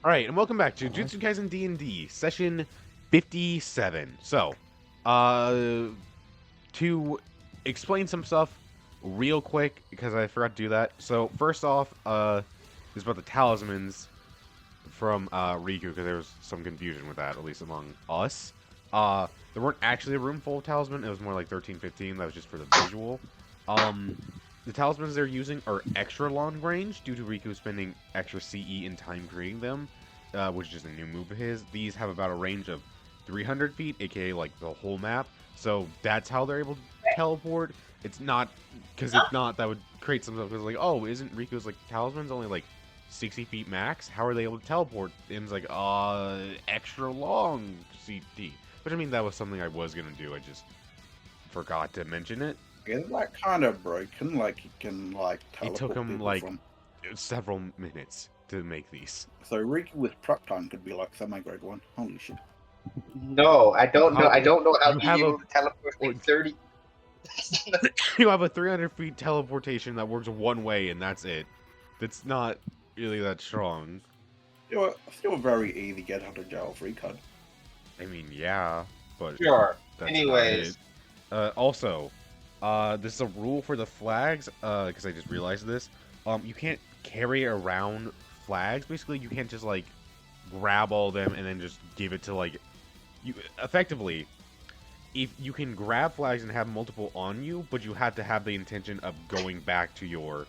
Alright, and welcome back to Jujutsu Kaisen D&D, session 57. So, to explain some stuff real quick, because I forgot to do that. So, first off, is about the talismans from, Riku, because there was some confusion with that, at least among us. There weren't actually a room full of talisman, it was more like 13, 15, that was just for the visual. The talismans they're using are extra long range due to Riku spending extra CE in time creating them, which is just a new move of his. These have about a range of 300 feet, aka like the whole map. So that's how they're able to teleport. It's not, because if not, that would create some stuff. Because like, oh, isn't Riku's like talismans only like 60 feet max? How are they able to teleport? And it's like, extra long CT. Which I mean, that was something I was gonna do. I just forgot to mention it. Is that kind of broken? Like you can like It teleport took him people like from... several minutes to make these. So Riku with prep time could be like semi-grade 1. Holy shit. No, I don't know. I don't know how You to have be a- able to teleport like 30. You have a 300 feet teleportation that works one way, and that's it. That's not really that strong. Still very easy get out of jail free card. I mean, yeah, but Sure. that's Anyways. not it. Also, this is a rule for the flags, because I just realized this. You can't carry around flags. Basically, you can't just, like, grab all of them and then just give it to, like... Effectively, if you can grab flags and have multiple on you, but you have to have the intention of going back to your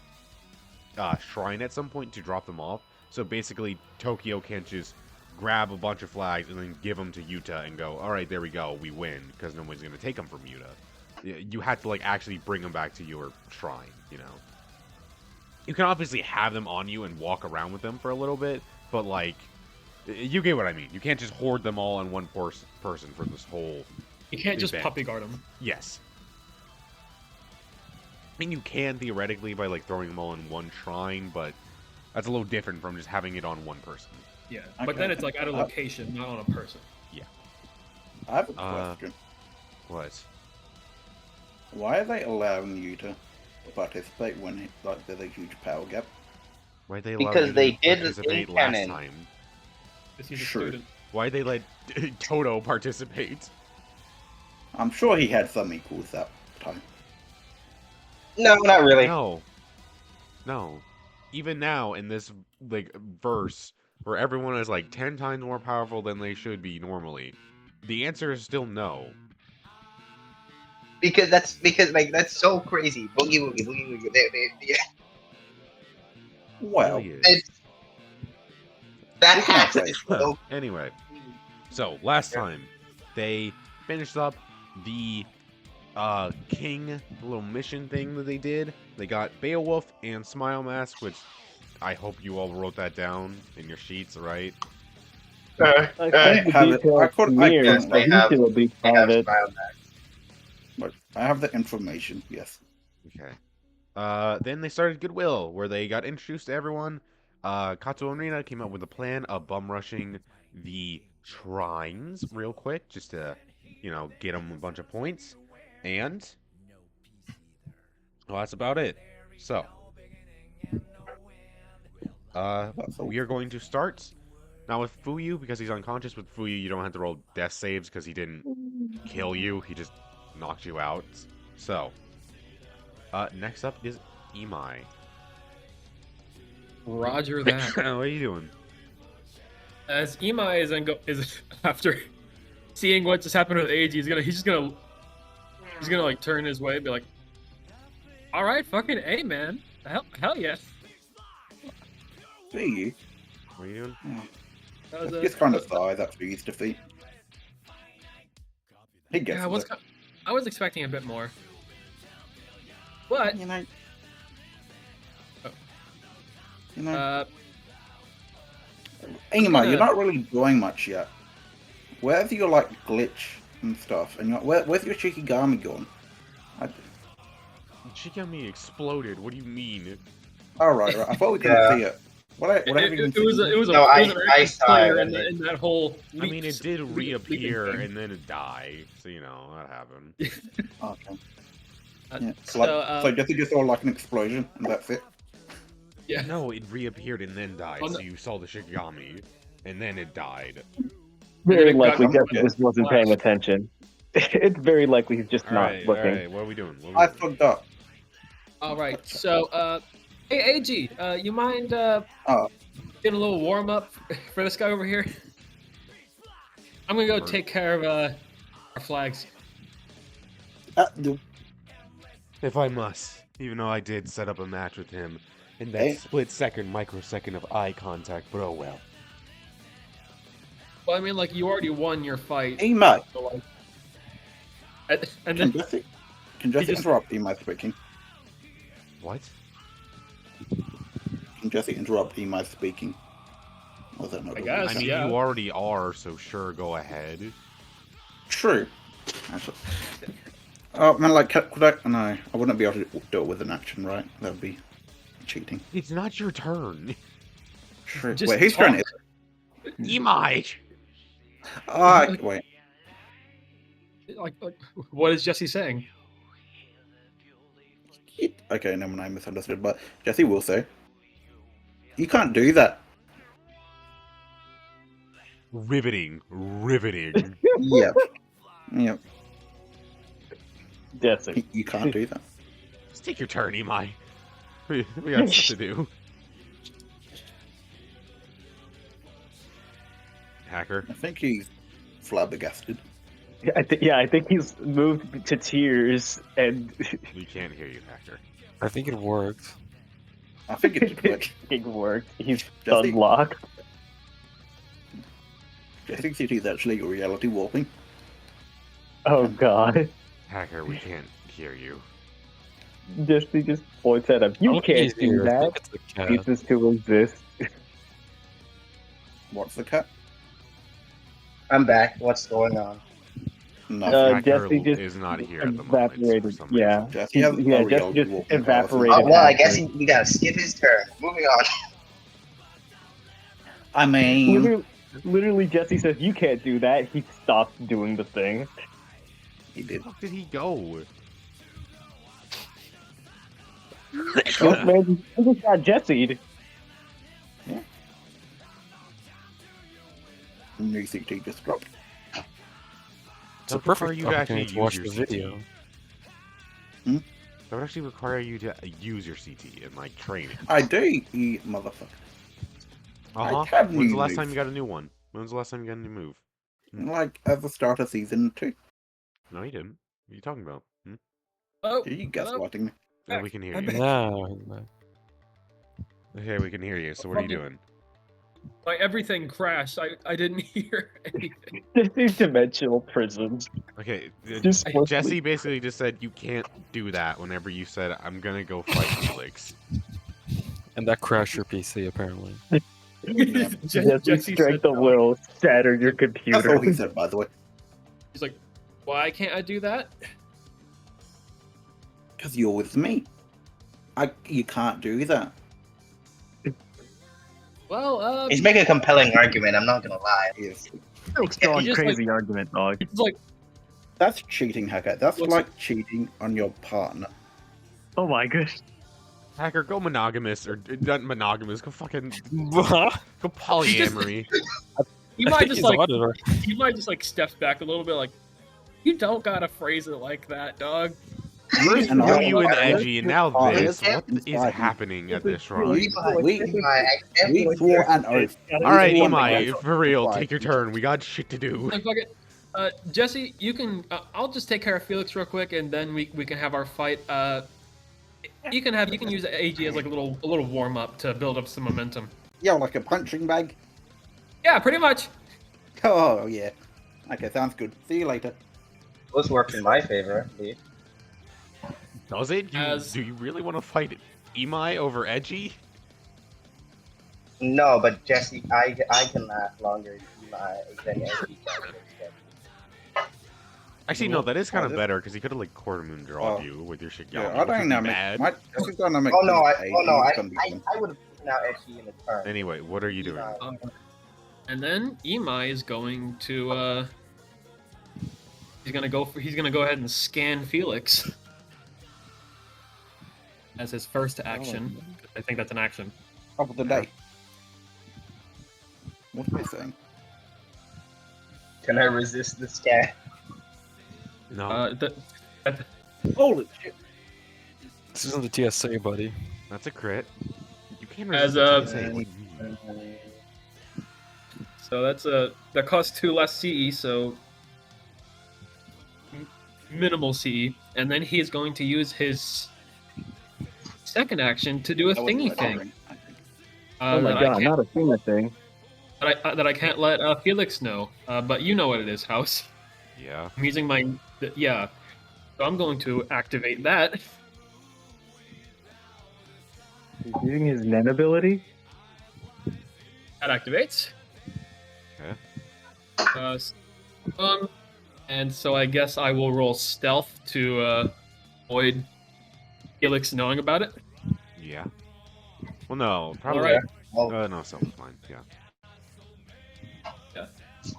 shrine at some point to drop them off. So basically, Tokyo can't just grab a bunch of flags and then give them to Yuta and go, alright, there we go, we win, because nobody's going to take them from Yuta. You have to, like, actually bring them back to your shrine, you know? You can obviously have them on you and walk around with them for a little bit, but, like, you get what I mean. You can't just hoard them all on one person for this whole You can't just event. puppy guard them. Yes. I mean, you can theoretically by, like, throwing them all in one shrine, but that's a little different from just having it on one person. Yeah, Okay. but then it's like at a location, not on a person. I have a question. What? Why are they allowing you to participate when like there's a huge power gap? Why'd they allow Because you they to did participate in last canon. time? Because he's a Sure. student. Why'd they let Toto participate? I'm sure he had some equals that time. No, not really. No. No. Even now, in this, like, verse, where everyone is, like, 10 times more powerful than they should be normally, the answer is still no. Because that's so crazy. Boogie woogie, boogie woogie. Yeah. Well, Really is. It's, that You can't has say is so. so Anyway, so, last time, they finished up the king little mission thing that they did. They got Beowulf and Smile Mask, which I hope you all wrote that down in your sheets, right? I think the have it. details I could- to I me are couldn't- but they have- he's still a big they part have of it. smile back. but I have the information. Yes. Okay. Then they started Goodwill, where they got introduced to everyone. Katsuo and Rina came up with a plan of bum rushing the shrines real quick, just to, you know, get them a bunch of points. And, well, that's about it. So, we are going to start now with Fuyu, because he's unconscious. With Fuyu, you don't have to roll death saves, because he didn't kill you, he just knocked you out. So, next up is Imai. Roger that. What are you doing? As Imai is after seeing what just happened with AG, he's just gonna like turn his way and be like, all right, fucking A, man. Hell yeah. See, What are you doing? That was it's kind of size after his defeat. He gets yeah, it. I was expecting a bit more. But You know. Oh. You know. uh, Ingmar, you're not really doing much yet. Where's your like glitch and stuff? And where's your Shikigami going? Shikigami exploded. What do you mean? All right. I thought we couldn't Yeah. see it. What have you been it was seeing? it was a No, it was an I urgent saw player it, in that whole. I mean, it did leap reappear thing. and then it died. So, you know, that happened. Okay. Uh, Yeah. so, So just just all like an explosion and that's it. Yeah. No, it reappeared and then died, Oh, no. so you saw the Shikigami. and then it died. Very it likely got- Jesse just wasn't paying attention. It's very likely he's just All not right, all looking. right. What are we doing? What I are we doing? fucked up. All right. So, hey AG, you mind Oh. getting a little warm up for this guy over here? I'm gonna go Sure. take care of our flags. If I must, even though I did set up a match with him in that Hey. split-second, microsecond of eye contact, but oh well. Well, I mean, like you already won your fight. Emo, So, like, and can then Jesse just- interrupt Emo speaking? What? Can Jesse interrupt Emo speaking? Was that not I a guess. I reason? mean, yeah. you already are, so sure, go ahead. True. Actually. Oh man, like, could I? No, I wouldn't be able to do it with an action, right? That would be cheating. It's not your turn. True. Just Wait, whose turn talk. is it? Imai! Wait. like, what is Jesse saying? Okay, no, I misunderstood, but Jesse will say, you can't do that. Riveting. Riveting. Yep. Yep. Jesse. You can't do that. Just take your turn, Imai. We got stuff to do. Hacker. I think he's flabbergasted. I think he's moved to tears and We can't hear you, Hacker. I think it worked. I think it worked. it worked. He's Jesse. unlocked. I think CT is actually reality warping. Oh god. Hacker, we can't hear you. Jesse just points at him. You Oh, can't he's do here. I that. think it's the cat. Ceases to exist. What's the cut? I'm back. What's going on? No. Hacker Jesse just is not here at the moment. evaporated. For some Yeah. reason. Jesse has Yeah, no Jesse reality just warping evaporated. Oh, well, I guess Exactly. we gotta skip his turn. Moving on. I mean, Literally, Jesse says, you can't do that. He stops doing the thing. he did. Where the fuck did he go? This man just got Jesse'd. New CT just dropped. It's a That would require perfect you to actually opportunity to watch use the your video. CT. That would actually require you to use your CT and like train it. I do, you motherfucker. Uh-huh. have When's the new last time moves. you got a new one? When's the last time you got a new move? Like, at the start of season 2. No, you didn't. What are you talking about? Oh, Are you gaslighting me? Yeah, we can hear I'm you. back. No. Okay, we can hear you. So what are you doing? like everything crashed. I didn't hear anything. Jesse's dimensional prisms. Okay, Just Jesse basically just said you can't do that whenever you said I'm gonna go fight Felix. And that crashed your PC, apparently. Jesse's strength of will shattered your That's computer. all he said, by the way. He's like, why can't I do that? Because you're with me. You can't do that. Well, He's making a compelling argument. I'm not gonna lie. Yes. Still strong, He just, crazy argument, dog. he's like, That's cheating, Hacker. That's What's- like cheating on your partner. Oh my gosh. Hacker, go monogamous or not monogamous. Go fucking What? go polyamory. he might just like, auditor. he might just like steps back a little bit, like, you don't gotta phrase it like that, dog. First And I- you and I- Edgy, and now I- this. What is I- happening at this We- run? we- I can't We believe swore an oath. All right, We swore Imai, an oath. for real, Fine. take your turn. We got shit to do. Like, fuck it. Jesse, you can. I'll just take care of Felix real quick, and then we can have our fight. You can use AG as like a little warm up to build up some momentum. Yeah, like a punching bag. Yeah, pretty much. Oh, yeah. Okay, sounds good. See you later. Those work in my favor. Dude. Does it? As- Do you really want to fight Imai over Edgy? No, but Jesse, I can last longer than Edgy can. Actually, no, that is kind of this- better because he could have like quarter moon drawed Oh. you with your shit. Yeah, Yellow, our which would be dynamic. bad. My Jesse's dynamic. Oh no, is I would have taken out Edgy in the turn. Anyway, what are you doing? And then Imai is going to. He's gonna go ahead and scan Felix as his first action. I think that's an action. Top of the day. What am I saying? Can I resist the scan? No, Holy shit! This isn't the TSA, buddy. that's a crit. You can't As resist a- the TSA. What do you mean? So that costs 2 less CE, so minimal CE, and then he is going to use his second action to do a That wasn't thingy red thing. herring, I think. Oh my god, not a thing. That I can't let Felix know. But you know what it is, House. Yeah. I'm using my yeah. So I'm going to activate that. He's using his Nen ability? That activates. Okay. And so I guess I will roll stealth to avoid Felix knowing about it. Yeah. Well, no, probably. Alright. Well, No, self-blind. Yeah.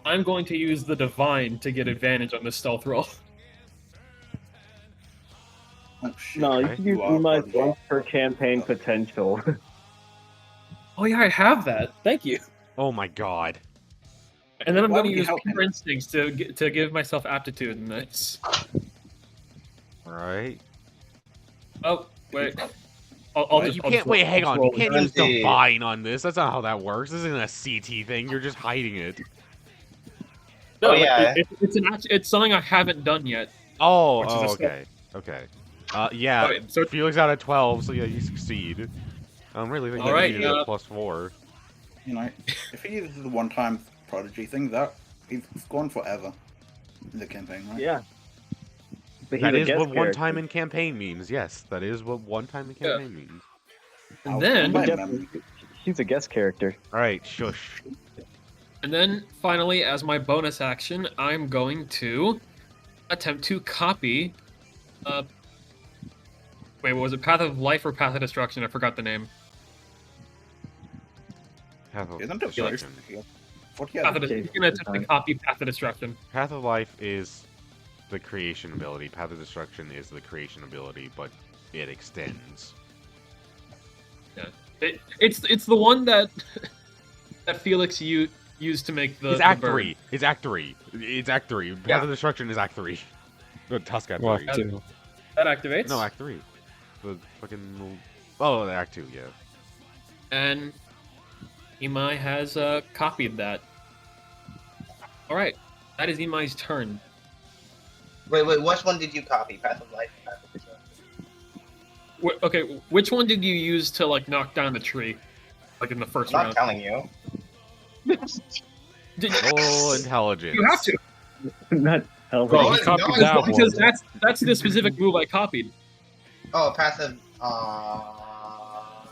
I'm going to use the divine to get advantage on this stealth roll. Oh shit! No, you Okay. can use You are Imai's prodigy. once per campaign potential. Oh yeah, I have that. Thank you. Oh my god. And then I'm Why going would to you use help pure him? instincts to give myself aptitude in this. Alright. Oh wait, I'll just You I'll can't just- wait. I'll Hang just on. You roll can't it. use Indeed. divine on this. That's not how that works. This isn't a CT thing. You're just hiding it. No, Oh, yeah. it's something I haven't done yet. Oh. Which is Oh. a Okay. Okay. Yeah. Okay, so Felix out of 12, so yeah, you succeed. I'm really thinking Alright, you needed a +4. You know, if he uses the one-time prodigy thing, that he's gone forever in the campaign, right? Yeah. But he's That a is guest what one character. time in campaign means. Yes, that is what one time in Yeah. campaign means. and I'll then stand by Jeff- him. He's a guest character. All right, shush. and then finally, as my bonus action, I'm going to attempt to copy. Wait, what was it? Path of Life or Path of Destruction? I forgot the name. Path of Isn't it both? Destruction. What Path of Okay. I'm gonna attempt to copy Path of Destruction. Path of Life is the creation ability. Path of Destruction is the creation ability, but it extends. It's the one that that Felix used to make the It's the Act bird. 3. It's Act 3. It's Act 3. Path Yeah. of Destruction is Act 3. The Tusk Act Well, 3. too. That activates. No, Act 3. The fucking... Oh, Act 2, yeah. And Imai has copied that. Alright, that is Imai's turn. wait, which one did you copy? Path of Life and Path of Destruction? Okay, which one did you use to like knock down the tree? Like in the first I'm not round? telling you. Did, Roll intelligence. you have to, Not helping. Well, No, he copied no, that because one. that's the specific move I copied. Oh, Path of.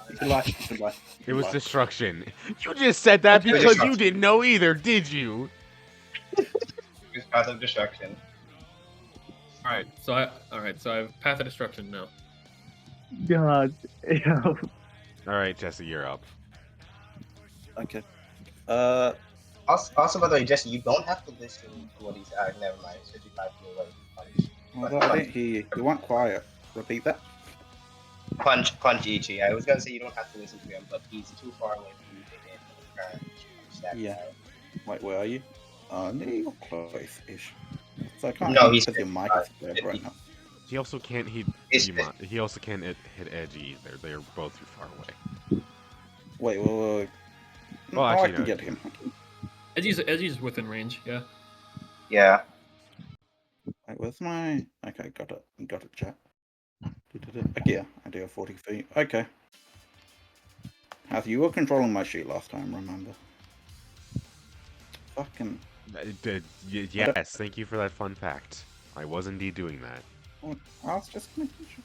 You can lie. You can lie. You It can was lie. destruction. You just said that Okay, because you destruction. didn't know either, did you? It's Path of Destruction. Alright, so I have Path of Destruction now. God. All right, Jesse, you're up. Okay. Also, by the way, Jesse, you don't have to listen to what he's. Never mind. 55 feel like Well, I didn't hear you. You weren't quiet. Repeat that. punch Ichi. I was gonna say you don't have to listen to him, but he's too far away from you to get the current stack Yeah. guy. Wait, where are you? Near your close-ish. So I can't No, hear he's because your mic is dead right now. He also can't hit. It's- He also can't hit Edge either. They're both too far away. Wait. Well, I actually, can no. get him. Edgy's within range, yeah. Yeah. Wait, where's my... Okay, got it. Got it, chat. Okay, yeah, I do have 40 feet. Okay. Hath, you were controlling my sheet last time, remember? Fucking... Yes, thank you for that fun fact. I was indeed doing that. Oh, I was just making sure.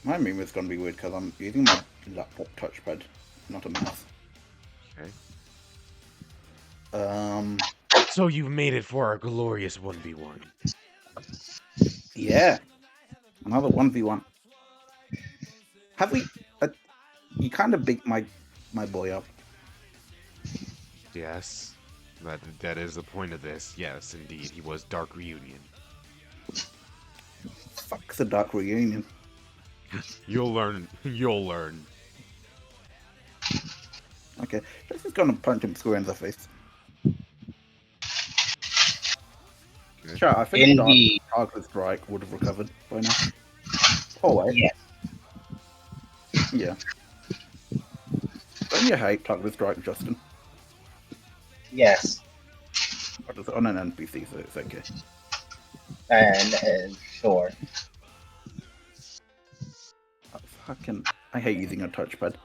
My meme is gonna be weird because I'm using my laptop touchpad, not a mouse. Okay. So you've made it for our glorious 1v1. Yeah. Another 1v1. Have we... you kind of beat my boy up. Yes. That is the point of this. Yes, indeed. He was Dark Reunion. Fuck the Dark Reunion. You'll learn. You'll learn. Okay, Okay, just gonna punch him square in the face. Sure, I think Indeed. Target Strike would have recovered by now. Oh wait, Yes. yeah. Don't you hate Target Strike, Justin? Yes. But it's on an NPC, so it's okay. And sure. I hate using a touchpad.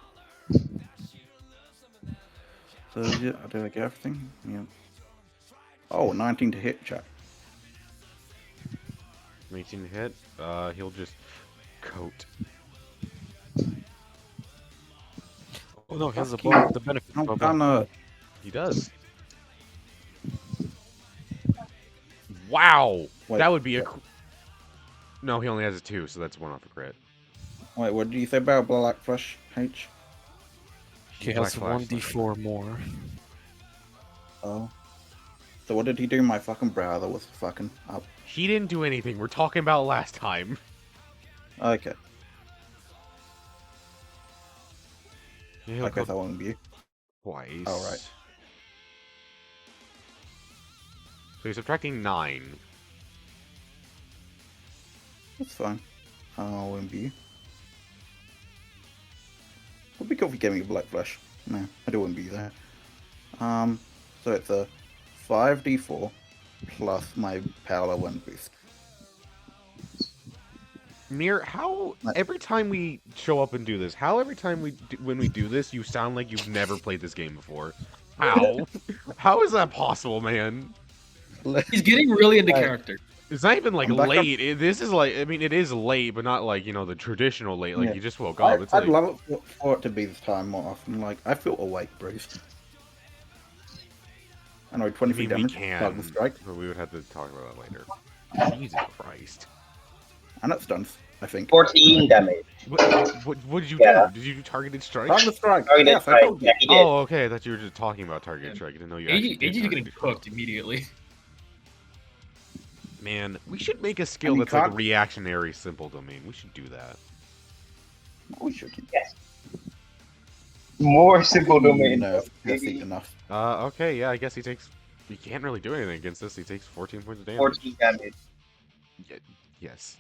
So yeah, did I get everything? Yeah. Oh, 19 to hit, chat. 19 to hit. He'll just coat. Oh no, he has Fuck the benefit I'm bubble. gonna. He does. Wow! Wait, That would be a. what? No, he only has a 2, so that's 1 off a crit. Wait, what did you say about Black Flash, H? He Black has Flash, 1d4 more. Oh. So what did he do? My fucking browser was fucking up. He didn't do anything. We're talking about last time. Okay. He'll Okay, go that won't be you. twice. Oh, right. So he's subtracting 9. That's fine. I'll won't be you. Would be cool if you gave me a Black Flash. No, I don't want to be there. So it's a 5d4 plus my power 1 boost. Mir, how What? every time we show up and do this, how every time when we do this, you sound like you've never played this game before? How? How is that possible, man? He's getting really into Hey. character. It's not even like I'm back up. late. This is like, I mean, it is late, but not like, you know, the traditional late. Like Yeah. you just woke up. It's I'd like, love it for it to be this time more often. Like, I feel awake, Bruce. I know, I 23 mean, we damage, can, Target Strike, but we would have to talk about that later. Jesus Christ! and it stuns, I think. 14 damage. What did you Yeah. do? Did you do targeted strike? Target Strike! Targeted Yes, I strike. told you. Yeah, he did. Oh, okay. I thought you were just talking about targeted Yeah. strike. I didn't know you actually did AG's getting targeted strike. cooked immediately. Man, we should make a skill you that's like can't- reactionary simple domain. We should do that. No, we shouldn't. More simple domain. No, that's Maybe enough. Okay, yeah, I guess he takes... He can't really do anything against this. He takes 14 points of damage. 14 damage. Yes.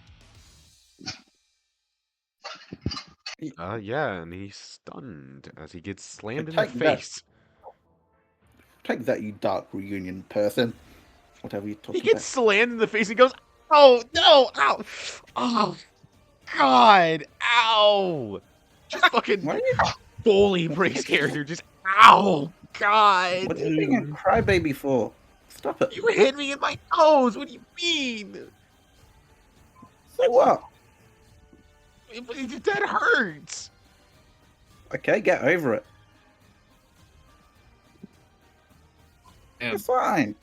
Yeah, and he's stunned as he gets slammed in the Take that. face. Take that, you dark reunion person. Whatever you're He talking gets slammed in the face and goes, "Oh, no! Ow! Oh, God! Ow!" Just fucking about. fully breaks character. Just, ow! God! What are you being a crybaby for? Stop it. You hit me in my nose! What do you mean? So what? That hurts! Okay, get over it. Damn. You're fine.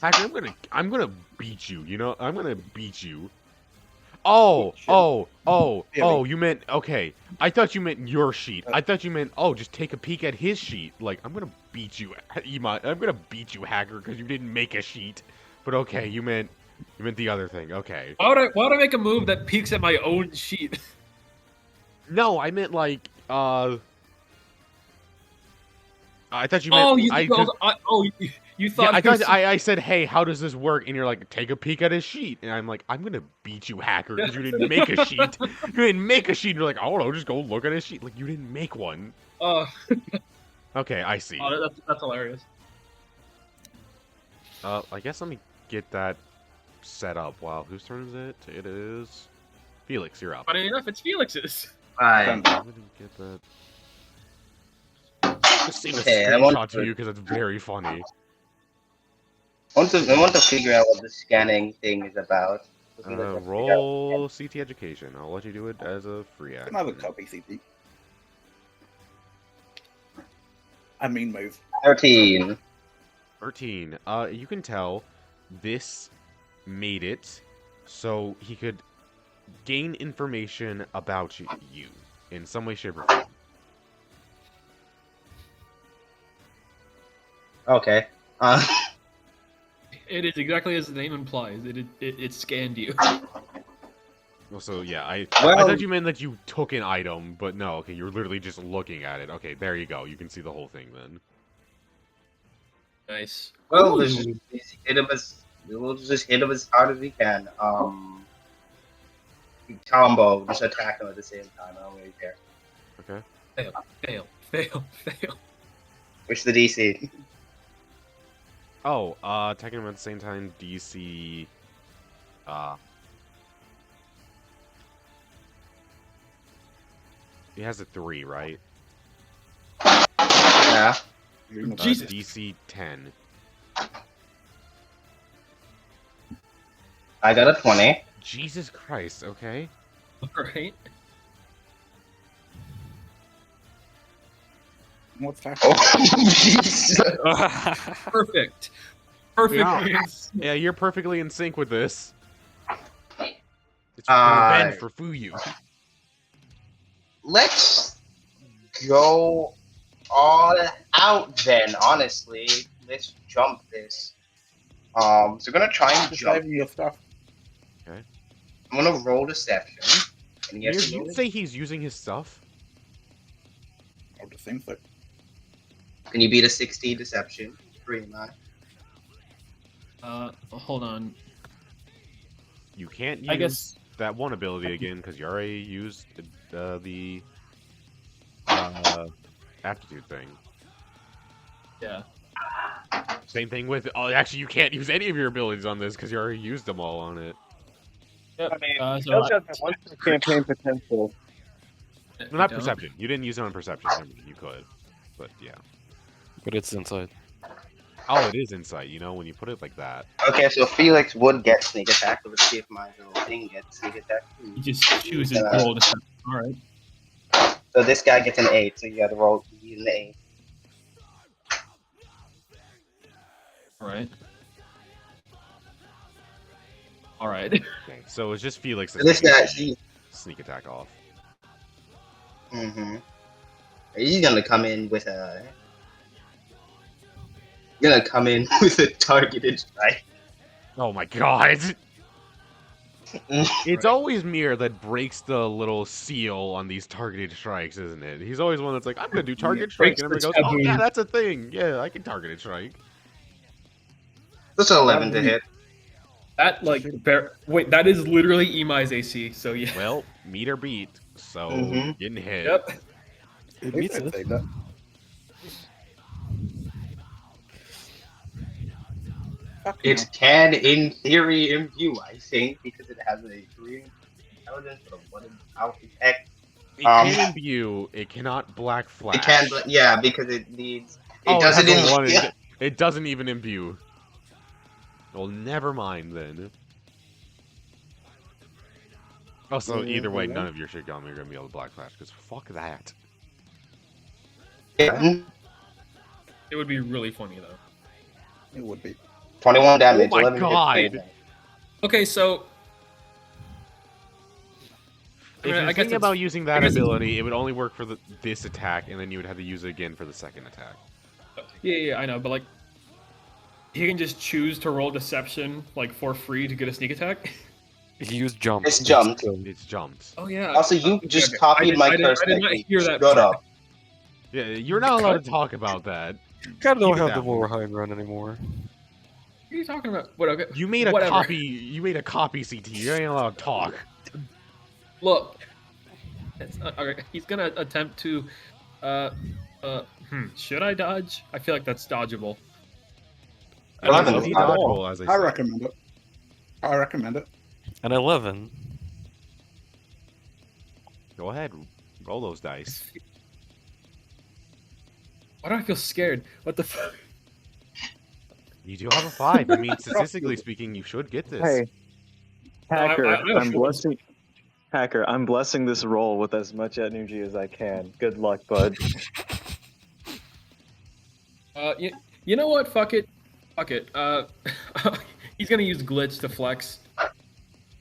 Hacker, I'm gonna beat you, you know? I'm gonna beat you. Oh, you meant, okay. I thought you meant your sheet. I thought you meant, oh, just take a peek at his sheet. Like, I'm gonna beat you, Ima. I'm gonna beat you, Hacker, because you didn't make a sheet. But okay, you meant the other thing. Okay. Why would I make a move that peeks at my own sheet? No, I meant like, I thought you meant. Oh, you thought. Yeah, I it was- thought I said, hey, how does this work? And you're like, take a peek at his sheet. And I'm like, I'm gonna beat you, Hacker, because you didn't make a sheet. You didn't make a sheet. You're like, oh no, just go look at his sheet. Like, you didn't make one. Okay, I see. That's hilarious. I guess let me get that set up. Wow, whose turn is it? It is Felix. You're up. Funny enough, it's Felix's. Fine. I'm gonna get that. Just send a Okay, I want screenshot to to- you because it's very funny. I want to figure out what the scanning thing is about. Roll CT education. I'll let you do it as a free action. Another copy, CP. I mean, move. 13. 13. You can tell this made it so he could gain information about you in some way, shape, or form. Okay. It is exactly as the name implies. It scanned you. Well, so yeah, I Well- thought you meant that you took an item, but no. Okay, you're literally just looking at it. Okay, there you go. You can see the whole thing then. Nice. Well, Ooh, then just hit him we'll just hit him as hard as we can. Combo, just attack him at the same time. I don't really care. Okay. fail. Which the DC? Oh, attacking him at the same time. DC. He has a 3, right? Yeah. Jesus. DC 10. I got a 20. Jesus Christ. Okay. Alright. What's that? Oh, Jesus. Perfect. Perfect. Yeah. means- Yeah, you're perfectly in sync with this. It's Uh, revenge for Fuyu. Let's go all out then, honestly. Let's jump this. So we're gonna try and Just jump. saving your stuff. I'm gonna roll deception. And You'd yes, you say he's using his stuff? I would think so. Can you beat a 16 deception? Pretty much. Hold on. You can't use I guess that one ability again because you already used the aptitude thing. yeah. Same thing with. Oh, actually, you can't use any of your abilities on this because you already used them all on it. Yep. I mean, so it does have the once per campaign potential. No, not don't. perception. You didn't use it on perception. You could, but yeah. But it's inside. Oh, it is insight. You know, when you put it like that. Okay, so Felix would get sneak attack, but let's see if my little thing gets sneak attack. He just chooses to roll the Alright. So this guy gets an 8, so you gotta roll use an 8. Alright. Alright. Okay, so it's just Felix So this guy, sneak attack off. he's gonna come in with a. Gonna come in with a targeted strike. Oh my god! It's always Mir that breaks the little seal on these targeted strikes, isn't it? He's always one that's like, I'm gonna do targeted strike, breaks and everybody the goes, oh taboo. yeah, that's a thing. Yeah, I can targeted strike. That's an 11 to hit. That wait, that is literally Imai's AC, so yeah. Well, meet or beat, so Mhm. getting hit. Yep. It I'd beats it. say that. Fuck It can, in theory, imbue, I think, because it has a 3 intelligence, but a 1 out attack. It can imbue, it cannot black flash. It can, but yeah, because it needs. It Oh, doesn't. has a one Yeah. It doesn't even imbue. Well, never mind then. Oh, so either way, none of your Shigami are gonna be able to black flash, because fuck that. Yeah. It would be really funny though. It would be. 21 damage. Oh my 11 hit God. points. Okay, so If you're I guess thinking it's- about using that I guess it's- ability, it would only work for this attack, and then you would have to use it again for the second attack. yeah, I know, but like he can just choose to roll deception like for free to get a sneak attack. He used jump. It's jumped. It's jumped. Oh yeah. Also, you just okay. copied my I curse did not technique. hear that Shut part. up. Yeah, you're not allowed to talk about that. Kind of don't Keep it have the down. war high run anymore. What are you talking about? What? Okay. You made a Whatever. copy. You made a copy, CT. You ain't allowed to talk. Look. Okay, he's gonna attempt to. Should I dodge? I feel like that's dodgeable. I don't 11 know is if not dodgeable, as I I said. recommend it. I recommend it. An 11. Go ahead, roll those dice. Why do I feel scared? What the fuck? You do have a 5. I mean, statistically speaking, you should get this. Hey, Hacker, I I'm blessing. Hacker, I'm blessing this roll with as much energy as I can. Good luck, bud. You know what? Fuck it. Fuck it. He's gonna use glitch to flex.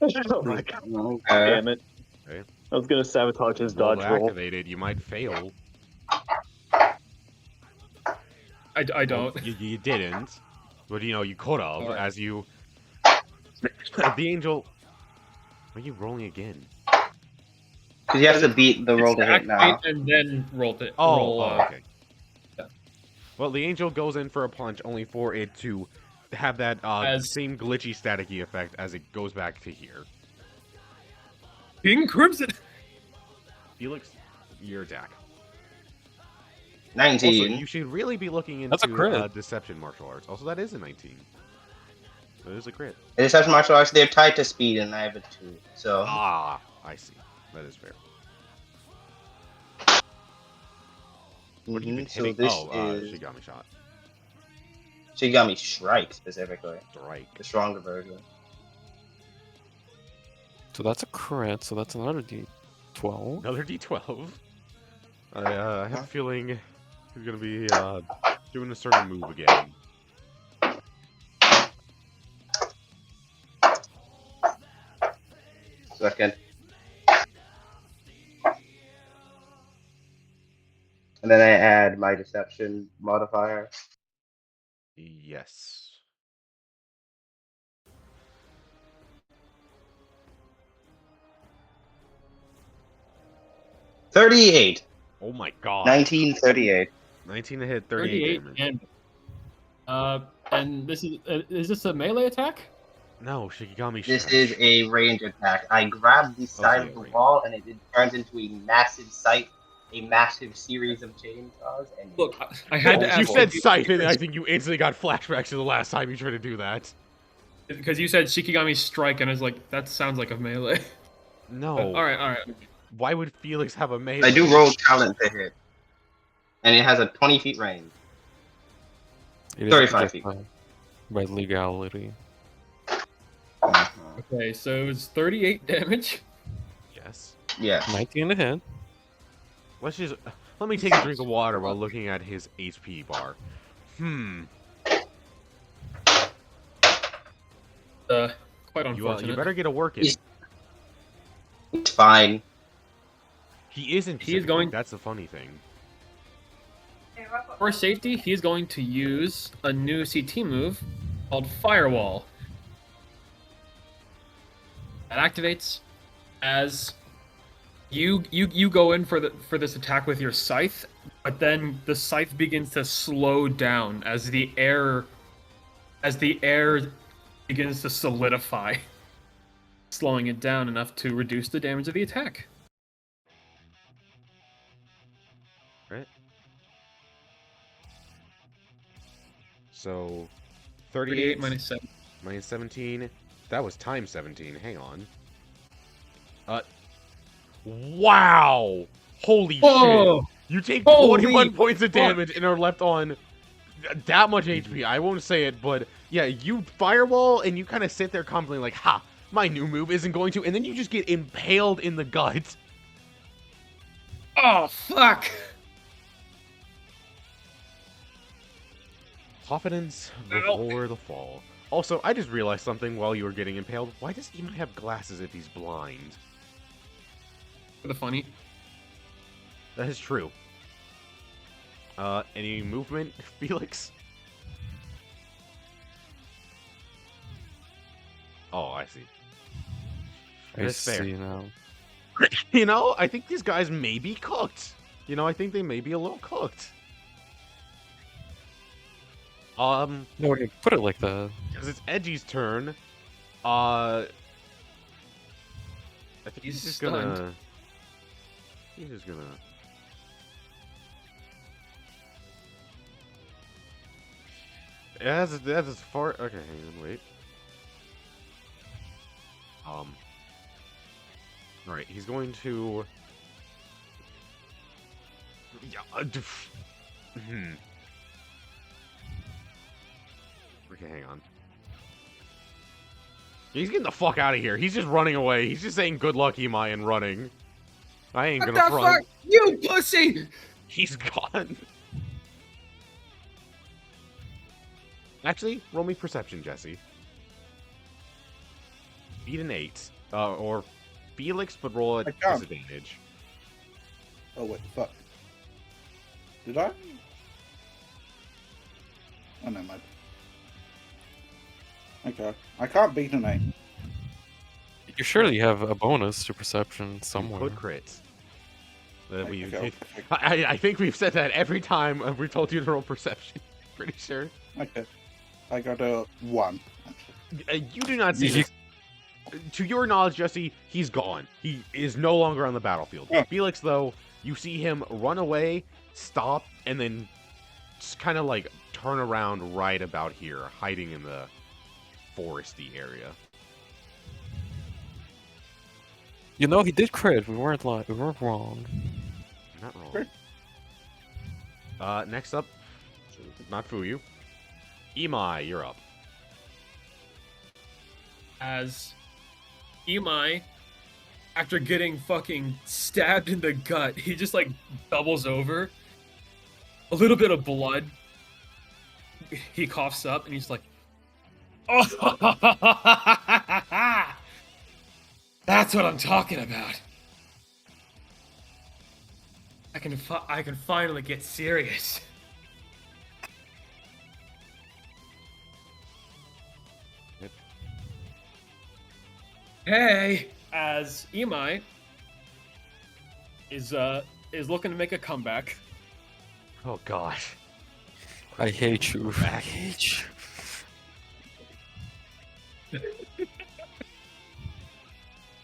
Oh my god! Okay. Damn it! Okay. I was gonna sabotage his Roll dodge to roll. activate it. You might fail. I don't. Well, you didn't, but you know you could have, Alright. as you. The angel. Why are you rolling again? Because you have to beat the roll to hit now. Activate and then roll it. roll, Okay. yeah. Well, the angel goes in for a punch, only for it to have that same glitchy staticky effect as it goes back to here. King Crimson. Felix, your attack. 19. Also, you should really be looking That's a into crit. deception martial arts. Also, that is a 19. That is a crit. In such martial arts, they're tied to speed, and I have a 2. So Ah, I see. That is fair. What have you been so hitting? this Oh, is Shigami shot. Shigami Strike specifically, Strike. the stronger version. So that's a crit. So that's another D12. Another D12. I have a feeling he's gonna be doing a certain move again. Second. And then I add my deception modifier. Yes. $38. Oh my god. 1938. 19 to hit, 38 damage. And this is this a melee attack? No, Shikigami This stretch. is a range attack. I grab the side yeah, of the range. wall, and it turns into a massive sight, a massive series of chainsaws. And Look, I had to You ask said scythe, and I think you instantly got flashbacks to the last time you tried to do that. because you said Shikigami strike, and I was like, that sounds like a melee. No. All right. Why would Felix have a melee? I do roll talent to hit, and it has a 20 feet range. It is 35 feet. by legality. Okay, so it was 38 damage. Yes. Yes. 19 to hit. Let me take a drink of water while looking at his HP bar. Quite unfortunate. You better get a work in. It's fine. He isn't. He is going- That's the funny thing. For safety, he's going to use a new CT move called Firewall. That activates as you go in for this attack with your scythe, but then the scythe begins to slow down as the air begins to solidify, slowing it down enough to reduce the damage of the attack. Right. So, 38 minus 7. minus 17. That was times 17. Hang on. Wow! Holy Whoa! shit! You take Holy 21 points of fuck. damage and are left on that much HP. I won't say it, but yeah, you firewall and you kind of sit there confidently like, ha, my new move isn't going to, and then you just get impaled in the gut. Oh fuck! Confidence before the fall. Also, I just realized something while you were getting impaled. Why does Ema have glasses if he's blind? For the funny. That is true. Any movement, Felix? Oh, I see. I That's fair. see now. You know, I think these guys may be cooked. You know, I think they may be a little cooked. No, when you put it like that. Because it's Edgy's turn. I think He's just stunned. gonna. He's just gonna. That's as far. Okay, hang on, wait. Alright, he's going to. Yeah. Okay, hang on. He's getting the fuck out of here. He's just running away. He's just saying good luck, Imai, and running. I ain't gonna front. You pussy! He's gone. Actually, roll me perception, Jesse. Beat an 8. Or Felix, but roll at I can't. disadvantage. Oh, wait, fuck. Did I? Oh, no, my. Okay. I can't beat an 8. You surely have a bonus to perception You somewhere. could crit. Okay, I think we've said that every time we told you to roll perception. Pretty sure. okay. I got a 1. You do not see You- this. To your knowledge, Jesse, he's gone. He is no longer on the battlefield. Yeah. Felix, though, you see him run away, stop, and then just kind of like turn around right about here, hiding in the foresty area. You know, he did crit. We weren't we weren't wrong. Not wrong. Great. Next up, not Fuyu. Imai, you're up. As Imai, after getting fucking stabbed in the gut, he just like doubles over. A little bit of blood. He coughs up and he's like, "Oh, that's what I'm talking about. I can finally get serious." Yep. Hey, as Imai is looking to make a comeback. Oh gosh. I hate you. I hate you.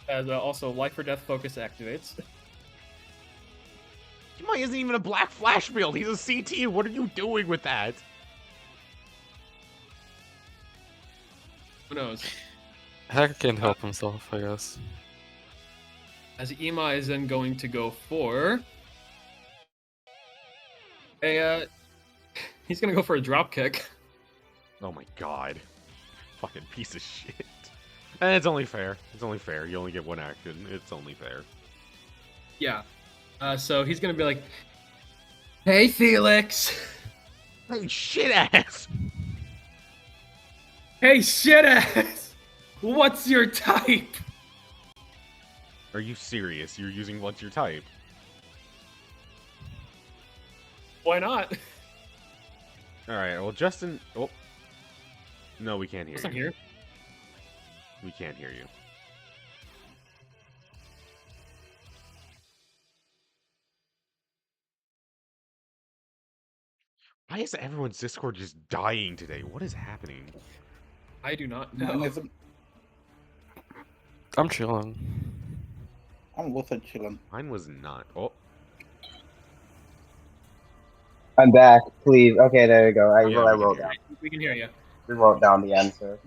As also life or death focus activates. Imai isn't even a black flash build. He's a CT. What are you doing with that? Who knows? Hacker can't help himself, I guess. As Imai is then going to go for a he's gonna go for a drop kick. Oh my god. Fucking piece of shit. And it's only fair. It's only fair. You only get one action. It's only fair. Yeah. So he's gonna be like, "Hey, Felix. Hey, shit ass! Hey, shit ass. What's your type?" Are you serious? You're using what's your type? Why not? Alright, well, Justin... Oh. No, we can't hear Listen you. here. We can't hear you. Why is everyone's Discord just dying today? What is happening? I do not Mine know. isn't. I'm chilling. I'm with it chilling. Mine was not. Oh, I'm back, please. Okay, there you go. I yeah, we can wrote hear down. you. We can hear you. We wrote down the answer.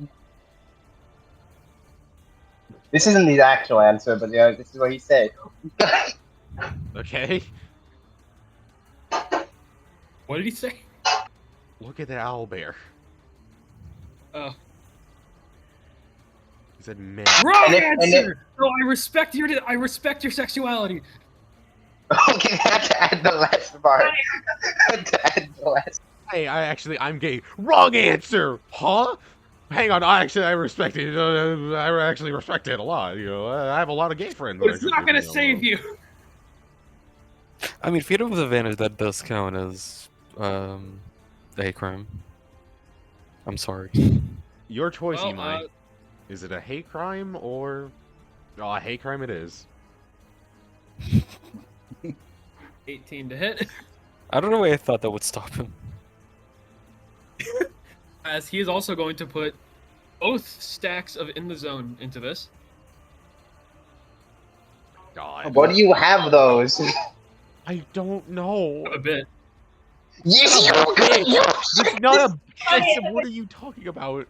This isn't the actual answer, but yeah, this is what he said. Okay. What did he say? Look at that owlbear. Oh. He said man. Wrong And answer! No, I respect your sexuality. Okay, I had to add the last part. I had to add the last. Hey, I'm gay. Wrong answer! Huh? Hang on, I respect it. I actually respect it a lot. You know, I have a lot of gay friends. But it's not gonna save you. I mean, freedom of advantage, that does count as a hate crime. I'm sorry. Your choice, Well, Imai. Is it a hate crime or... Oh, a hate crime it is. 18 to hit. I don't know why I thought that would stop him. As he is also going to put both stacks of In the Zone into this. God. What do you have those? I don't know. A bit. Yes, This is not a bitch. What are you talking about?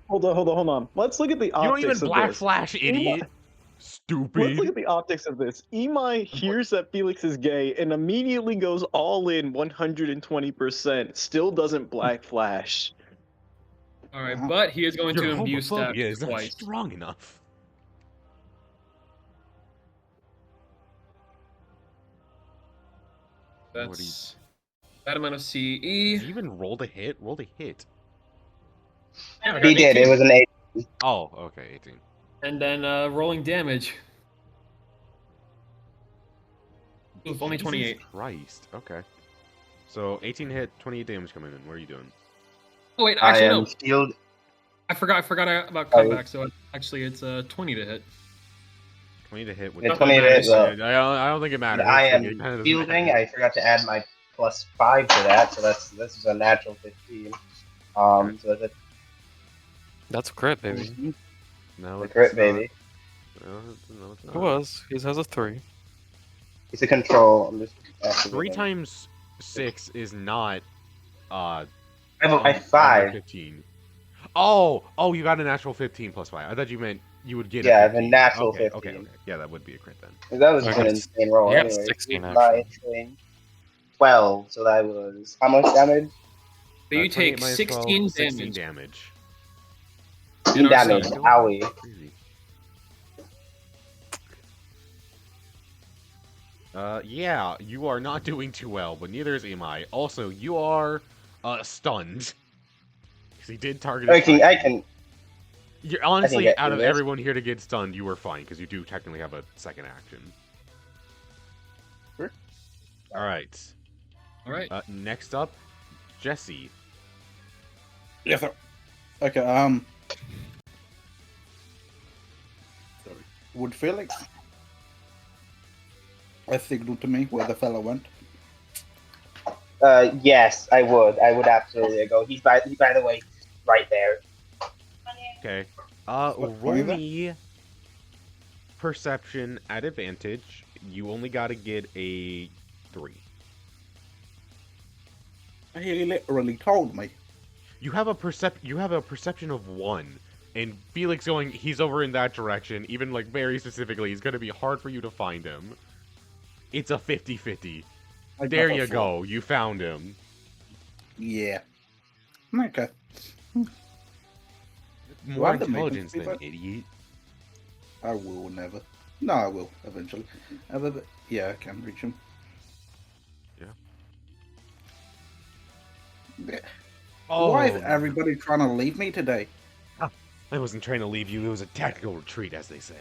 Hold on. Let's look at the You don't optics even of black this. flash, idiot. Let's Stupid. look at the optics of this. Imai hears that Felix is gay and immediately goes all in 120%. Still doesn't black flash. Alright, but he is going Your to imbue stack homophobia is not twice. strong enough. That's that amount of CE. Did you even rolled a hit? Rolled a hit. Yeah, I got He an did. 18. It was an 8. Oh, okay, 18. And then rolling damage. Oof, only Jesus 28. Christ. Okay. So 18 hit, 28 damage coming in. What are you doing? Oh wait, I actually am no. shield. I forgot about Oh. comeback. So actually, it's 20 to hit. 20 to hit with Yeah, Not 20 that to it hit, matters. though. I don't think it matters. I Like, am it kinda doesn't fielding. matter. I forgot to add my +5 to that, so this is a natural 15. So that's That's a crit, baby. No, a it's crit, not. baby. No, it's not. It was. He has a 3. It's a control. I'm just 3 activating. times 6 is not I have a under 5. 15. Oh, you got a natural 15 plus 5. I thought you meant you would get Yeah, I a have a 15. natural Okay, 15. Yeah, that would be a crit then. That was I an got insane roll. I got Anyway, 16 my actually. swing 12. So that was how much damage? So you 28 take minus 16 16 damage. damage. 16 In damage. Arcane. Owie. Crazy. Yeah, you are not doing too well, but neither is Imai. Also, you are stunned. Because he did target his I friend. can. You're, honestly, get out through of this. everyone here to get stunned, you were fine, because you do technically have a second action. Sure. Alright. All right. Next up, Jesse. Yes, sir. Okay, sorry. Would Felix signal to me where the fella went? Yes, I would. I would absolutely go. He's by the way, right there. Okay. What, Roll 20 then? me perception at advantage. You only gotta get a 3. He literally told me. You have a perception of 1. And Felix going, he's over in that direction, even like very specifically, it's gonna be hard for you to find him. It's a 50-50. I got There a you 4. go, you found him. Yeah. Okay. More have the intelligence maintenance than fever? idiot. I will never. No, I will eventually. Yeah, I can reach him. Yeah. Why is Oh, everybody trying to leave me today? I wasn't trying to leave you, it was a tactical retreat, as they say.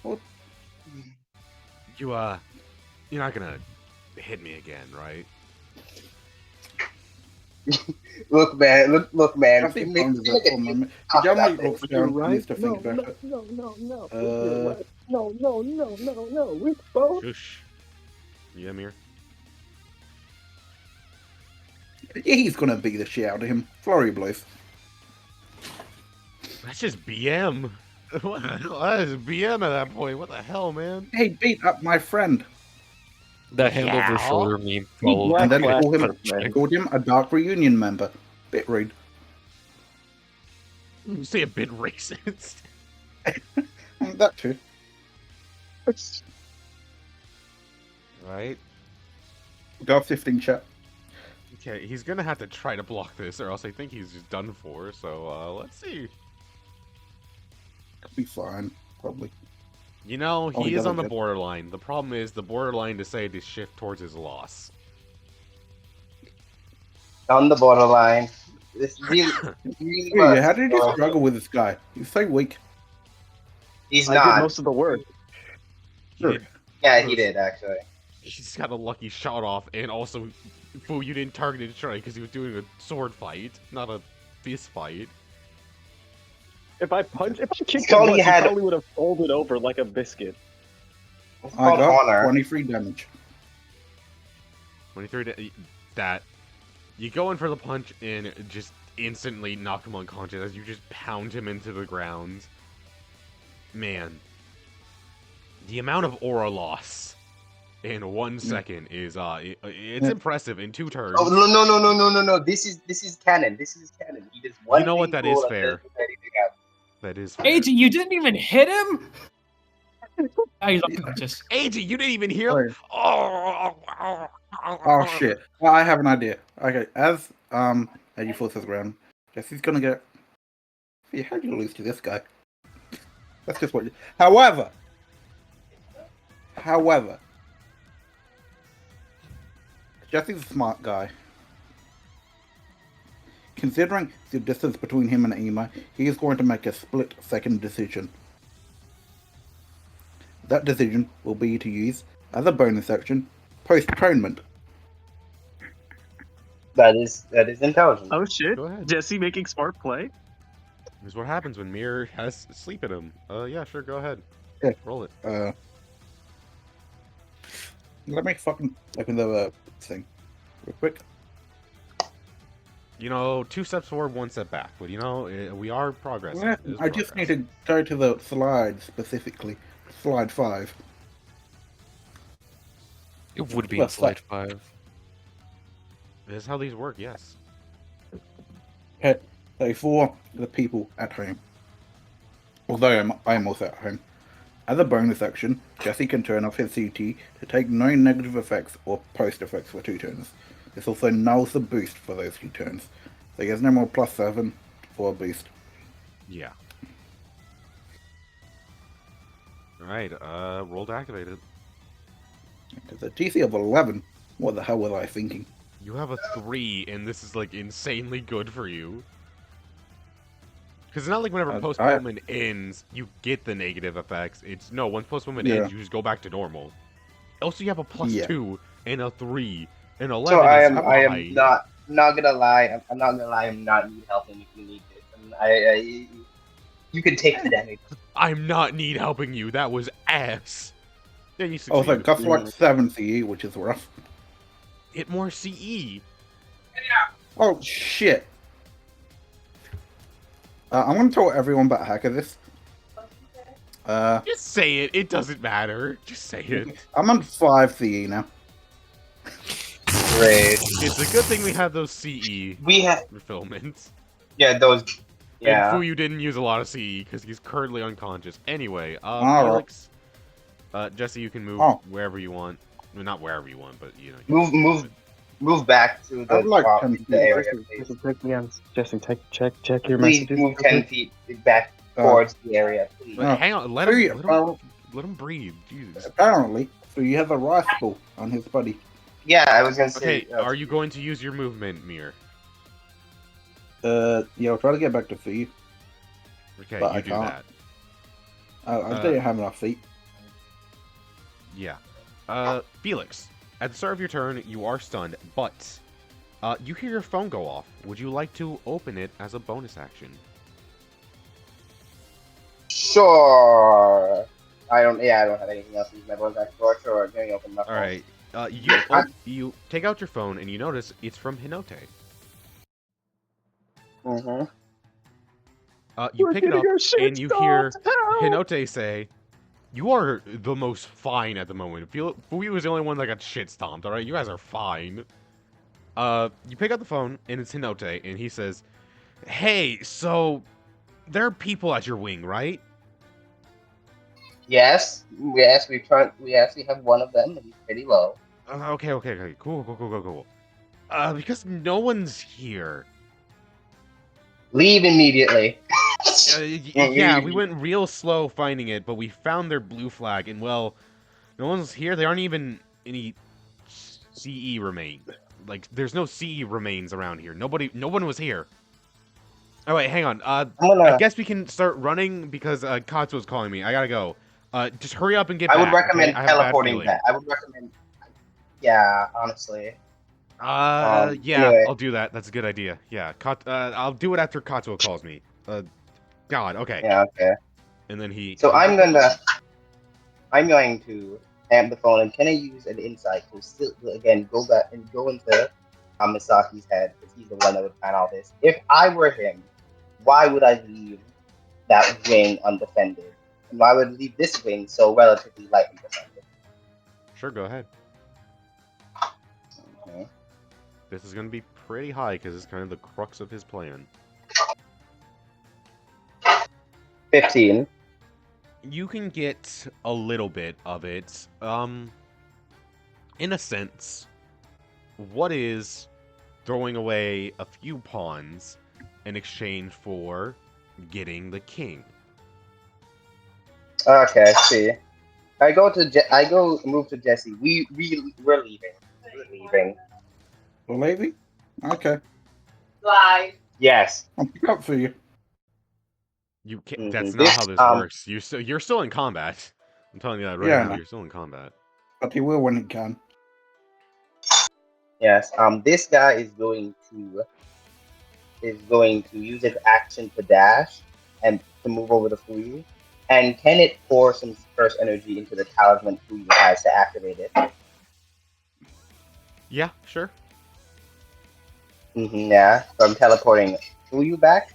What? You're not gonna hit me again, right? Look, man. Look, man. I think Make- Bones is make up it for a moment. tough John out Mike there. looks You're down and right. needs to No, think about it. no. Uh, No. We both. Shush. Yeah, Mir. He's gonna beat the shit out of him. Flurry blows. That's just BM. What the hell? That is BM at that point. What the hell, man? Hey, beat up my friend. That hand over Yeah. shoulder meme He followed black And then flag called him a Dark Reunion member. Bit rude. You say a bit racist. That too. Right? Got 15 chat. Okay, he's gonna have to try to block this, or else I think he's just done for. So, let's see. Could be fine, probably. You know, Oh, he he is on doesn't the get- borderline. The problem is the borderline decided to shift towards his loss. On the borderline. This really, really Hey, was. how did you struggle with this guy? He's so weak. He's I did not. most of the work. He Sure. did- Yeah, he did actually. he just got a lucky shot off, and also, Fu, you didn't target his strike because he was doing a sword fight, not a fist fight. If I kicked him all once, he he had- probably would have folded over like a biscuit. It's I called got honor. 23 damage. 23 that. You go in for the punch and just instantly knock him unconscious as you just pound him into the ground. Man. The amount of aura loss in 1 second is, it's impressive in 2 turns. Oh no! This is canon. This is canon. He does one. You know what, thing that is cool and fair. doesn't do anything else. That is fair. AJ, you didn't even hit him. Ah, he's unconscious. AJ, you didn't even hear him? Oh shit. Well, I have an idea. Okay, as you fall to the ground, Jesse's gonna get. See, how do you lose to this guy? That's just what. However, Jesse's a smart guy. Considering the distance between him and Ema, he is going to make a split-second decision. That decision will be to use, as a bonus action, postponement. That is intelligent. Oh shit! Go ahead. Jesse making smart play. This is what happens when Mirror has sleep in him. Yeah, sure, go ahead. Yeah. Roll it. Let me fucking open the thing real quick. You know, 2 steps forward, 1 step back. But you know, we are progressing. Yeah, It is I just need progress. to go to the slide specifically. Slide 5. It would be Well, in slide 5. This is how these work, yes. Okay, so for the people at home, although I'm also at home, as a bonus action, Jesse can turn off his CT to take no negative effects or post effects for 2 turns. This also nulls the boost for those 2 turns, so he has no more +7 for a boost. Yeah. Alright, roll to activate it. There's a DC of 11. What the hell was I thinking? You have a 3, and this is, like, insanely good for you. Because it's not like whenever postponement ends, you get the negative effects. It's, no, once postponement ends, you just go back to normal. Also, you have a +2, and a 3, and 11 So I is am high. not gonna lie. I'm not gonna lie. I'm not need helping if you need it. You can take the damage. I'm not need helping you. That was ass. Yeah, you succeed. Also, got like 7 CE, which is rough. Hit more CE. Oh, shit. I'm going to tell everyone but Hacker this. Just say it. It doesn't matter. Just say it. I'm on 5 CE now. Great. It's a good thing we have those CE We have refillments. yeah those yeah. And Fuyu didn't use a lot of CE because he's currently unconscious. Anyway, Alright. Felix, Jesse, you can move wherever you want. Well, not wherever you want, but you know. Move back to the I'd like top, 10 the area, please. Jesse, check your Please messages. move 10 feet back towards the area, please. But hang on, let him breathe. Jesus. Apparently, so you have a rifle on his body. Yeah, I was gonna say. Okay, are you going to use your movement, Mir? Yeah, I'll try to get back to feet. Okay, But you I do can't. that. I don't have enough feet. Yeah. Felix, at the start of your turn, you are stunned, but you hear your phone go off. Would you like to open it as a bonus action? Sure. I don't have anything else to use my bonus action for. Sure, let me open my phone. All right. You take out your phone and you notice it's from Hinote. You pick it up and you hear Hinote say, "You are the most fine at the moment. Fuyu is the only one that got shit stomped. All right, you guys are fine." You pick up the phone and it's Hinote, and he says, "Hey, so there are people at your wing, right?" Yes, we actually have one of them, and he's pretty low. Okay, cool. Because no one's here. Leave immediately. Yeah, we went real slow finding it, but we found their blue flag, and well, no one's here. There aren't even any CE remain. Like, there's no CE remains around here. No one was here. Oh wait, hang on. I guess we can start running because Katsuo's calling me. I gotta go. Just hurry up and get back. I would recommend okay? teleporting back. I would recommend. Yeah, honestly. Yeah, anyway. I'll do that. That's a good idea. Yeah, I'll do it after Katsuo calls me. God, okay. Yeah, okay. And then he. So I'm going to amp the phone, and can I use an insight to still again go back and go into Misaki's head, because he's the one that would plan all this. If I were him, why would I leave that wing undefended? And why would I leave this wing so relatively lightly defended? Sure, go ahead. Okay. This is gonna be pretty high because it's kind of the crux of his plan. 15. You can get a little bit of it. In a sense, what is throwing away a few pawns in exchange for getting the king? Okay, I see. I go move to Jesse. We're leaving. We're leaving. Well, maybe? Okay. Live. Yes. I'll pick up for you. You can't. That's not how this works. You're still in combat. I'm telling you that right now. You're still in combat. But he will when he can. Yes. This guy is going to use its action to dash and to move over to Fuyu. And can it pour some curse energy into the talisman Fuyu has to activate it? Yeah, sure. Yeah. So I'm teleporting Fuyu back.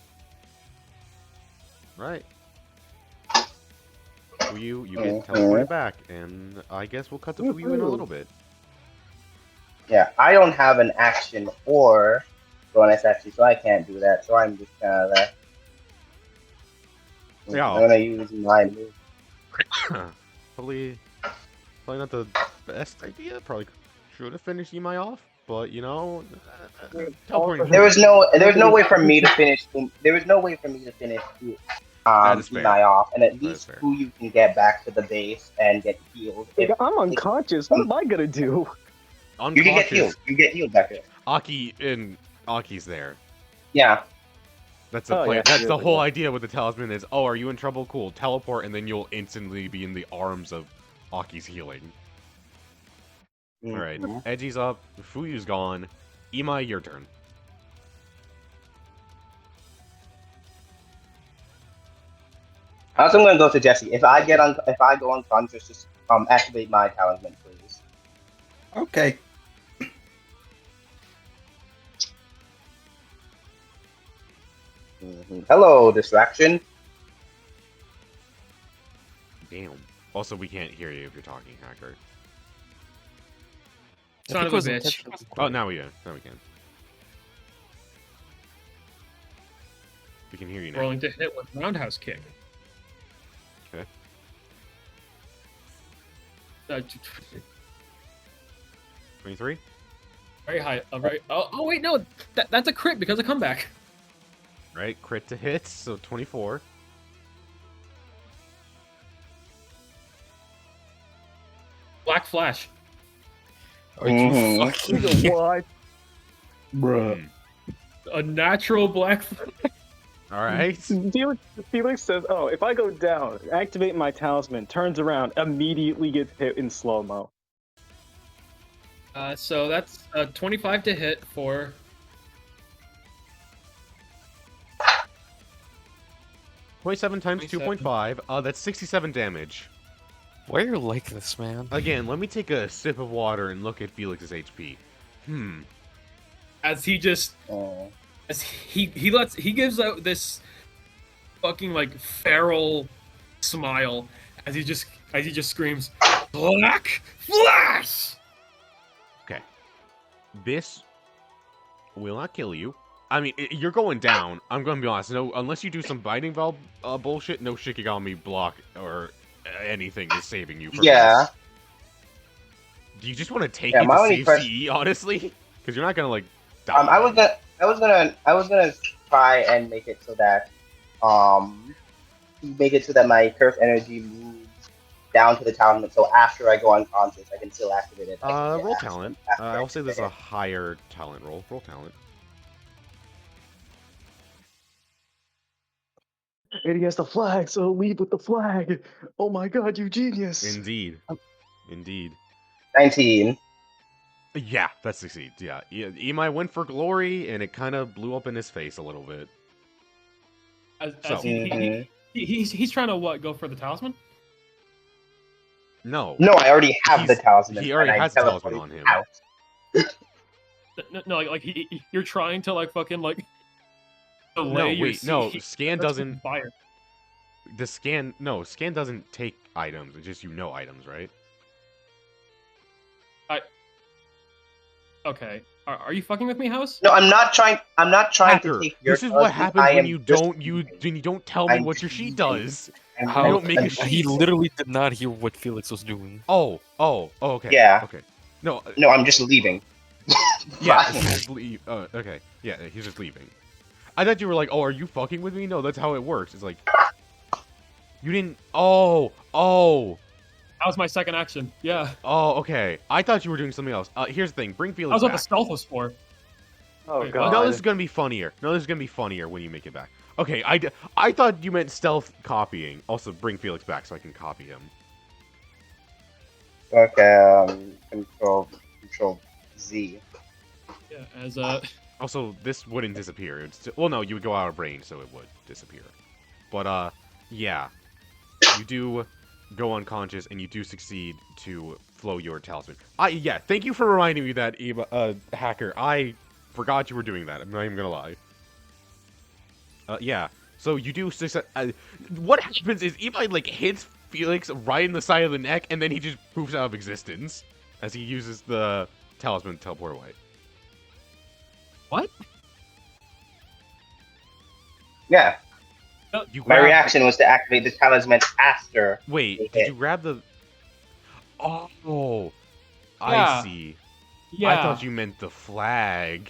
Right. Fuyu, you get teleported back, and I guess we'll cut to Fuyu in a little bit. Yeah, I don't have an action or bonus action, so I can't do that. So I'm just kind of Yeah. I'm gonna use my move. Probably not the best idea. Probably should have finished Imai off, but you know, teleporting. There was no way for me to finish. There was no way for me to finish That is fair. Imai off, and at That least is fair. who you can get back to the base and get healed. Like, I'm unconscious. What am I gonna do? You can get Unconscious. healed. You get healed back there. Aki's there. Yeah. That's the Oh, plan. yeah, That's the yeah. whole idea with the talisman is, oh, are you in trouble? Cool. Teleport, and then you'll instantly be in the arms of Aki's healing. Alright. Edgy's up. Fuyu's gone. Imai, your turn. Also, I'm gonna go to Jesse. If I go unconscious, just activate my talisman, please. Okay. Hello, distraction. Damn. Also, we can't hear you if you're talking, Hacker. I Son think of it a was bitch. intentional. Oh, now we can. Now we can. We can hear you now. Rolling to hit with roundhouse kick. Okay. 23? Very high. Oh wait, no, that's a crit because of comeback. Right, crit to hit, so 24. Black flash. Are you fucking? What? Bruh. A natural black flash. Alright. Felix says, "Oh, if I go down, activate my talisman, turns around, immediately gets hit in slow mo." So that's 25 to hit for 27 times 2.5. That's 67 damage. Why are you like this, man? Again, let me take a sip of water and look at Felix's HP. as he just as he gives out this fucking like feral smile as he just screams black flash. Okay. This will not kill you. I mean, you're going down. I'm going to be honest. No, unless you do some binding valve bullshit, no Shikigami block or anything is saving you from Yeah. this. Do you just want to take Yeah, it my to only save CE, honestly? Because you're not going to, like, die. I was gonna try and make it so that my curse energy moves down to the talisman. So after I go unconscious, I can still activate it. Roll talent. I'll say this is a higher talent roll. Roll talent. And he has the flag, so leave with the flag. Oh my god, you genius! Indeed. Indeed. 19. Yeah, that succeeds. Yeah. Imai went for glory, and it kind of blew up in his face a little bit. As So- he's trying to what? Go for the talisman? No. No, I already have the He's- talisman. he already and I has the talisman teleported on him. out. No, you're trying to like fucking like delay your scan that's doesn't. fire. Scan doesn't take items. It's just items, right? Okay, are you fucking with me, House? No, I'm not trying. I'm not trying Hacker, to take your. this is what talisman. happens I when am you just don't tell me I'm what your just sheet leaving. does. I'm How? don't make a He sheet. literally did not hear what Felix was doing. Oh, okay. Yeah. Okay. No, No, I'm just leaving. yeah, Fine. he's just okay. Yeah, he's just leaving. I thought you were like, oh, are you fucking with me? No, that's how it works. It's like, you didn't, oh, That was my second action. Yeah, okay. I thought you were doing something else. Here's the thing, bring that Felix was what back. the stealth was for. Oh Wait, god. No, this is gonna be funnier. When you make it back. Okay, I thought you meant stealth copying. Also, bring Felix back so I can copy him. Okay. Control Z. Yeah, as Also, this wouldn't disappear. Well, no, you would go out of range, so it would disappear. But yeah, you do go unconscious, and you do succeed to flow your talisman. Yeah, thank you for reminding me that, Hacker. I forgot you were doing that. I'm not even gonna lie. Yeah. So you do success. What happens is Ema like hits Felix right in the side of the neck, and then he just poofs out of existence as he uses the talisman to teleport away. what? Yeah. You My grab- reaction was to activate the talisman after. Wait, it did hit. you grab the? Oh, I Yeah. see. Yeah. I thought you meant the flag.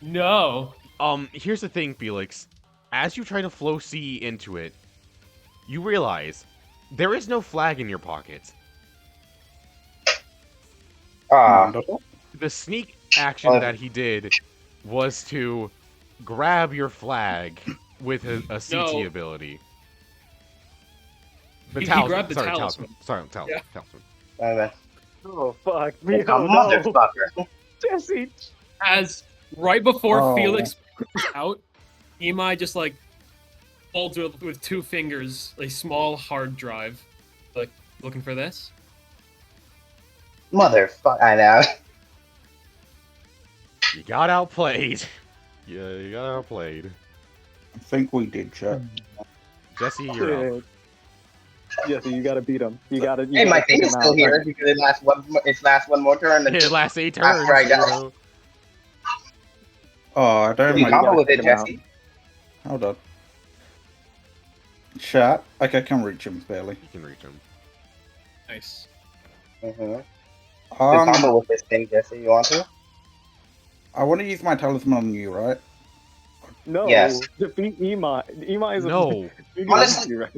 No. Here's the thing, Felix. As you try to flow C into it, you realize there is no flag in your pockets. Ah, The sneak action that he did was to grab your flag with a CT No. ability. The He talisman. grabbed the Sorry, talisman. Sorry, talisman. Yeah. Talisman. Oh fuck me! a Oh no, motherfucker. Jesse. As right before Oh. Felix pushes out, Imai just like holds with 2 fingers a small hard drive. Like, looking for this? Motherfucker. I know. You got outplayed. Yeah, you got outplayed. I think we did, chat. Jesse, you're up. Jesse, you gotta beat him. You gotta. Hey, my thing is still here because it lasts one more turn. It lasts 8 After turns. I You die. know. Oh, I don't Can you like. combo with it, take him out. Jesse? Hold on. Chat. Okay, I can reach him barely. You can reach him. Nice. Mm-hmm. Combo with this thing, Jesse. You want to? I want to use my talisman on you, right? No, Yes. defeat Imai. Imai is No. Honestly- right?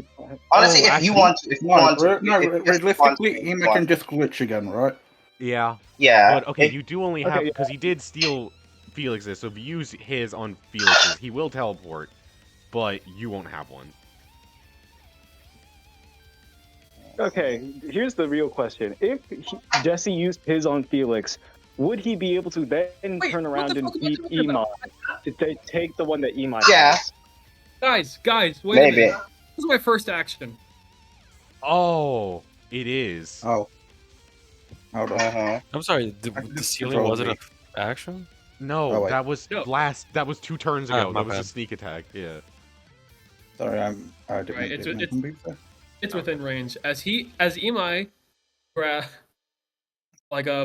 Honestly, if actually- you want to, if you want to, No, if you just want realistically, to, Ema you can want just glitch again, right? Yeah. Yeah. But okay, if- you do only Okay, have yeah. because he did steal Felix's. So if you use his on Felix's, he will teleport, but you won't have one. Okay, here's the real question: if Jesse used his on Felix, would he be able to then Wait, turn what around the and fuck are you beat talking about? Imai to take the one that Imai Yeah. has? Guys, wait a Maybe. minute. This is my first action. Oh, it is. Oh. Hold on. Uh-huh. I'm sorry, I can the just ceiling control wasn't me. an action? No, Oh, wait. that was No. That was 2 turns Ah, ago. my That was a bad. sneak attack. Yeah. Sorry, I didn't Right, mean it's- to it's- do that. It's within range. As Imai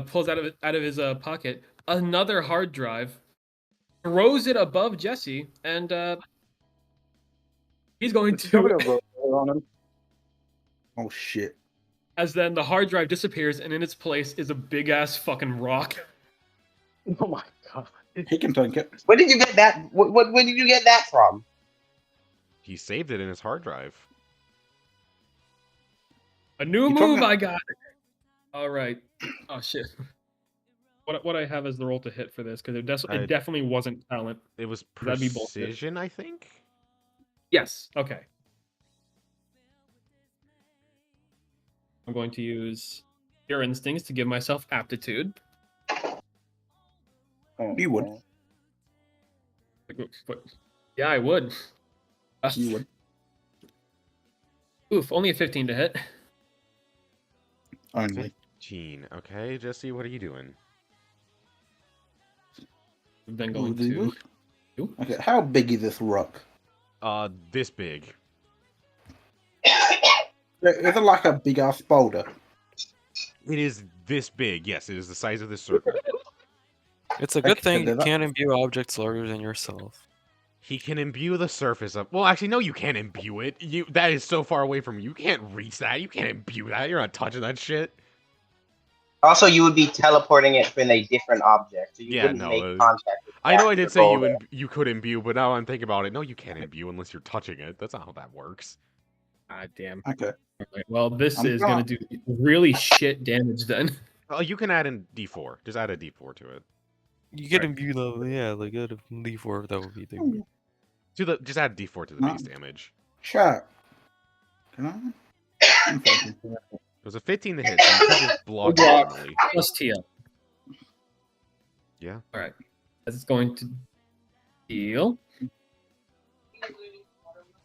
pulls out of his pocket another hard drive, throws it above Jesse, and he's going Throw it to over on him. Oh shit. as then the hard drive disappears, and in its place is a big ass fucking rock. Oh my god. He can tank it. Where did you get that? Where did you get that from? He saved it in his hard drive. A new You move talking- I got. All right. Oh shit. What I have as the roll to hit for this because it definitely wasn't talent. It was That'd be bullshit. precision, I think. Yes. Okay. I'm going to use Pure Instincts to give myself aptitude. You would. Yeah, I would. You would. Oof, only a 15 to hit. Only. 15. Okay, Jesse, what are you doing? I'm then Ooh, going do to. we? Okay, how big is this rock? This big. Is it like a big ass boulder? It is this big. Yes, it is the size of this circle. It's a good Okay, thing you then that- can't imbue objects larger than yourself. He can imbue the surface of. Well, actually, no, you can't imbue it. That is so far away from you. You can't reach that. You can't imbue that. You're not touching that shit. Also, you would be teleporting it in a different object, so you Yeah, wouldn't no, make contact with I know I the did say boulder. you could imbue, but now I'm thinking about it. No, you can't imbue unless you're touching it. That's not how that works. Ah, damn. Okay. Alright, well, this I'm is gonna- going to do really shit damage then. Oh, you can add in D4. Just add a D4 to it. You get Right. imbue though, yeah, like a D4 that would be the Just add D4 to the No. base damage. Chat. Can I? Okay. It was a 15 to hit, so you could just block Block. normally. Plus Tia. Yeah. All right. That's going to deal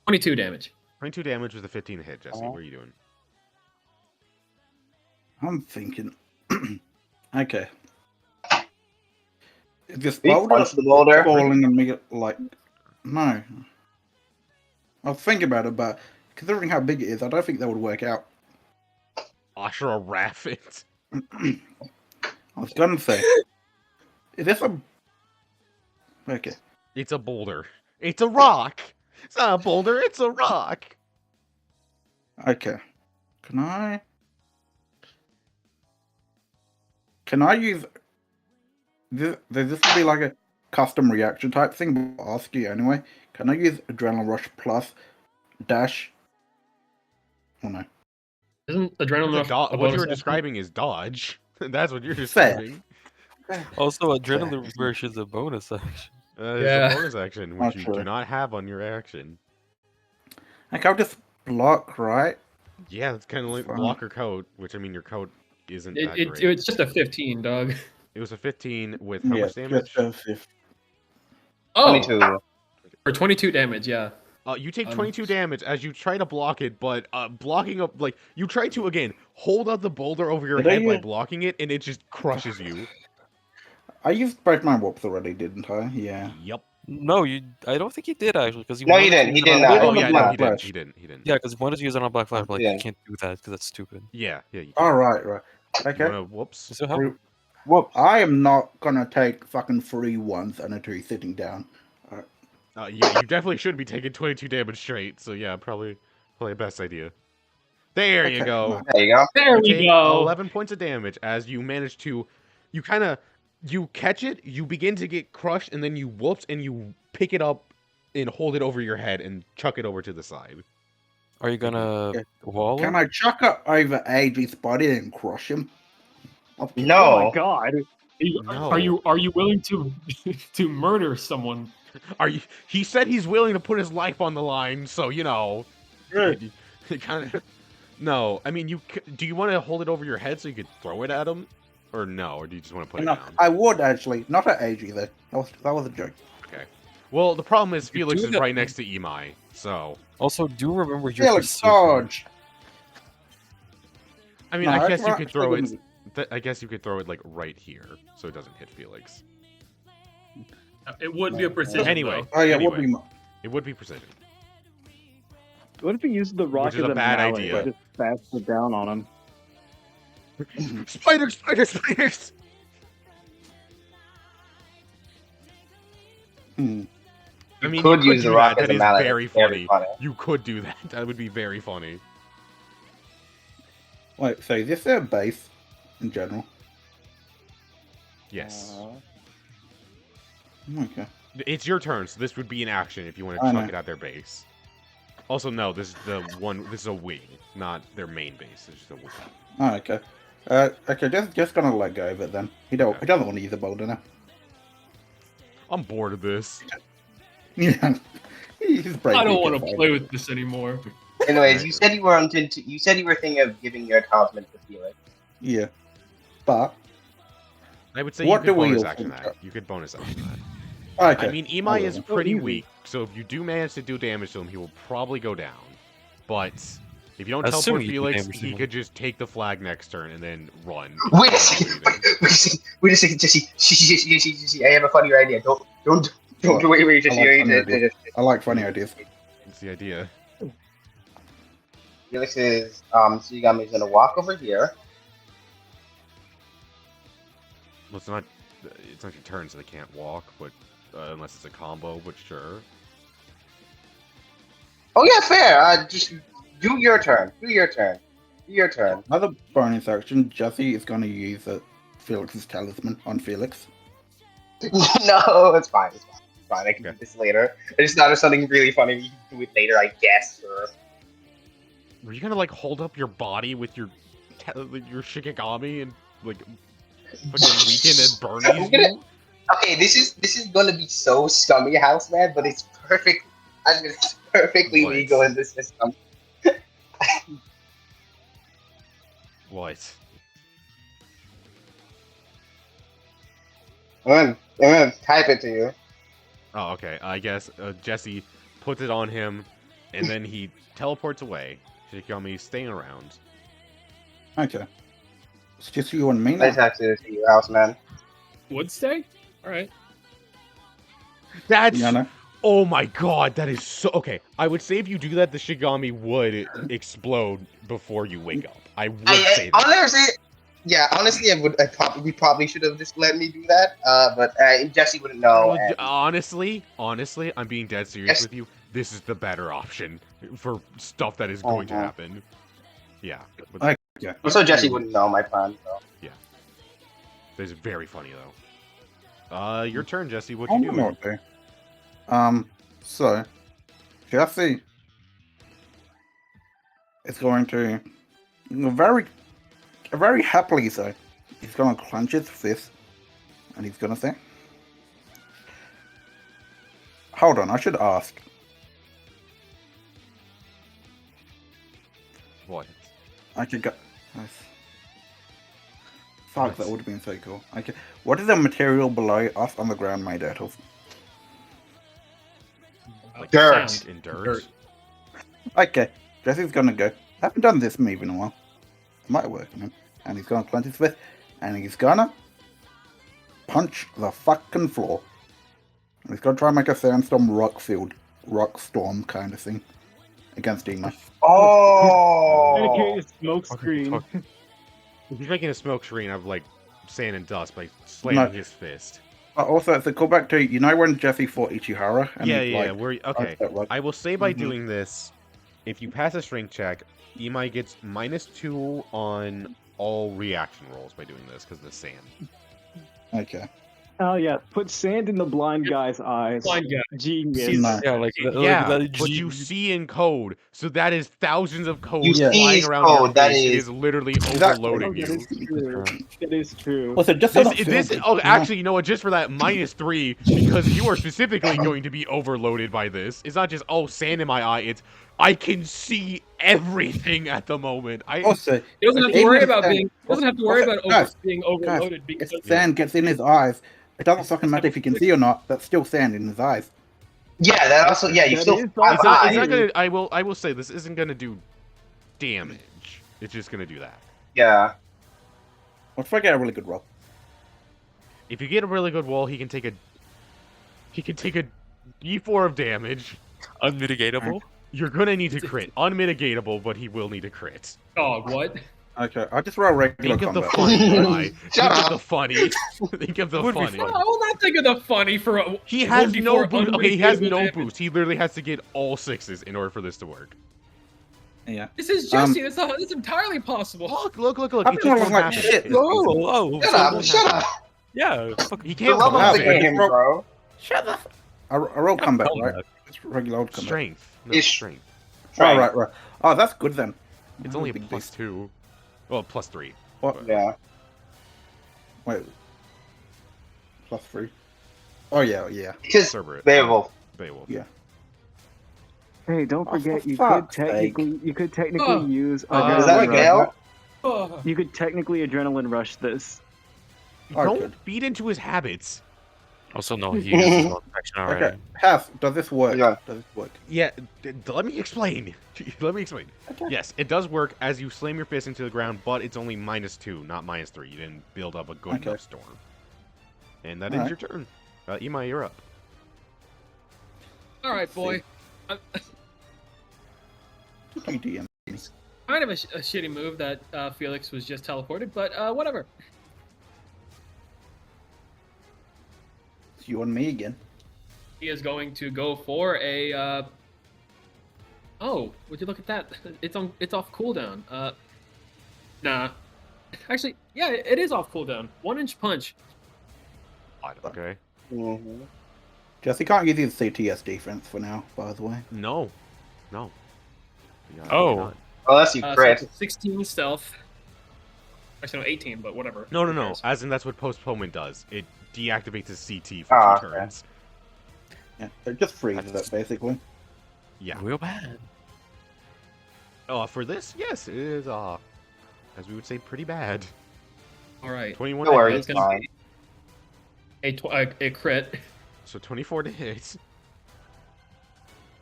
22 damage. 22 damage with a 15 hit, Jesse. Oh. What are you doing? I'm thinking. Okay. Is this Big boulder punch the boulder. falling on me like? No. I was thinking about it, but considering how big it is, I don't think that would work out. Ashura Raffit. I was gonna say, is this a? Okay. It's a boulder. It's a rock. It's not a boulder. It's a rock. Okay. Can I use this? This would be like a custom reaction type thing, but I'll ask you anyway. Can I use Adrenaline Rush plus dash? Oh no. Isn't adrenaline It's a rush a what you bonus were action? describing is dodge. That's what you're Fair. describing. Also, adrenaline rush is a bonus action. It's Yeah. a bonus action, which you do Actually. not have on your action. Like I'll just block, right? Yeah, it's kind of like Fine. blocker coat, which I mean your coat isn't that great. It's just a 15, dog. It was a 15 with how much damage? Just a 50. Oh, 22. for 22 damage, yeah. You take 22 damage as you try to block it, but blocking up like you try to again hold out the boulder over your Did I head by use- blocking it, and it just crushes you. I used both my warps already, didn't I? Yeah. Yep. No, I don't think you did actually, because No, he didn't. He did not. Oh on the yeah, no, Black he didn't. Flash. He didn't. He didn't. Yeah, because you wanted to use it on Black Flash, but like, Yeah. you can't do that because that's stupid. Yeah. You All right. Okay. wanna, whoops. So how? Whoops. I am not gonna take fucking 3 ones and a 2 sitting down. Yeah, you definitely should be taking 22 damage straight. So yeah, probably the best idea. There you Okay, go. nice. There you go. There You we take go. 11 points of damage as you manage to, you catch it, you begin to get crushed, and then you whoops and you pick it up and hold it over your head and chuck it over to the side. Are you gonna Yeah. wall Can it? I chuck it over AG's body and crush him? Okay. Oh No. my god. No. Are you willing to to murder someone? Are you? He said he's willing to put his life on the line, so you know. Good. Kind of. No, I mean, do you want to hold it over your head so you could throw it at him, or no, or do you just want to put it No, down? I would actually. Not at AG though. That was a joke. Okay. Well, the problem is You Felix do is that- right next to Imai, so Also, do remember your Felix precision. Sarge. I mean, No, I that's guess you not could throw it. actually I guess you could throw it like right here, so it doesn't hit Felix. It would be a precision. Anyway, Oh yeah, anyway, would be. it would be precision. What if he used the rock Which is as a bad mallet, idea. but just fast it down on him? Spiders! Hmm. I mean, could you use do the rock that. as That a is mallet. very It's funny. You could do that. That would be very funny. Wait, so is this their base in general? Yes. Okay. It's your turn, so this would be an action if you want to I chuck know. it at their base. Also, no, this is the one. This is a wing, not their main base. It's just a wing. Oh, okay. Okay, just gonna let go of it then. He doesn't want to use a boulder now. I'm bored of this. Yeah. He's brave. I don't He want can to play with this anymore. Anyways, you said you were you said you were thinking of giving your talisman to Felix. Yeah. But I would say What you could do we bonus all action think? that. You could bonus action that. okay. I mean, I Imai will is then. pretty easy. weak, so if you do manage to do damage to him, he will probably go down. But if you don't Assuming teleport you do Felix, damage to he him. could just take the flag next turn and then run. Wait a second. Wait a second, Jesse. Jesse, I have a funnier idea. Don't wait, Jesse. I like funny ideas. I like funny ideas. That's the idea. Felix's Sugami is gonna walk over here. Well, it's not your turn, so they can't walk, but unless it's a combo, but sure. Oh yeah, fair. Just do your turn. Do your turn. Do your turn. Another bonus action, Jesse is gonna use Felix's talisman on Felix. No, it's fine. It's fine. It's fine. I can Okay. do this later. I just thought of something really funny. You can do it later, I guess. Or Were you gonna like hold up your body with your Shikigami and like fucking weaken and burn I'm gonna- okay, this is gonna be so scummy, house man, but it's perfect. It's perfectly What? legal in this system. What? I'm gonna type it to you. Oh, okay. I guess Jesse puts it on him, and then he teleports away. Shikigami staying around. Okay. It's just you and me I now. texted it to your house, man. Would stay? All right. That's... You know? Oh my god, that is so... Okay, I would say if you do that, the Shigami would explode before you wake up. I would say that. Honestly, we probably should have just let me do that. But Jesse wouldn't know. Well, And honestly, I'm being dead serious Yes. with you. This is the better option for stuff that is going to happen. Yeah. But Okay. so Jesse wouldn't know my plan. So. this is very funny, though. Your turn, Jesse. What I you don't know doing? what to do. So, Jesse is going to very happily so. He's going to clench his fist, and he's going to say, "Hold on, I should ask. What? I could go. Nice. Fuck, that would have been so cool. Okay, what is the material below us on the ground made out of? Like Dirt. sand and dirt? Dirt. Okay, Jesse's gonna go. I haven't done this move in a while. It might work on him. And he's gonna clench his fist, and he's gonna punch the fucking floor. And he's gonna try and make a sandstorm rock storm kind of thing against Ema. Oh. Dedicated smoke screen. He's making a smoke screen of, like, sand and dust by slamming his fist. Also, it's a callback to, you know when Jesse fought Ichihara? And Yeah, he, yeah, like, we're... Okay, that rock- I will say by Mhm. doing this, if you pass a strength check, Imai gets -2 on all reaction rolls by doing this, because of the sand. Okay. Oh yeah, put sand in the blind guy's eyes. Blind guy. Genius. No. Yeah, like Yeah, that, but you see in code, so that is thousands of codes You see flying his around your code, that face. It is- is literally Exactly. overloading Oh, that you. is true. That is true. Also, just so Actually, you know what? Just for that -3, because you are specifically going to be overloaded by this. It's not just, oh, sand in my eye. It's, I can see everything at the moment. Also, He doesn't have to Even worry if about sand- being. Doesn't have to worry also, about guys, being overloaded because if sand gets in his eyes, it doesn't fucking matter if he can see or not. That's still sand in his eyes. Yeah, that also. Yeah, you That still. is it's not also- gonna. I will say this isn't gonna do damage. It's just gonna do that. Yeah. What if I get a really good roll? If you get a really good wall, he can take a D4 of damage. unmitigatable. You're gonna need to crit. Unmitigatable, but he will need to crit. dog. What? Okay, I'll just roll regular Think of the combat. funny, Eli. Think Shut of up. the funny. Think of the Would be funny. fun. I will not think of the funny for a. He has 1d4 no boost. Okay, he has unmitigatable no damage. boost. He literally has to get all 6s in order for this to work. Yeah. This is Jesse. That's entirely possible. Look. I'm He just not won't like have it. shit. Oh, Shut up. Shut up. Yeah, fuck. He The can't level come of out the there. game, bro. Shut the I roll combat, right? It's regular old combat. Strength. No, Ish. strength. Oh, right. Oh, that's good then. It's Oh, only a big beast. +2. Well, +3. What? Yeah. Wait. +3. Oh, yeah. Because Cerberus. Beowulf. Beowulf. Yeah. Hey, don't Oh, forget for you fuck's could technically Oh. use Is that adrenaline rush. Gale? Oh. You could technically adrenaline rush this. Oh, Don't good. feed into his habits. Also, no, he uses no protection already. Okay, Half, does this work? Yeah. Does this work? Yeah, let me explain. Let me explain. Okay. Yes, it does work as you slam your fist into the ground, but it's only -2, not -3. You didn't build up a good Okay. enough storm. And that Alright. is your turn. Imai, you're up. All right, boy. GDM. Kind of a shitty move that Felix was just teleported, but whatever. It's you and me again. He is going to go for a. Oh, would you look at that? It's off cooldown. Nah. Actually, yeah, it is off cooldown. 1-inch punch. Okay. Mm-hmm. Jesse can't use his CTS defense for now, by the way. No. You gotta Oh. not. Unless you So crit. it's 16 stealth. Actually, no, 18, but whatever. No. Who cares? As in, that's what postponement does. It deactivates his CT for Ah, 2 okay. turns. Yeah, it just freezes it, basically. Yeah. Real bad. For this, yes, it is, as we would say, pretty bad. All right. 21 No worries, hit. it's fine. a crit, So 24 to hit.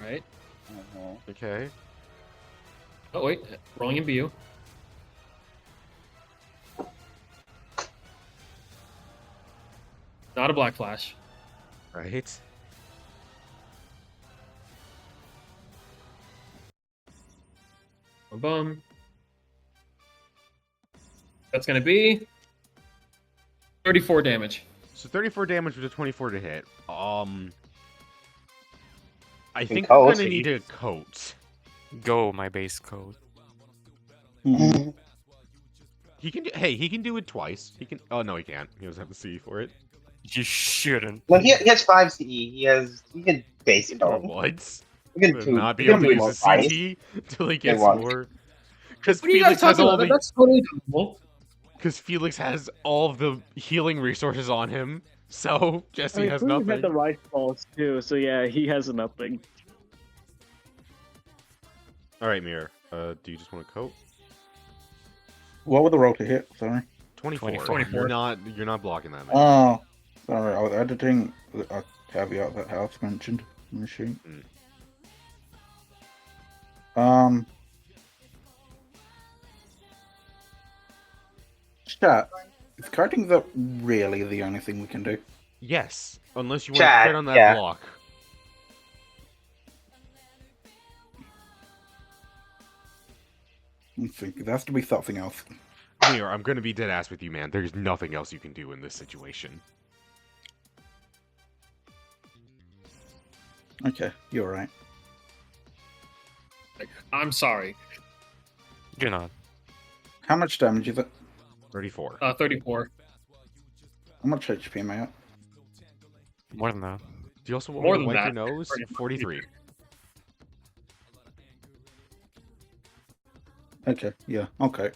right? Okay. Oh wait, rolling in BU. Not a black flash. Right. Boom, boom. That's gonna be 34 damage. So 34 damage with a 24 to hit. I think coat, we're gonna so need you- a coat. Go, my base code. Mhm. He can do. Hey, he can do it twice. He can. Oh no, he can't. He doesn't have the C for it. You shouldn't. Well, he has 5 CE. He can base it Or on. what? He can Will two. not He be able can to do use more the twice. CT till he gets won't. more. Because What are you guys Felix has talking all about? the. That's totally doable. Because Felix has all of the healing resources on him. So Jesse I mean, has Fuyu nothing. had the right balls too, so yeah, he has nothing. All right, Mir. Do you just want a coat? What would the roll to hit? Sorry. 24. 24. You're not blocking that, man. Oh, sorry. I was editing a caveat that House mentioned in the sheet. Chat. Is cutting the really the only thing we can do? Yes, unless you want to Chad, crit on that yeah. block. I think there has to be something else. Mir, I'm gonna be dead ass with you, man. There's nothing else you can do in this situation. Okay, you're right. I'm sorry. You're not. How much damage is it? 34. 34. How much HP am I at? More than that. Do you also want More me to than wipe your that. nose? 43. Okay, yeah, okay.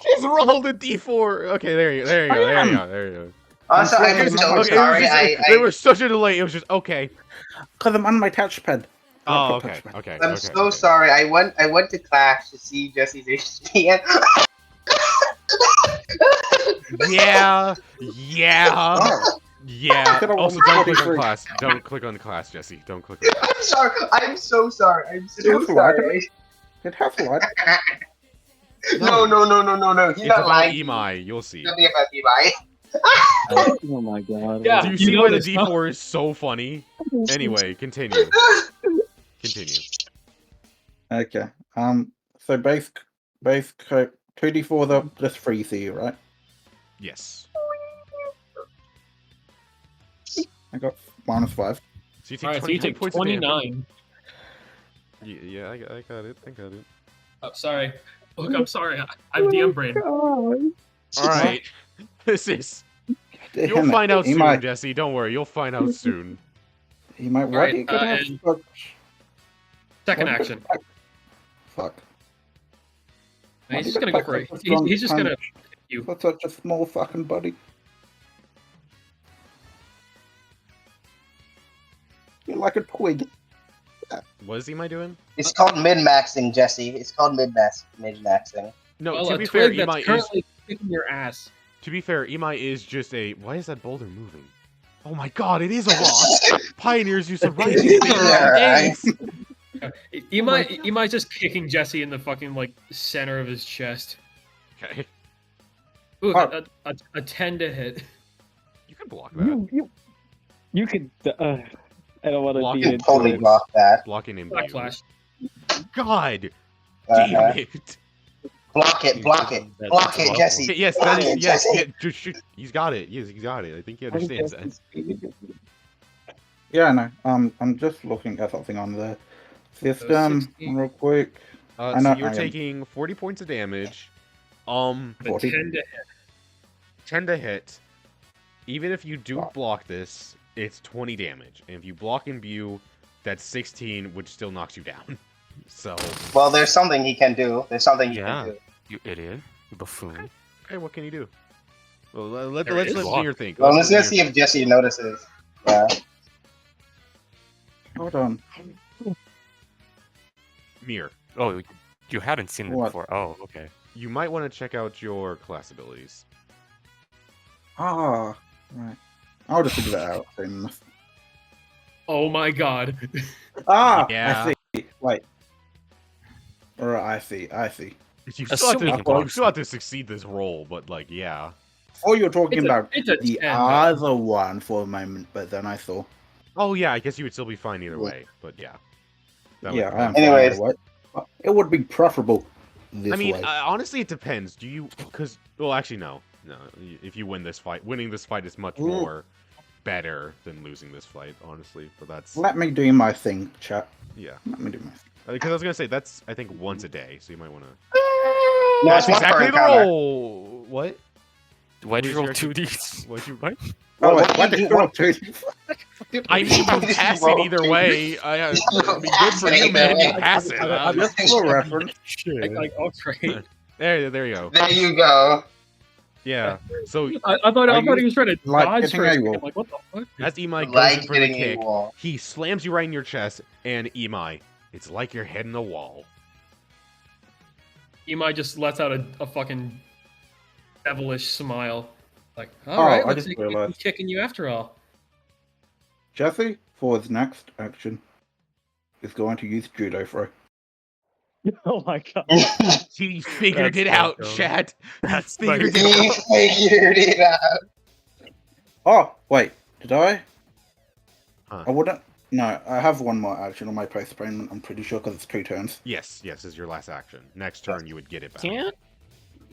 Just rolled a D4. Okay, there you go. There you go. Also, I'm I'm so so Okay, it was sorry. just, there was such a delay. It was just okay. Because I'm on my touchpad. Oh, Laptop okay, touchpad. okay. I'm okay, so okay. sorry. I went to Clash to see Jesse's HP. Yeah. Oh, Yeah. could've Also, won don't click on 43. class. Don't click on class, Jesse. Don't click on class. I'm sorry. I'm so sorry. I'm so That's right. sorry. it has light. No. He's It's not about lying. to you. Emai. You'll see. It's nothing about Emai. Oh my god. Yeah. Do you You see know why the this, huh? D4 is so funny? Anyway, continue. Continue. Okay. So base coat 2d4 the just 3C, right? Yes. I got -5. So you take All right, so 20 you take points of damage. 29. Yeah, I got it. I got it. Oh, sorry. Look, I'm sorry. I have DM brain. All right. This is. You'll Damn it. find out He soon, might, Jesse. Don't worry. You'll find out soon. He might. What Alright, are you gonna have and- such- Second what- action. Fuck. He's just gonna go for it. He's just gonna. you. For such a small fucking body. You're like a twig. What is Emai doing? It's called mid-maxing, Jesse. It's called mid-maxing. No, Well, to a be fair, twig that's Emai is. currently kicking your ass. To be fair, Emai is just a. Why is that boulder moving? Oh my god, it is a rock! Pioneers used to write these things for days! Emai's just kicking Jesse in the fucking like center of his chest. Okay. Ooh, Oh. a 10 to hit. You can block that. You could. I don't want to Block be it. You into totally it. block that. Blocking in Black view. flash. God Uh-huh. damn it! Block it, Jesse. Okay, yes, Block that is. it, Yes, Jesse. yeah, just shoot. He's got it. Yes, he's got it. I think he understands that. Yeah, no. I'm just looking at something on the system 16. real quick. I So know you're I am. taking 40 points of damage. A 40. 10 to hit. 10 to hit. Even if you do Fuck. block this, it's 20 damage. And if you block in view, that's 16, which still knocks you down. So, Well, there's something he can do. There's something he Yeah. can do. You idiot. You buffoon. okay, what can you do? Well, let's There it is. let Mir think. Well, Let's let's let see if Jesse notices. Yeah. Hold on. Mir. Oh, You hadn't seen it What? before. Oh, okay. You might want to check out your class abilities. Ah, right. I'll just figure that out soon enough. Oh my god. Ah, Yeah. I see. Wait. Alright, I see. You Assuming still, you can you still have to succeed this roll, but like, yeah. Oh, you're talking about it's a the 10, man. other one for a moment, but then I saw. Oh yeah, I guess you would still be fine either Yeah. way, but yeah. That Yeah, would I am probably- fine Anyways. either way. It would be preferable this I mean, way. honestly, it depends. Do you? Because well, actually, no. If you win this fight, winning this fight is much more better than losing this fight, honestly. But that's Let me do my thing, chat. yeah. Let me do my thing. Because I was gonna say that's I think once a day, so you might want to. No, That's it's one per exactly the encounter. roll. What? Why'd you What roll is your- 2d? What you? What? Oh, What wait, what do you did do- you roll what- to? I mean, you pass it either way. I mean, good for you, man. You pass it. Just for reference. Like, oh, great. There you go. There you go. Yeah. So I thought Are he was trying to like dodge getting for a a second. wall? I'm like, what the fuck? as Imai goes Like in for the hitting a kick, wall. he slams you right in your chest, and Imai, it's like you're hitting the wall. Imai just lets out a fucking devilish smile. Like, Oh, alright, I looks just like realized. he's kicking you after all. Jesse, for his next action, is going to use judo throw. Oh my god. He figured That's it out, so dumb. chat. That's He figured fucking- it He out. figured it out. Oh, wait, did I? Huh. I wouldn't. No, I have one more action on my postponement, I'm pretty sure, because it's 2 turns. Yes, is your last action. Next turn, you would get it back.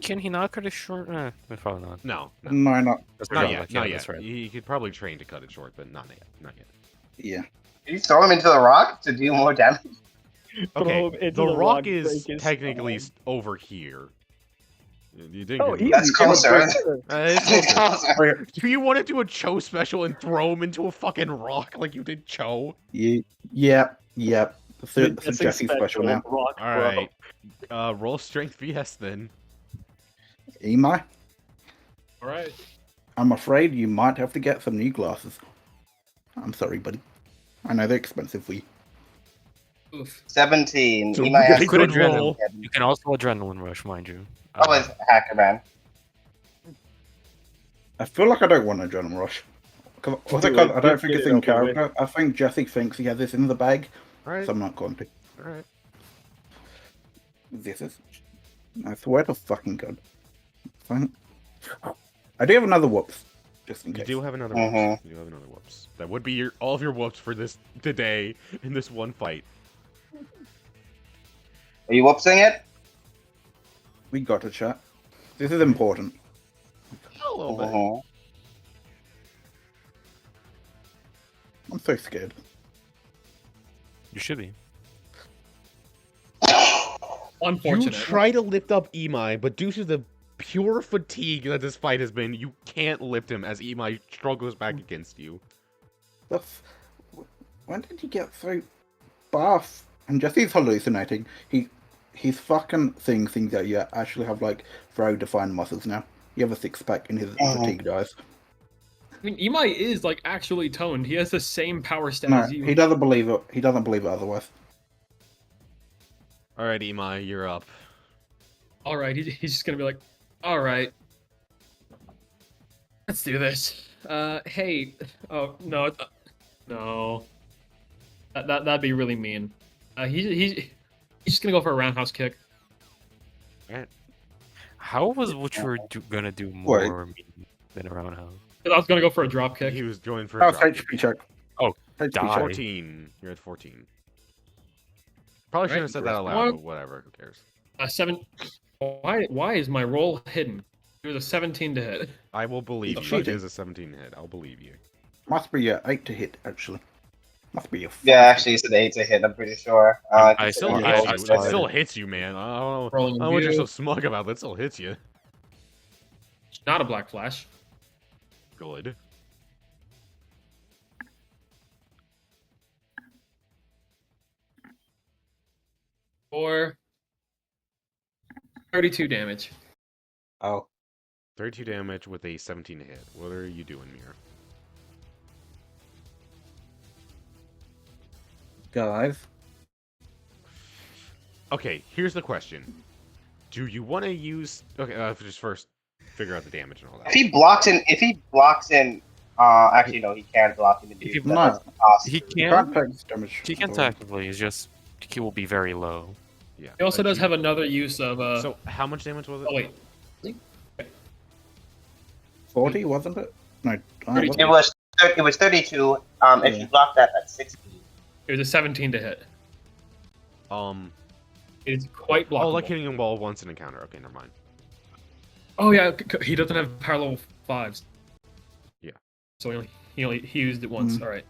Can he not cut it short? Probably not. No, No, not. That's not right, yet. yeah, Not that's yet. right. You could probably train to cut it short, but not yet. Not yet. Yeah. Did you throw him into the rock to do more damage? Throw Okay, him into the the rock rock, is break his technically spine. over here. You didn't Oh, get easy. it. That's closer. It's It's closer. closer. Do you want to do a Cho special and throw him into a fucking rock like you did Cho? Yep. It's a That's Jesse special now. Rock, All bro. right. Roll strength BS then. Imai, Alright. I'm afraid you might have to get some new glasses. I'm sorry, buddy. I know they're expensive for you. Oof. 17. So He might have good Good to roll. adrenaline. You can also adrenaline rush, mind you. Oh, it's Hacker Man. I feel like I don't want adrenaline rush. Do I it. don't Get think it it's in over with. character. I think Jesse thinks he has this in the bag, All right. so I'm not going to. All right. This is. I swear to fucking god. Fine. I do have another whoops, just in You case. do have another Mhm. whoops. You do have another whoops. That would be all of your whoops for this today in this one fight. Are you whoopsing it? We got a chat. This is important. A little bit. Mhm. I'm so scared. You should be. You Unfortunate. try to lift up Imai, but due to the pure fatigue that this fight has been, you can't lift him as Imai struggles back against you. When did he get so buff? And Jesse's hallucinating. He's fucking seeing things that you actually have like very defined muscles now. You have a 6-pack in his fatigue eyes. I mean, Imai is like actually toned. He has the same power stat No, as you. he doesn't believe it. He doesn't believe it otherwise. All right, Imai, you're up. All right, he's just gonna be like, all right, let's do this. Hey, oh no, no, that'd be really mean. He's just gonna go for a roundhouse kick. How was what you were gonna do more mean than a roundhouse? I was gonna go for a drop kick. He was going for a Oh, drop HP kick. check. Oh, HP die. check. 14. You're at 14. Probably shouldn't have said that out loud, What? but whatever. Who cares? 7. Why is my roll hidden? It was a 17 to hit. I will believe He's you. It cheating. is a 17 hit. I'll believe you. Must be a 8 to hit, actually. Must be a 5. Yeah, actually, it's an 8 to hit, I'm pretty sure. I Still Yeah, hits I you. saw It it. still hits you, man. I don't know. Rolling I don't know what you're view. so smug about. That still hits you. Not a black flash. Good. For 32 damage. Oh. 32 damage with a 17 to hit. What are you doing, Mir? Guys. Okay, here's the question. Do you want to use... Okay, just first figure out the damage and all that. If he blocks in, actually no, he can't block him in If he- No, that's awesome. He can't can. take this damage. He can technically. It's just he will be very low. Yeah. He also but does you- have another use of. So, how much damage was it? Oh wait, 40, wasn't it? No, 32. It was 32. If you block that, that's 60. it was a 17 to hit. It's quite blockable. Oh, like hitting a wall once an encounter. Okay, never mind. Oh yeah, he doesn't have power level 5s. Yeah. So he used it once. Mm. All right.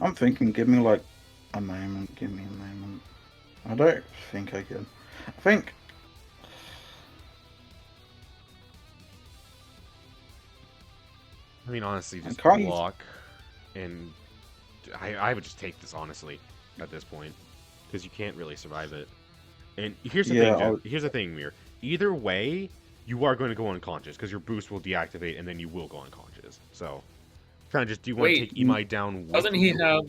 I'm thinking, give me like a moment. Give me a moment. I don't think I can. I think. I mean, honestly, just can't use- block, and I would just take this honestly at this point because you can't really survive it. And here's the Yeah, thing, Jeff. Here's the thing, Mir. Either way, you are going to go unconscious because your boost will deactivate, and then you will go unconscious. So, kind of just do you want to Wait, take Imai down? With Doesn't he you? have?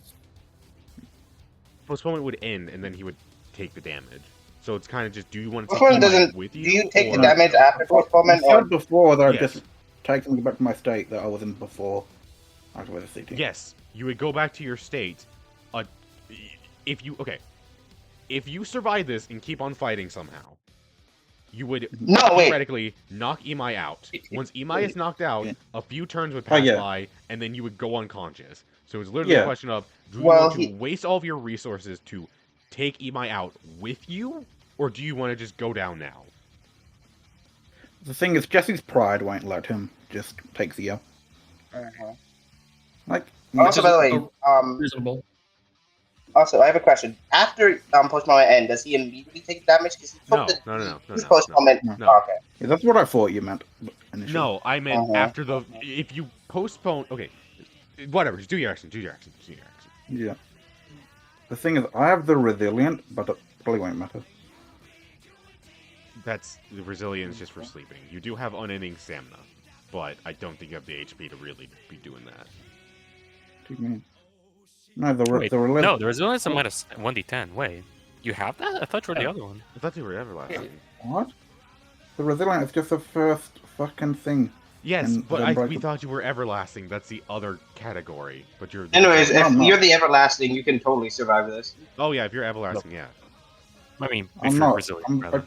Postponement would end, and then he would take the damage. So it's kind of just, do you want to take Postponement Imai doesn't. with Do you? you take the or- damage after I postponement, said or before that I Yes. just take something back to my state that I was in before. After the CT. Yes, you would go back to your state. If you survive this and keep on fighting somehow, you would No, wait. theoretically knock Imai out. Once Imai is knocked out, Yeah. a few turns would Oh, pass yeah. by, and then you would go unconscious. So it's literally a Yeah. question of, do you Well, want to waste all of your resources to take Imai out with you, or do you want to just go down now? The thing is, Jesse's pride won't let him just take the L. Like, Also, by the way, Reasonable. also I have a question. After postponement end, does he immediately take damage? Because he No, took no. his postponement. no. Oh, okay. yeah, that's what I thought you meant initially. No, I meant Uh-huh. after the... If you postpone... Okay, whatever, just do your action, Yeah. The thing is, I have the resilient, but it probably won't matter. That's the resilience just for sleeping. You do have unending stamina, but I don't think you have the HP to really be doing that. What do you mean? No, the Wait, resilient. no, the resilience is minus 1d10. Wait, you have that? I thought you were the other one. I thought they were everlasting. What? The resilient is just the first fucking thing. Yes, And but then we break- thought you were everlasting. That's the other category. But you're. Anyways, if I'm not. you're the everlasting, you can totally survive this. Oh yeah, if you're everlasting, yeah. I mean, if I'm you're not. resilient, rather.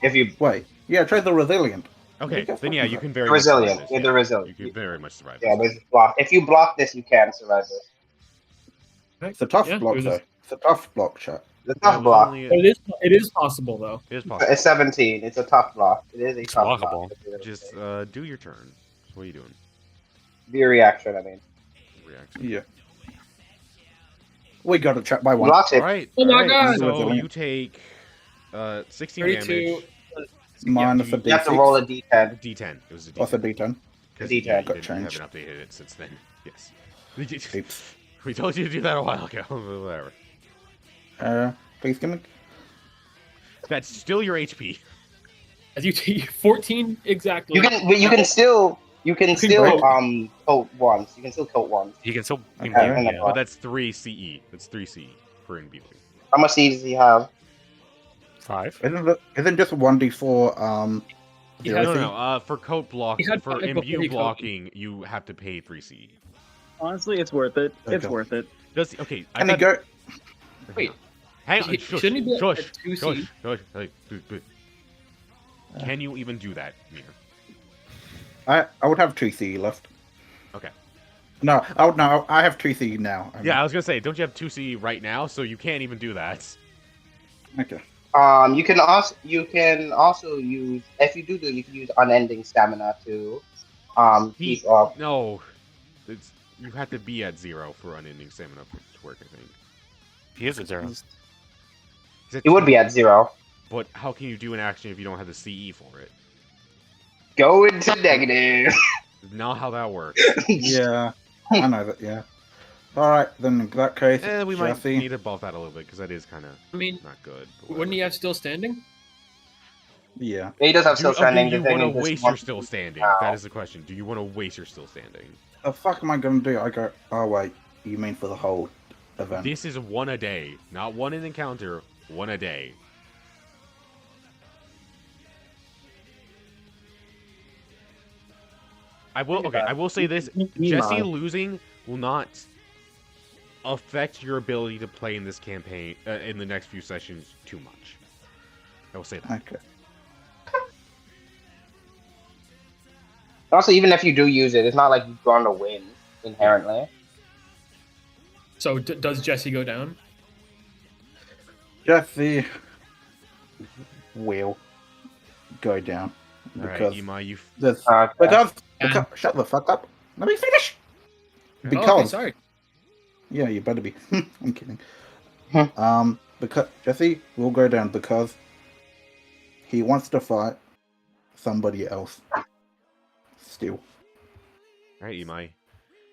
If you Wait. Yeah, try the resilient. Okay, guess then what yeah, is you that? can very You're much survive resilient. this, You're yeah. the resilient. You can very much survive. yeah, this. there's block. If you block this, you can survive this. It's a tough Yeah, block, it was though. It's a tough block, chat. The Yeah, tough block. only- But it is possible though. It is possible. It's 17. It's a tough block. It is a It's tough blockable. block. Just do your turn. What are you doing? Be a reaction. I mean, Reaction. Yeah. We got to chat by one. blocks All it. right. Oh my all right, God! So Resilient. you take 16 32. damage. Minus Yeah, a You have to D6 roll a d10. D10. It was a plus a D10. D10. Because D10. you Got haven't changed. updated it since then. Yes. Oops. We told you to do that a while ago. Whatever. Please give me. That's still your HP. As you take 14 exactly. You can still break. coat once. You can still coat once. He can still Okay. imbue, yeah. But that's 3 CE. That's 3 CE for imbuing. How much seeds does he have? 5. Isn't just 1d4 He zero has- No, C? no. For coat block, He had for 5 before imbue he blocking, you have to pay 3 CE. Honestly, it's worth it. It's Okay. worth it. Does okay? Can he go? Wait, Hang on. he- Shush. shouldn't he be Shush. at 2 Shush. C? Shush. Hey, can you even do that, Mir? I would have 2 C left. Okay. No, I have 2 C now. Yeah, I was gonna say, don't you have 2 CE right now? So you can't even do that. Okay. You can also use, if you do, you can use unending stamina to keep up. No, you have to be at 0 for unending stamina to work. I think. He is at 0. Is that It would be true? at 0. But how can you do an action if you don't have the CE for it? Go into negative. Not how that works. Yeah, I know that. Yeah. All right, then in that case, We might Jesse. need to buff that a little bit because that is kind of I mean, not good. but wouldn't he whatever. have still standing? Yeah. He does have still standing. Do you the thing want to is, waste your still standing? now. That is the question. Do you want to waste your still standing? The fuck am I gonna do? I go. Oh wait, you mean for the whole event. This is one a day, not one an encounter. One a day. I will say this: Jesse losing will not affect your ability to play in this campaign in the next few sessions too much. I will say that. Okay. Also, even if you do use it, it's not like you're going to win inherently. So does Jesse go down? Jesse will go down All right, because Imai, you. there's Okay. because And- shut the fuck up. Let me finish. Because Oh, okay, sorry. yeah, you better be. I'm kidding. Hmm. Because Jesse will go down because he wants to fight somebody else. Still. All right, Imai,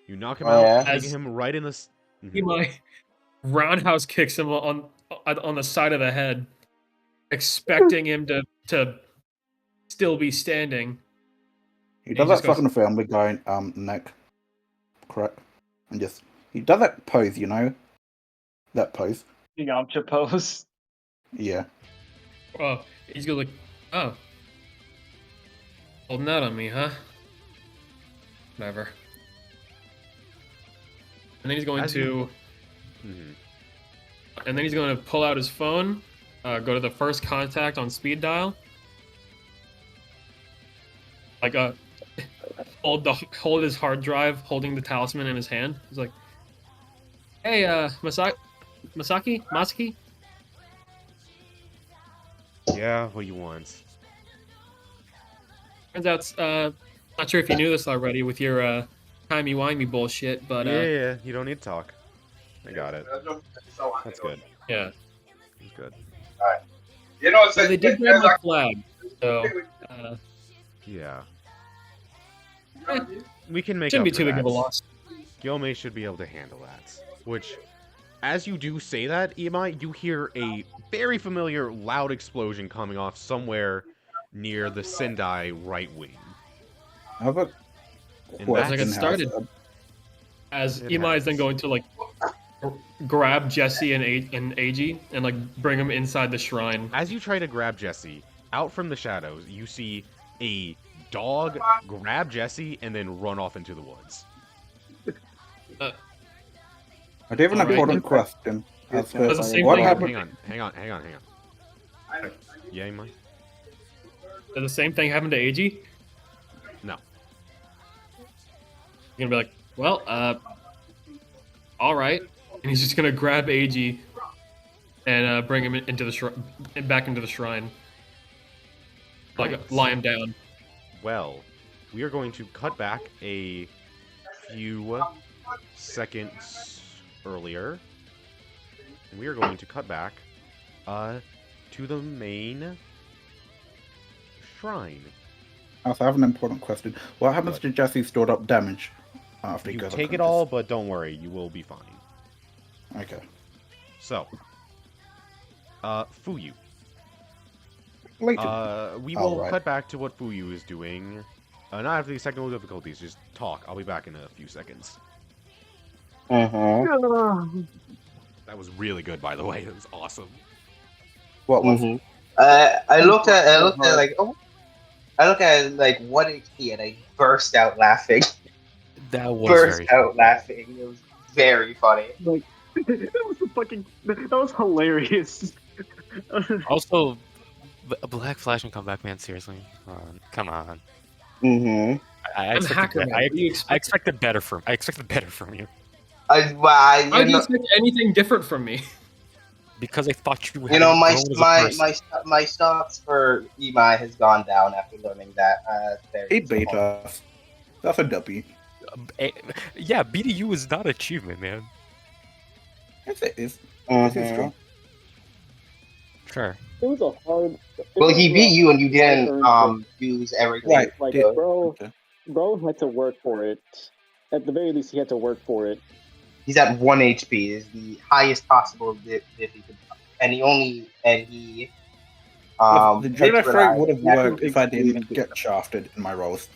you knock him Oh, out, yeah? hitting As- him right in the. Imai roundhouse kicks him on the side of the head, expecting him to still be standing. He He does just that goes- fucking Family Guy neck, correct? And just he does that pose, you know, that pose. The Yamcha pose. Yeah. Oh, he's gonna like, oh, holding out on me, huh? Whatever. And then he's going As to, you- Mhm. and then he's going to pull out his phone, go to the first contact on speed dial, like hold his hard drive, holding the talisman in his hand. He's like, "Hey, Masaki." Yeah, what you want? Turns out, not sure if you knew this already with your timey-wimey bullshit, but Yeah, you don't need to talk. I got it. That's good. yeah. That's good. You know, So they did grab my flag, so Yeah. We can make shouldn't be up too for big of a that. loss. Gyomei should be able to handle that. Which, as you do say that, Imai, you hear a very familiar loud explosion coming off somewhere near the Sendai right wing. I have a And question. that's- started. How's- As It Imai is then happens. going to like grab Jesse and Ag and like bring him inside the shrine. As you try to grab Jesse, out from the shadows, you see a dog grab Jesse and then run off into the woods. I do have an Alright. important question. As to That's the same what thing. happened? Hang on. Yeah, Imai? Did the same thing happen to Ag? No. You're gonna be like, well, all right, and he's just gonna grab Ag and bring him into the back into the shrine, like Right. lie him down. Well, we are going to cut back a few seconds earlier. We are going to cut back to the main shrine. I also have an important question. What happens to Jesse's stored up damage after he You goes take it all, but don't worry, you will be fine. Okay. So, Fuyu. Later. We will Alright. cut back to what Fuyu is doing. Not after these technical difficulties, just talk. I'll be back in a few seconds. Mm-hmm. That was really good, by the way. That was awesome. What was? Mm-hmm. I looked at like, oh, I looked at like 1 HP and I burst out laughing. That was Burst very. out laughing. It was very funny. Like that was the fucking. That was hilarious. Also, Black Flash and Comeback Man. Seriously, come on. Mm-hmm. I I'm expected Hacker better. Man. What do you I expect? expected better from. I expected better from you How You do you know, expect anything different from me? because I thought you. you know, hadn't grown as a person. my stocks for Imai has gone down after learning that. He beat us. That's a W. Yeah, BDU is not achievement, man. Yes, it is. This is Mhm. true. Sure. It was a hard. Well, he beat you and you didn't use everything. Right. Like, Yeah. bro, Okay. bro had to work for it. At the very least, he had to work for it. He's at 1 HP. Is the highest possible diff he could, and he The Jedi Fruit expertise. would have That's worked if I didn't extremely get shafted in my rolls.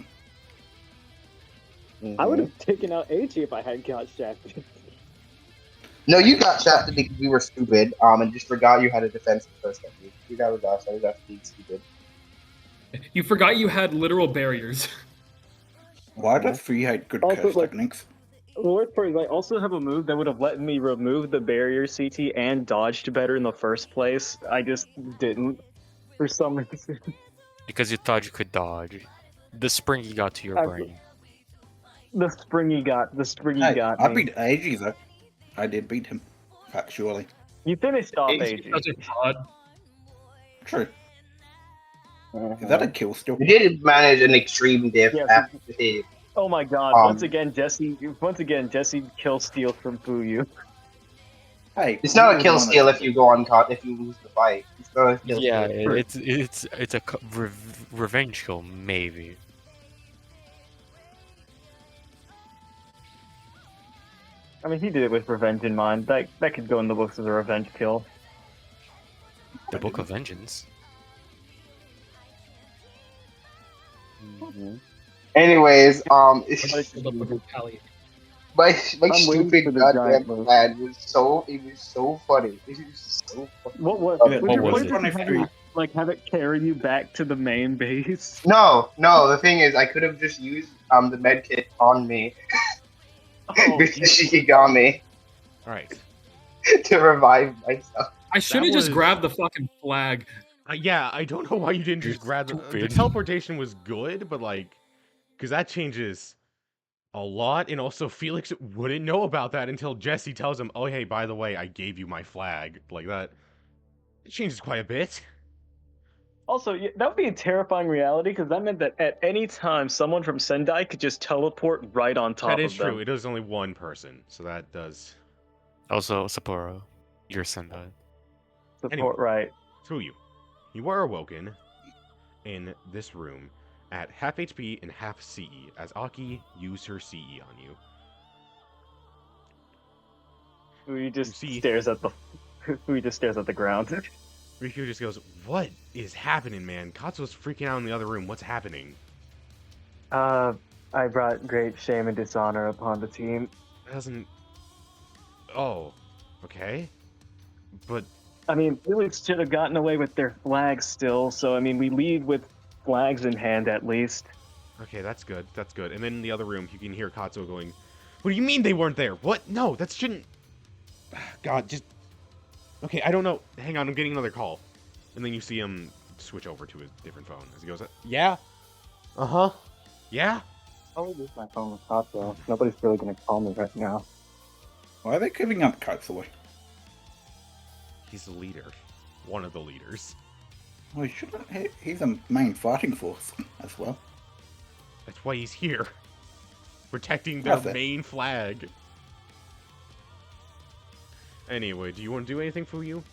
I would have taken out AG if I had got shafted. No, you got shafted because we were stupid, and just forgot you had a defensive first technique. That was us. I was us being stupid. You forgot you had literal barriers. Why does Free hate good Also, curse like- techniques? The worst part is I also have a move that would have let me remove the barrier CT and dodged better in the first place. I just didn't for some reason. Because you thought you could dodge. The springy got to your I- brain. The springy got Hey, got I me. beat AG though. I did beat him, factually. You finished off It's AG. such a fraud. True. Is that a kill still? We did manage an extreme diff Yeah, after the Oh my god! Once again, Jesse kills steal from Fuyu. Hey, It's not you a kill were the one steal that- if you go uncaught if you lose the fight. It's not a kill Yeah, steal. it's a revenge kill, maybe. I mean, he did it with revenge in mind. That could go in the books as a revenge kill. The Book of Vengeance. Anyways, Somebody killed up with retaliate. my I'm waiting stupid for the goddamn giant move. plan was so funny. It was so fucking What was funny. it? What your was point it? to have it, like have it carry you back to the main base? No, the thing is, I could have just used the med kit on me Oh, with the Shikigami All right. to revive myself. I should have That just was- grabbed the fucking flag. Yeah, I don't know why you didn't just You're grab the stupid. teleportation was good, but like, because that changes a lot, and also Felix wouldn't know about that until Jesse tells him, "Oh, hey, by the way, I gave you my flag." Like that, it changes quite a bit. Also, yeah, that would be a terrifying reality because that meant that at any time someone from Sendai could just teleport right on top That is of them. true. It is only one person, so that does. Also, Sapporo, your Sendai. Support Anyway. right. Fuyu, you are awoken in this room at half HP and half CE as Aki used her CE on you. Who just see- stares at the who just stares at the ground. Riku just goes, "What is happening, man? Katsuo's freaking out in the other room. What's happening?" I brought great shame and dishonor upon the team. Doesn't. Oh, okay. But I mean, Felix should have gotten away with their flags still, so I mean, we lead with flags in hand at least. okay, that's good. That's good. And then in the other room, you can hear Katsuo going, "What do you mean they weren't there? What? No, that shouldn't." God, just. Okay, I don't know. Hang on, I'm getting another call. And then you see him switch over to a different phone as he goes, "Yeah, yeah." I'll use my phone with Katsuo. Nobody's really gonna call me right now. Why are they giving up Katsuo? He's the leader, one of the leaders. Well, he shouldn't. He's a main fighting force as well. That's why he's here, protecting their That's it. main flag. Anyway, do you want to do anything for you?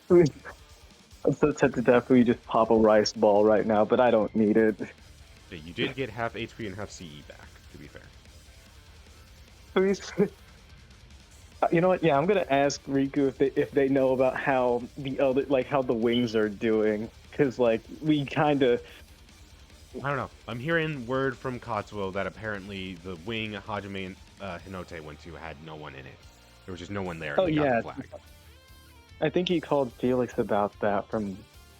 I'm so tempted to have you just pop a rice ball right now, but I don't need it. Yeah, you did get half HP and half CE back, to be fair. Please. You know what? Yeah, I'm gonna ask Riku if they know about how the other how the wings are doing, because like we kind of. I don't know. I'm hearing word from Katsuo that apparently the wing Hajime and Hinote went to had no one in it. There was just no one there. Oh, and they got yeah. the flag. I think he called Felix about that from.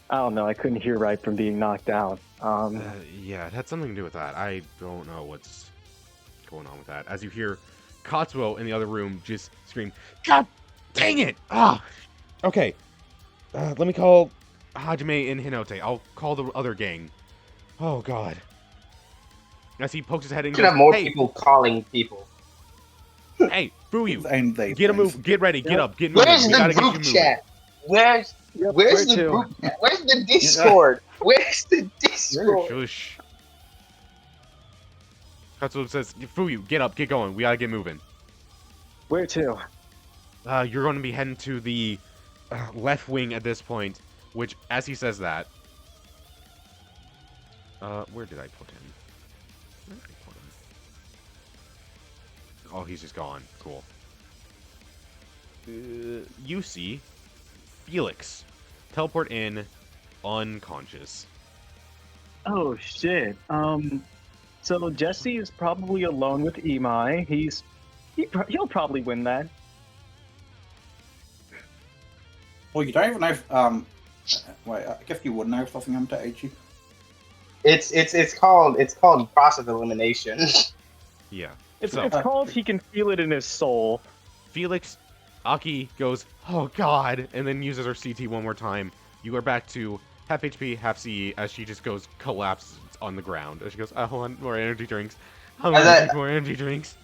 I don't know. I couldn't hear right from being knocked out. Yeah, it had something to do with that. I don't know what's going on with that. As you hear Katsuo in the other room just scream, "God dang it! Ah! Okay. Let me call Hajime and Hinote. I'll call the other gang. Oh, God." As he pokes his head in We and should goes, have more "Hey, people calling people. hey, Fuyu, And they get a things. move, get ready, get up, get moving. Where's We the gotta get you group moving." chat? Where's Yep, where's where the to? group chat? Where's the Discord? Where's the Discord? Shush. Katsuo says, "Fuyu, get up, get going. We gotta get moving." Where to? You're going to be heading to the left wing at this point, which, as he says that... where did I put him? Where did I put him? Oh, he's just gone. Cool. You see Felix teleport in unconscious. Oh shit. So Jesse is probably alone with Imai. He's He'll probably win that. Well, you don't even know if, wait, I guess you would know if something happened to Aichi. It's called process elimination. Yeah. It's So- it's called he can feel it in his soul. Felix, Aki goes, oh god, and then uses her CT one more time. You are back to half HP, half CE, as she just goes collapses on the ground. As she goes, I want more energy drinks. I want to drink more energy drinks.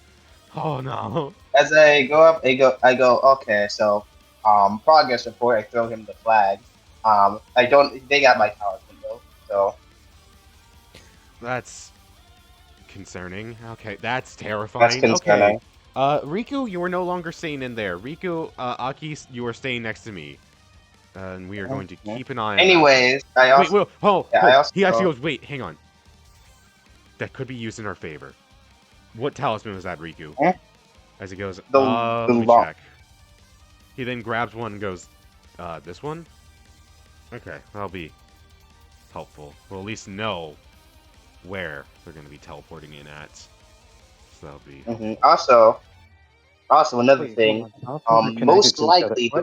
Oh no. As I go up, I go. Okay, so progress report. I throw him the flag. I don't. They got my talisman though, so That's concerning. Okay, that's terrifying. that's concerning. Okay. Riku, you are no longer staying in there. Riku, Aki, you are staying next to me. And we are going to keep an eye on that. Anyways, I also Wait, hold. I also He actually goes, wait, hang on. That could be used in our favor. What talisman was that, Riku? Eh? As he goes, The let me lock. check. He then grabs one and goes, this one? Okay, that'll be helpful. We'll at least know where they're going to be teleporting in at. So that'll be... Also another Wait, thing. hold on. How things are connected Most to each other? likely What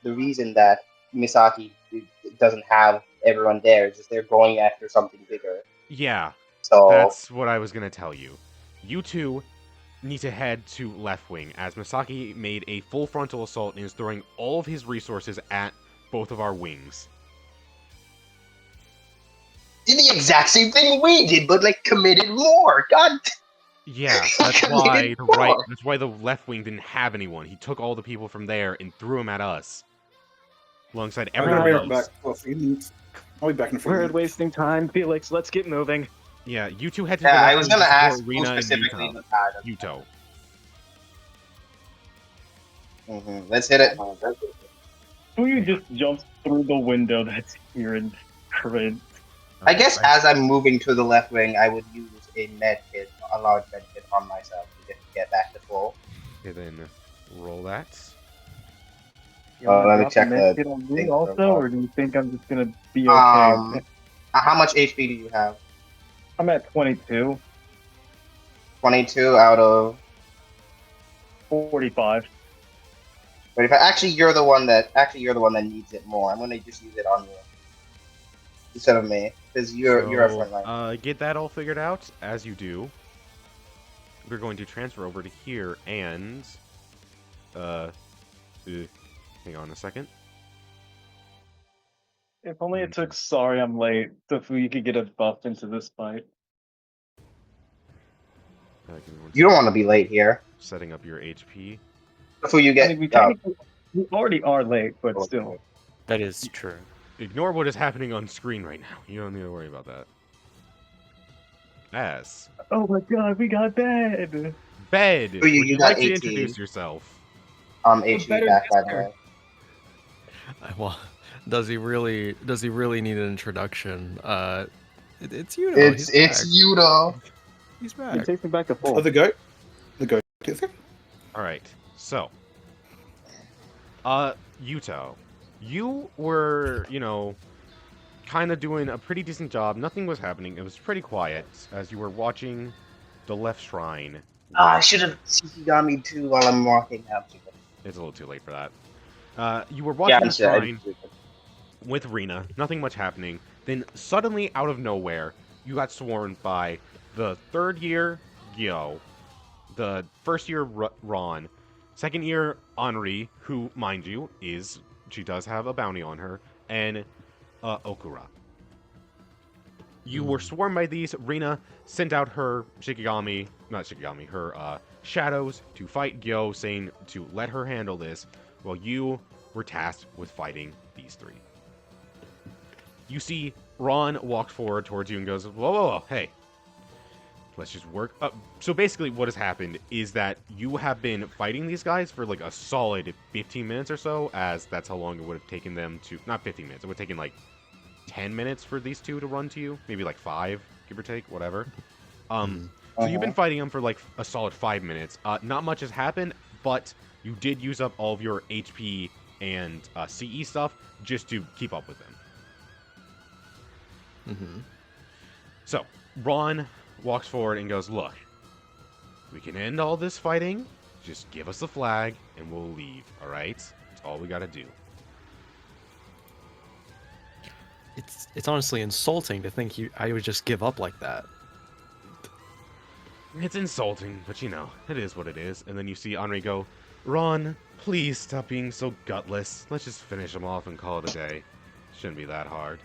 the reason that Misaki doesn't have everyone there is just they're going after something bigger. Yeah, So that's what I was going to tell you. You two need to head to left wing, as Misaki made a full frontal assault and is throwing all of his resources at both of our wings. did the exact same thing we did, but like committed more. God. Yeah, that's why the left wing didn't have anyone. He took all the people from there and threw them at us. Alongside I'm gonna everyone be else. back for a few minutes. I'll be back in a few We're minutes. wasting time, Felix. Let's get moving. Yeah, you two head to Yeah, the left I was wing gonna to support ask who Rina and specifically. Yuto. Let's hit it. Fuyu just jumps through the window that's here in Corinth. I guess as I'm moving to the left wing, I would use a med kit, a large med kit on myself to get back to full. Okay, then roll that. You wanna let me drop check a med the kit on me thing also, real or do you think I'm just gonna be okay? How much HP do you have? I'm at 22, 22 out of 45. 35. Actually, you're the one that needs it more. I'm gonna just use it on you instead of me, because you're a front line. Get that all figured out. As you do, we're going to transfer over to here and hang on a second. If only it took Sorry I'm Late so Fuyu could get a buff into this fight. Give me one You don't second. want to be late here. Setting up your HP. Before you I get mean, we already are late, but still. That is true. Ignore what is happening on screen right now. You don't need to worry about that. As Oh my god, we got bed! Bed, you would you got like to 18. introduce yourself? HP better back by the discount. way. Well, does he really need an introduction? It's you. It's Yudo. He's It back. takes me back to Oh, full. the goat. The goat. Is it? Alright, so. Yuto. You were, kind of doing a pretty decent job. Nothing was happening. It was pretty quiet as you were watching the left shrine. I should have Shikigami too while I'm walking out. It's a little too late for that. You were watching the shrine with Rina. Nothing much happening. Then suddenly, out of nowhere, you got swarmed by the third year Gyo, the first year Ron, second year Henri, who, mind you, she does have a bounty on her, and Okura. You were swarmed by these. Rina sent out her her shadows to fight Gyo, saying to let her handle this, while you were tasked with fighting these three. You see Ron walks forward towards you and goes, whoa, hey. Let's just work. So basically what has happened is that you have been fighting these guys for like a solid 15 minutes or so, as that's how long it would have taken them to... Not 15 minutes. It would have taken like 10 minutes for these two to run to you. Maybe like 5, give or take, whatever. So you've been fighting them for like a solid 5 minutes. Not much has happened, but you did use up all of your HP and CE stuff just to keep up with them. So, Ron walks forward and goes, look, We can end all this fighting. Just give us the flag, and we'll leave. All right? That's all we gotta do. It's honestly insulting to think I would just give up like that. It's insulting, but you know, it is what it is. And then you see Henri go, Ron, please stop being so gutless. Let's just finish him off and call it a day. Shouldn't be that hard.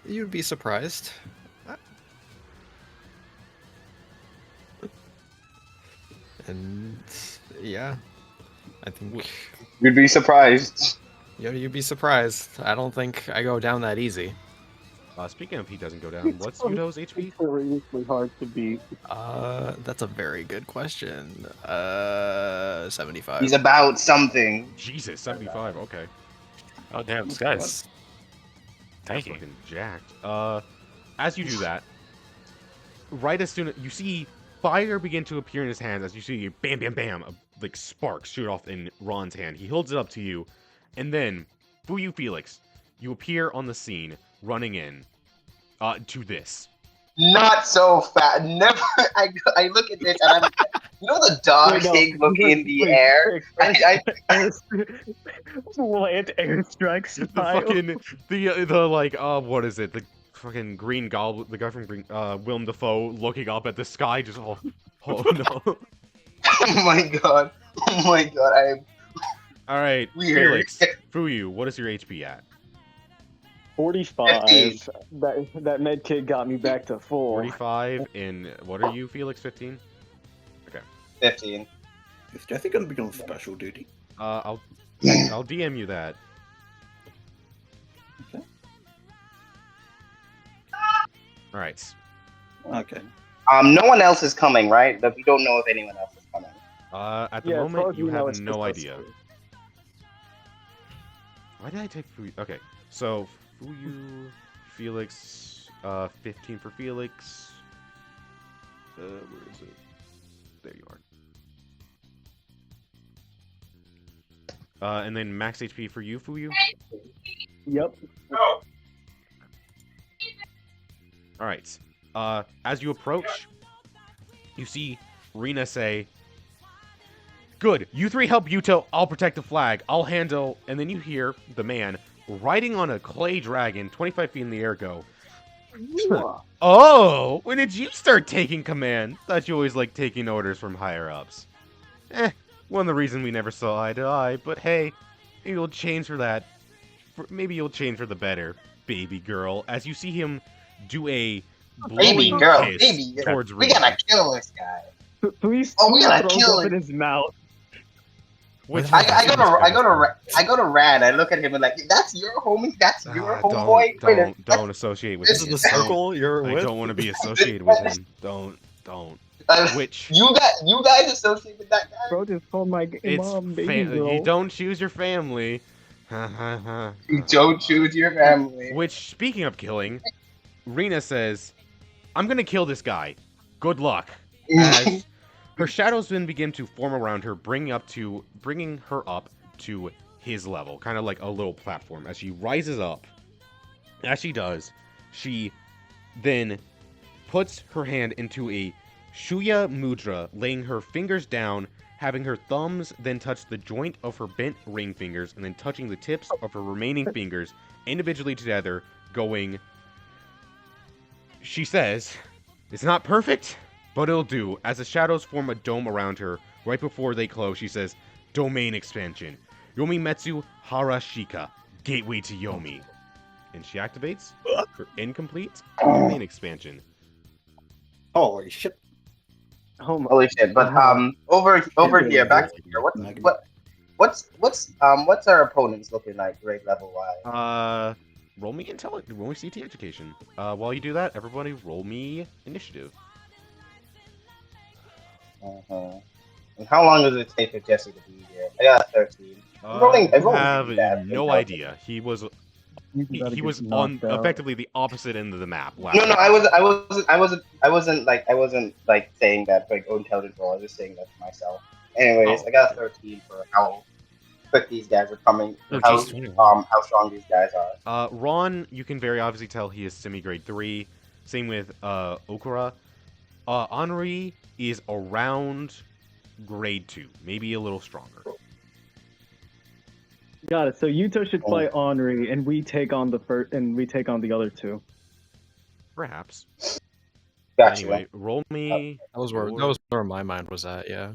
You'd be surprised. And yeah, I think You'd be surprised. you'd be surprised. I don't think I go down that easy. Speaking of he doesn't go down, what's Yudo's HP? It's seriously hard to beat. That's a very good question. 75. He's about something. Jesus, 75, okay. Oh damn, this guy's That's tanky. fucking jacked. As you do that, right as soon as you see fire begin to appear in his hands, as you see bam, bam, bam, like sparks shoot off in Ron's hand. He holds it up to you, and then Fuyu Felix, you appear on the scene, running in to this. Not so fast. Never. I look at this and I'm. You know the dog thing look in the air. Land airstrike The style. fucking the like what is it? The fucking Green Goblin, the guy from Green Willem Dafoe looking up at the sky, just oh no. Oh my god. Oh my god. I am. All right, Weird. Felix, Fuyu, what is your HP at? 45. 15. That med kit got me back to full. 45, and what are you, Felix? 15? 15. Is Jesse going to be on special duty? I'll DM you that. Okay. All right. Okay. No one else is coming, right? But we don't know if anyone else is coming. At the Yeah, as far moment, as you we know, have it's no just us idea. three. Why did I take Fuyu? Okay, so Fuyu, Felix, 15 for Felix. Where is it? There you are. And then max HP for you, Fuyu. Yep. All right. As you approach, you see Rina say, "Good, you three help Yuto. I'll protect the flag. I'll handle." And then you hear the man riding on a clay dragon, 25 feet in the air, go, "Oh, when did you start taking command? Thought you always liked taking orders from higher ups." One of the reasons we never saw eye to eye. But hey, maybe you'll change for that. Maybe you'll change for the better, baby girl. As you see him do a Baby blowing girl, kiss baby girl. towards We Rina. gotta kill this guy. Please. Oh, we gotta throws kill up it. in his mouth. Which I go to Rand. I look at him and like, that's your homie. That's your homeboy. Don't associate with This him. This is the circle you're I with. don't want to be associated with him. Don't. Which You guys associate with that guy? Bro just called my it's mom baby girl. you don't choose your family. You don't choose your family. Which, speaking of killing, Rina says, "I'm gonna kill this guy. Good luck." As her shadows then begin to form around her, bringing her up to his level, kind of like a little platform. As she rises up, as she does, she then puts her hand into a Shuya Mudra, laying her fingers down, having her thumbs then touch the joint of her bent ring fingers, and then touching the tips of her remaining fingers individually together, going, she says, "It's not perfect, but it'll do." As the shadows form a dome around her, right before they close, she says, "Domain expansion. Yomi Metsu Harashika, gateway to Yomi." And she activates her incomplete domain expansion. Holy shit. Oh my. Holy shit! But over here, back here. What's our opponents looking like, grade level wise? Roll me intelligence. Roll me CT education. While you do that, everybody roll me initiative. And how long does it take for Jesse to be here? I got 13. I have no idea. He was on effectively the opposite end of the map. No, I wasn't saying that for like intelligence roll. I was just saying that to myself. Anyways, I got 13 for how quick these guys are coming. How strong these guys are. Ron, you can very obviously tell he is semi-grade 3. Same with Okura. Henri is around grade 2, maybe a little stronger. Got it. So Yuto should fight Henri, and we take on the other two. Perhaps. Gotcha. Anyway, roll me. That was where my mind was at. Yeah.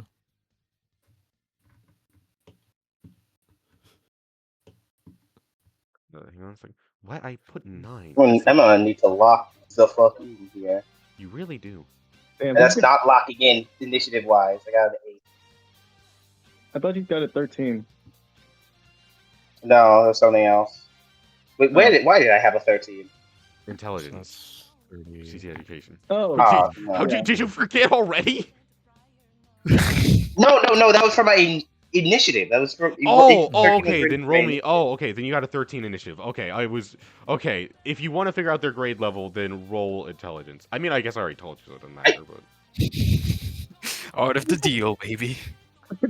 Hang on a second. What? I put 9. I'm gonna need to lock the fuck in here. You really do. Damn, And that's not locking in initiative-wise. I got an 8. I thought you got it 13. No, there's something else. Wait, why did I have a 13? Intelligence. That's 30. CC education. Oh, Did you forget already? No, that was for my initiative. That was for. Okay. Then roll me. Okay. Then you got a 13 initiative. Okay. If you want to figure out their grade level, then roll intelligence. I mean, I guess I already told you, so it doesn't matter. But Out of the deal, baby. Out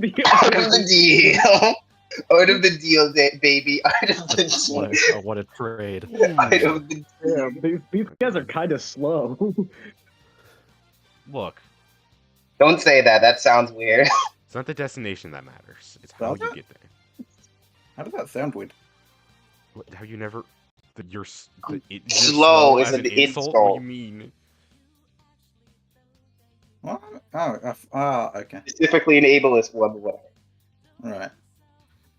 of the deal. Out of the deal, baby. Out of the deal. What a trade. Out of the yeah, these guys are kind of slow. Look, Don't say that. That sounds weird. it's not the destination that matters. It's how you get there. How does that sound weird? How you never? You're Slow is as an What insult. do you mean? What? Okay. Specifically an ableist one. Whatever. All right.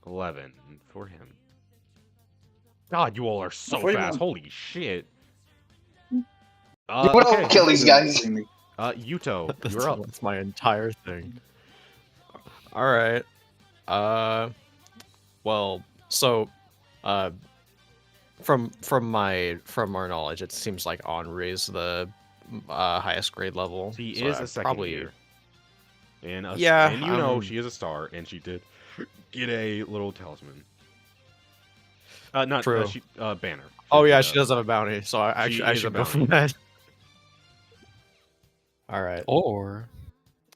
11 for him. God, you all are so Before you fast. move- Holy shit. You don't kill these guys. Yuto, you're up. That's my entire thing. All right. Well, so, from our knowledge, it seems like Henri's the highest grade level. She so is I'd a second probably year. And Yeah, and you know she is a star, and she did get a little talisman. Not True. banner. Oh yeah, she does have a bounty, so I She should is a go for bounty. that. All right. Or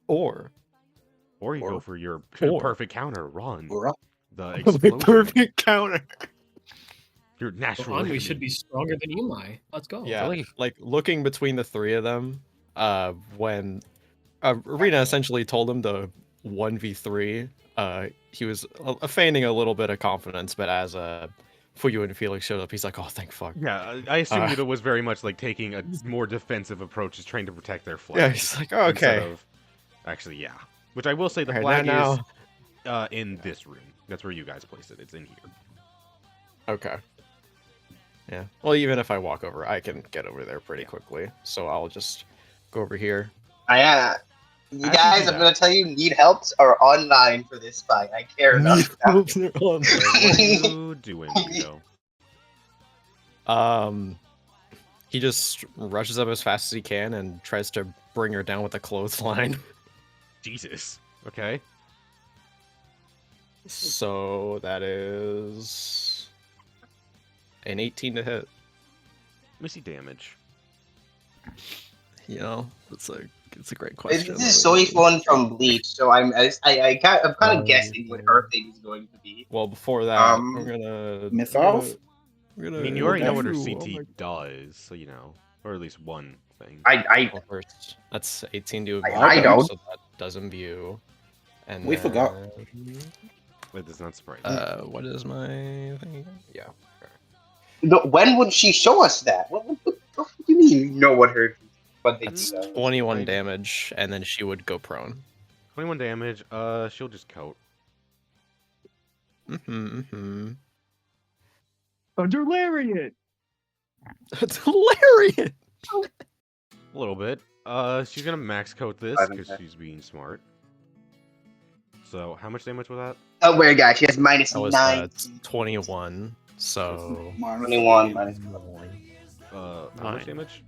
Or you go Or- for your or- perfect counter run. We're up. The My explosion. perfect counter. Your natural. Henri enemy. should be stronger than Imai. Let's go. Yeah, Really? like looking between the three of them, when Arena essentially told him to 1v3, he was feigning a little bit of confidence, but as Fuyu and Felix showed up, he's like, "Oh, thank fuck." Yeah, I assume Yuta was very much like taking a more defensive approach, just trying to protect their flag. Yeah, he's like, "Oh, instead okay." of- Actually, yeah. Which I will say, the Alright, flag now- is in this room. That's where you guys placed it. It's in here. Okay. Yeah. Well, even if I walk over, I can get over there pretty quickly. So I'll just go over here. You Actually, guys, do I'm that. gonna tell you, need helps are online for this fight. I care enough. So what are you doing, Yuto? He just rushes up as fast as he can and tries to bring her down with a clothesline. Jesus. Okay. So that is an 18 to hit. Let me see damage. You know, it's a great question. This is Soy Phone from Bleach, so I'm kind of guessing what her thing is going to be. Well, before that, Um, we're gonna Miss we're off? gonna- we're I gonna- mean, you already know what her Ooh, CT oh my- does, so you know. Or at least one thing. Well, first, that's 18 to I imbue, don't. so that does imbue. And We forgot. It does not surprise me. What is my thing again? Yeah. No, when would she show us that? What do you mean? You know what her thing That's does? 21 Fine. damage, and then she would go prone. 21 damage. She'll just coat. Thunder Lariat! That's hilarious! A little bit. She's gonna max coat this I think because that- she's being smart. So, how much damage was that? Oh, wait, guys, she has minus That was 9. 21, so... 21 minus 12. How much 9. damage?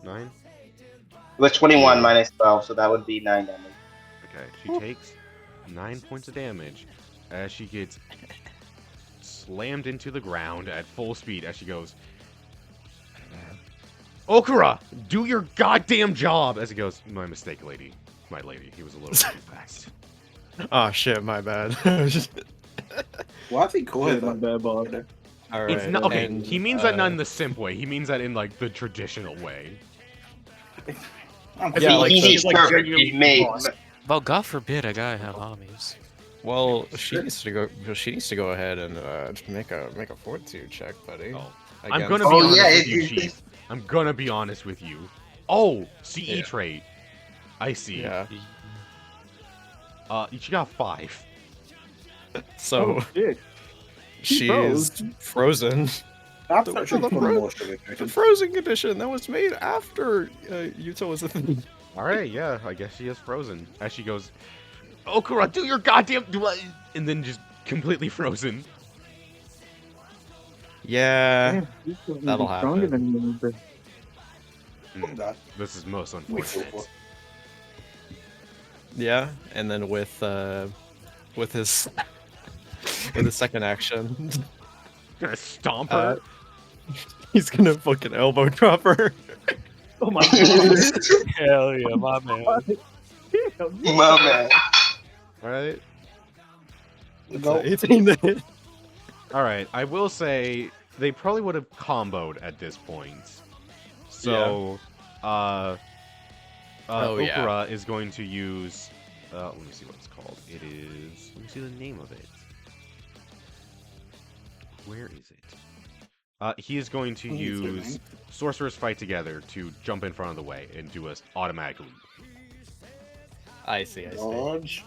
9? It was 21 minus 12, so that would be 9 damage. Okay, she takes 9 points of damage as she gets slammed into the ground at full speed as she goes, Okura, do your goddamn job! As he goes, my mistake, lady. My lady, he was a little too fast. Oh shit, my bad. Why is he calling Yeah, my bad, Bob. Alright. It's not okay. and, He means that not in the simp way. He means that in like the traditional way. I'm Yeah, like he the- needs like, perfect. genuinely He made. lost. Well, God forbid a guy have armies. Well, she needs to go. She needs to go ahead and make a fortitude check, buddy. Oh. I'm Against- gonna be Oh, honest yeah, with you, it- Chief. I'm gonna be honest with you. Oh, CE Yeah. trait. I see. Yeah. She got 5. So Oh, shit. she froze. is frozen. That's The- actually the fun fro- more The sugar-coated. frozen condition that was made after Yuta was a thing. All right, yeah, I guess she is frozen. As she goes, Okura, do your goddamn and then just completely frozen. Yeah. Damn, he's gonna that'll be stronger happen. than me, but- That. This is most We unfortunate. feel Yeah, and then with his with his second action, Gonna stomp her. he's gonna fucking elbow drop her. Oh my god. Hell yeah, my man. My man. All right. It's Go. 18 to hit. All right. I will say they probably would have comboed at this point. So, Oh, yeah. Okura is going to use. Let me see what it's called. It is. Let me see the name of it. Where is it? He is going to use Sorcerers Fight Together to jump in front of the way and do a automatic leap. I see. Dodge.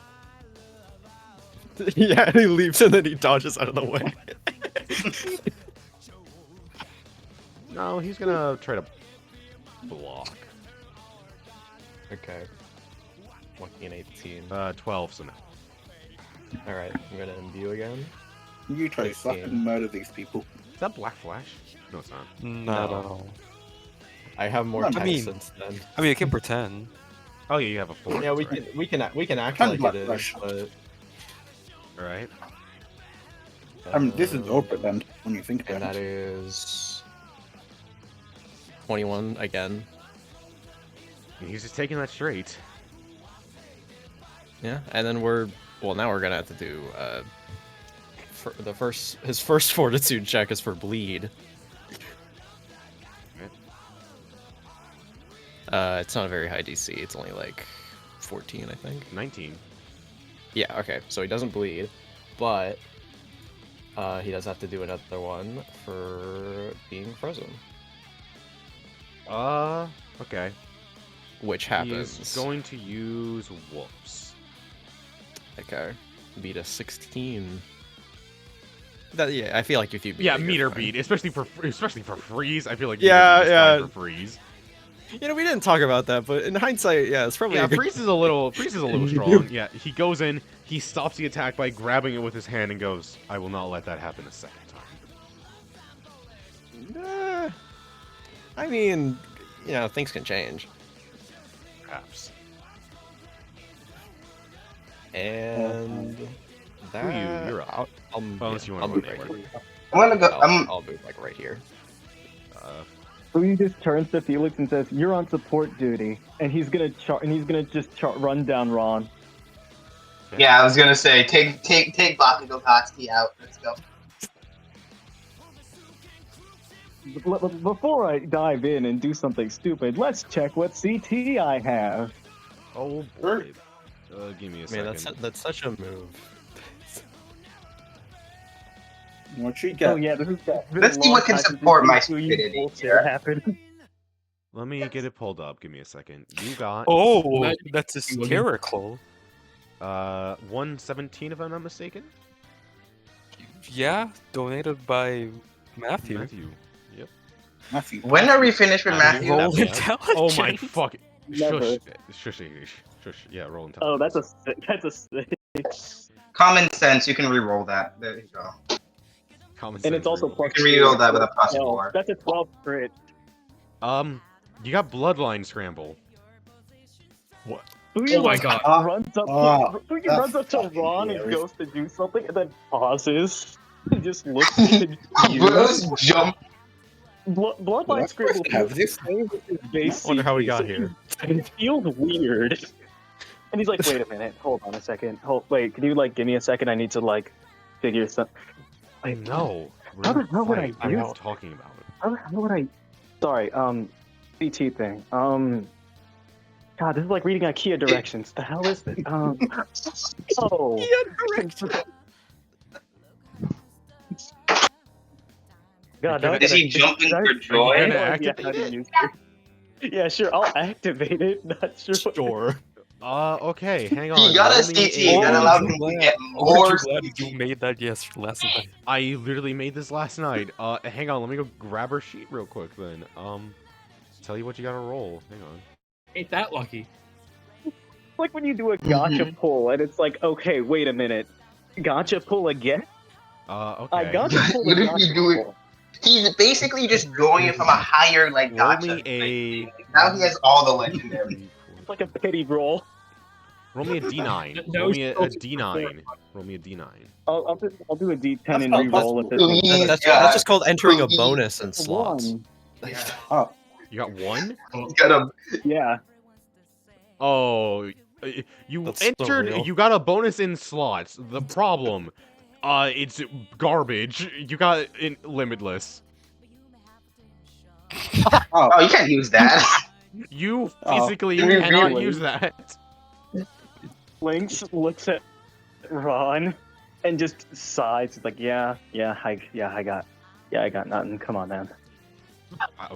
Yeah, he leaps and then he dodges out of the way. No, he's gonna try to block. Okay. 20 and 18. 12, so no. Alright, I'm gonna imbue again. You try to 15. fucking murder these people. Is that Black Flash? No, it's not. Not at all. I have more I text mean- since then. I mean, I can pretend. Oh yeah, you have a 4. Yeah, we can act like Black it is, Flash. but All right. This is awkward then, when you think and about that it. is 21 again. And he's just taking that straight. Yeah, and then now we're gonna have to do his first fortitude check is for bleed. It's not a very high DC. It's only like 14, I think. 19. Yeah, okay. So he doesn't bleed, but he does have to do another one for being frozen, Okay. which He happens. is going to use Whoops. Okay, beat a 16. Yeah, I feel like if you beat Yeah, it, you're meter fine. beat, especially for freeze. I feel like Yeah, meter beat is yeah. fine for freeze. You know, we didn't talk about that, but in hindsight, yeah, it's probably Yeah, a good... freeze is a little strong. Yeah, he goes in, he stops the attack by grabbing it with his hand and goes, "I will not let that happen a second time." I mean, you know, things can change. Perhaps. And that... you're up. I'll Unless you I'll want move to right go here. I'm gonna go. I'll move like right here. So he just turns to Felix and says, "You're on support duty," and he's gonna run down Ron. Yeah, I was gonna say take Bakugo Katsuki out. Let's go. Before I dive in and do something stupid, let's check what CT I have. Oh boy. Give me a Man, second. that's such a move. What she got? Oh yeah, this is Let's see what can support my stupidity here. Happened. Let me get it pulled up. Give me a second. You got Oh, Imagine that's hysterical. 117 if I'm not mistaken. Yeah, donated by Matthew. Matthew. Yep. Matthew. When are we finished with Matthew? Roll Yeah. intelligence. Oh my fuck. Never. Shush. Yeah, roll intelligence. Oh, that's a 6. Common sense. You can re-roll that. There you go. Common And sense it's also reroll. plus. You can re-roll that with a plus No, 4. that's a 12 crit. You got bloodline scramble. Fuyu, Oh my god. Runs up, Fuyu that's runs up to fucking Ron and hilarious. goes to do something, and then pauses and just looks at you. Bruce jump. Bloodline Let's scribble have this. Wonder how we got here. It feels weird. And he's like, "Wait a minute, hold on a second. Wait, can you like give me a second? I need to like figure something." I know. How the hell would I I'm do not talking about it. How would I? Sorry, CT thing. God, this is like reading IKEA directions. The hell is this? Oh. God, now I Is gotta- he jumping I- for Are you joy? gonna no idea activate how to it? use it. Yeah, sure. I'll activate it. Not sure. What... Sure. Okay, hang on. He got a roll me CT that a- allowed him to get more glad you CT. made that last night? I literally made this last night. Hang on, let me go grab her sheet real quick then. Tell you what you gotta roll. Hang on. Ain't that lucky? Like when you do a gotcha pull, and it's like, okay, wait a minute, gotcha pull again? Okay. I gotcha pull What the if you gotcha do it? pull. He's basically just going from a higher like Roll gotcha. me like, a. thing. Now he has all the legendaries. It's like a pity roll. Roll me a D9. No Roll me a social D9. Roll me a D9. I'll do a D10 That's and not re-roll if possible. this one. Please, That's God. just called entering a Please. bonus in slots. One. Oh, You got one? He's got a Yeah. Oh, you That's so entered. real. You got a bonus in slots. The problem, it's garbage. You got in limitless. oh, you can't use that. You Oh. physically Can we cannot really? use that. Lynx looks at Ron and just sighs. It's like, I got nothing. Come on, man.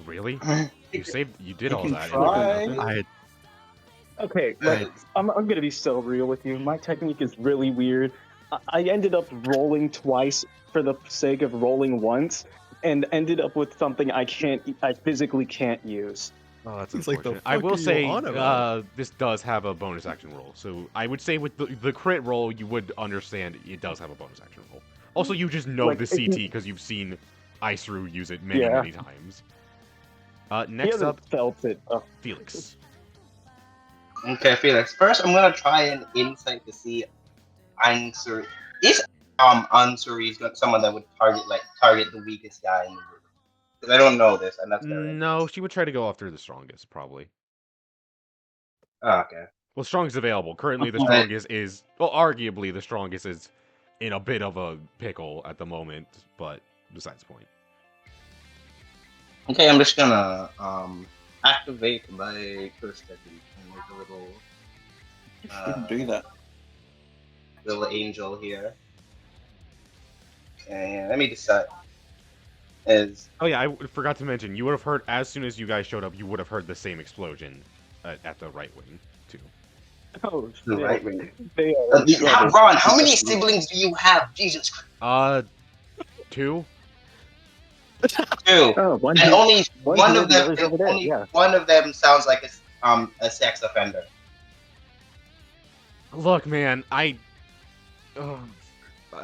Really? You saved. You did You all can that. try. and nothing? Okay, Right. I'm gonna be so real with you. My technique is really weird. I ended up rolling twice for the sake of rolling once, and ended up with something I physically can't use. Oh, that's It's like, the unfortunate. I fuck will are you say, on about? this does have a bonus action roll. So I would say with the crit roll, you would understand it does have a bonus action roll. Also, you just know Like, the if you- CT because you've seen Isru use it many, Yeah. many times. He Next hasn't up, felt it. Oh. Felix. Okay, Felix. First, I'm gonna try an insight to see answer. Is Ansuri's got someone that would target the weakest guy in the group? Because I don't know this, and that's very No, she would try to go after the strongest, probably. Oh, okay. Well, strongest available. Currently, the Right. strongest is... Well, arguably, the strongest is in a bit of a pickle at the moment, but besides the point. Okay, I'm just gonna activate my curse technique and make a little shouldn't do that. little angel here. And let me decide. Is Oh yeah, I forgot to mention, you would have heard, as soon as you guys showed up, you would have heard the same explosion at the right wing, too. Oh, the shit. right wing. They are in trouble. Ron, how many siblings do you have? Jesus Christ. 2? 2. Oh, one And here- only one one here, of the them. other's over there, Only yeah. one of them sounds like a sex offender. Look, man, Oh,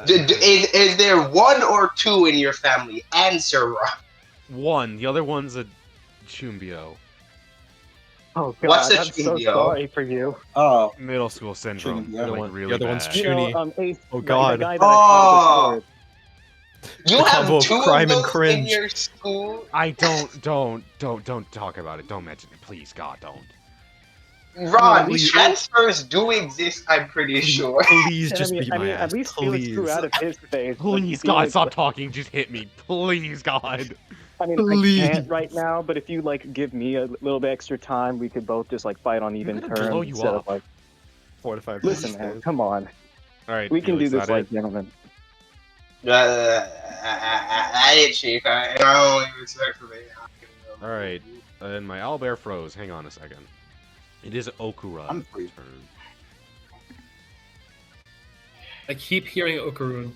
Is there 1 or 2 in your family? Answer, Ron. 1. The other one's a Chumbio. Oh god, What's a I'm so Chumbio? sorry for you. Oh, Middle school syndrome. Chumbio. Like, The other one- really the other one's bad. You know, Junie. Ace, Oh, the God. guy that I called the Oh. sword. You The have combo of 2 crime of and those in cringe. your school? I don't talk about it. Don't mention it. Please, God, don't. Ron, Please. transfers do exist, I'm pretty sure. Please And just I mean, beat my ass. at least Felix Please. grew out of his phase. but Please, Felix- God, stop talking. Just hit me. Please, God. I mean, Please. I can't right now, but if you like give me a little bit extra time, we could both just like fight on even gonna terms blow you instead up. of like, 4 to 5 listen, days. man, come on, All right, we can do Felix, this that like it? gentlemen. I ain't chief. I don't even respect for me. All right, and my owlbear froze. Hang on a second. It is Okura's I'm free. turn. I keep hearing Okarun.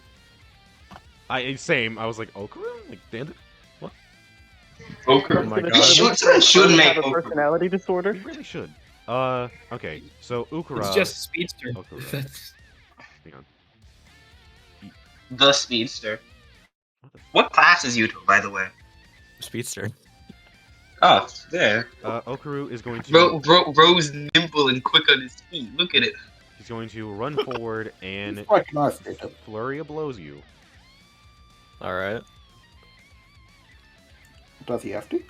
Same. I was like, Okura? Like, damn it. Okra. Oh my Gonna God. Someone should have make a Okra. personality disorder. You really should. Okay. So Ukura. It's just speedster. Okura. That's- Hang on. The speedster. What class is Yuto, by the way? Speedster. Oh, there. Okuru is going to. Rose nimble and quick on his feet. Look at it. He's going to run forward and it's quite nice, Peter. flurry of blows you. Alright. Does he have to?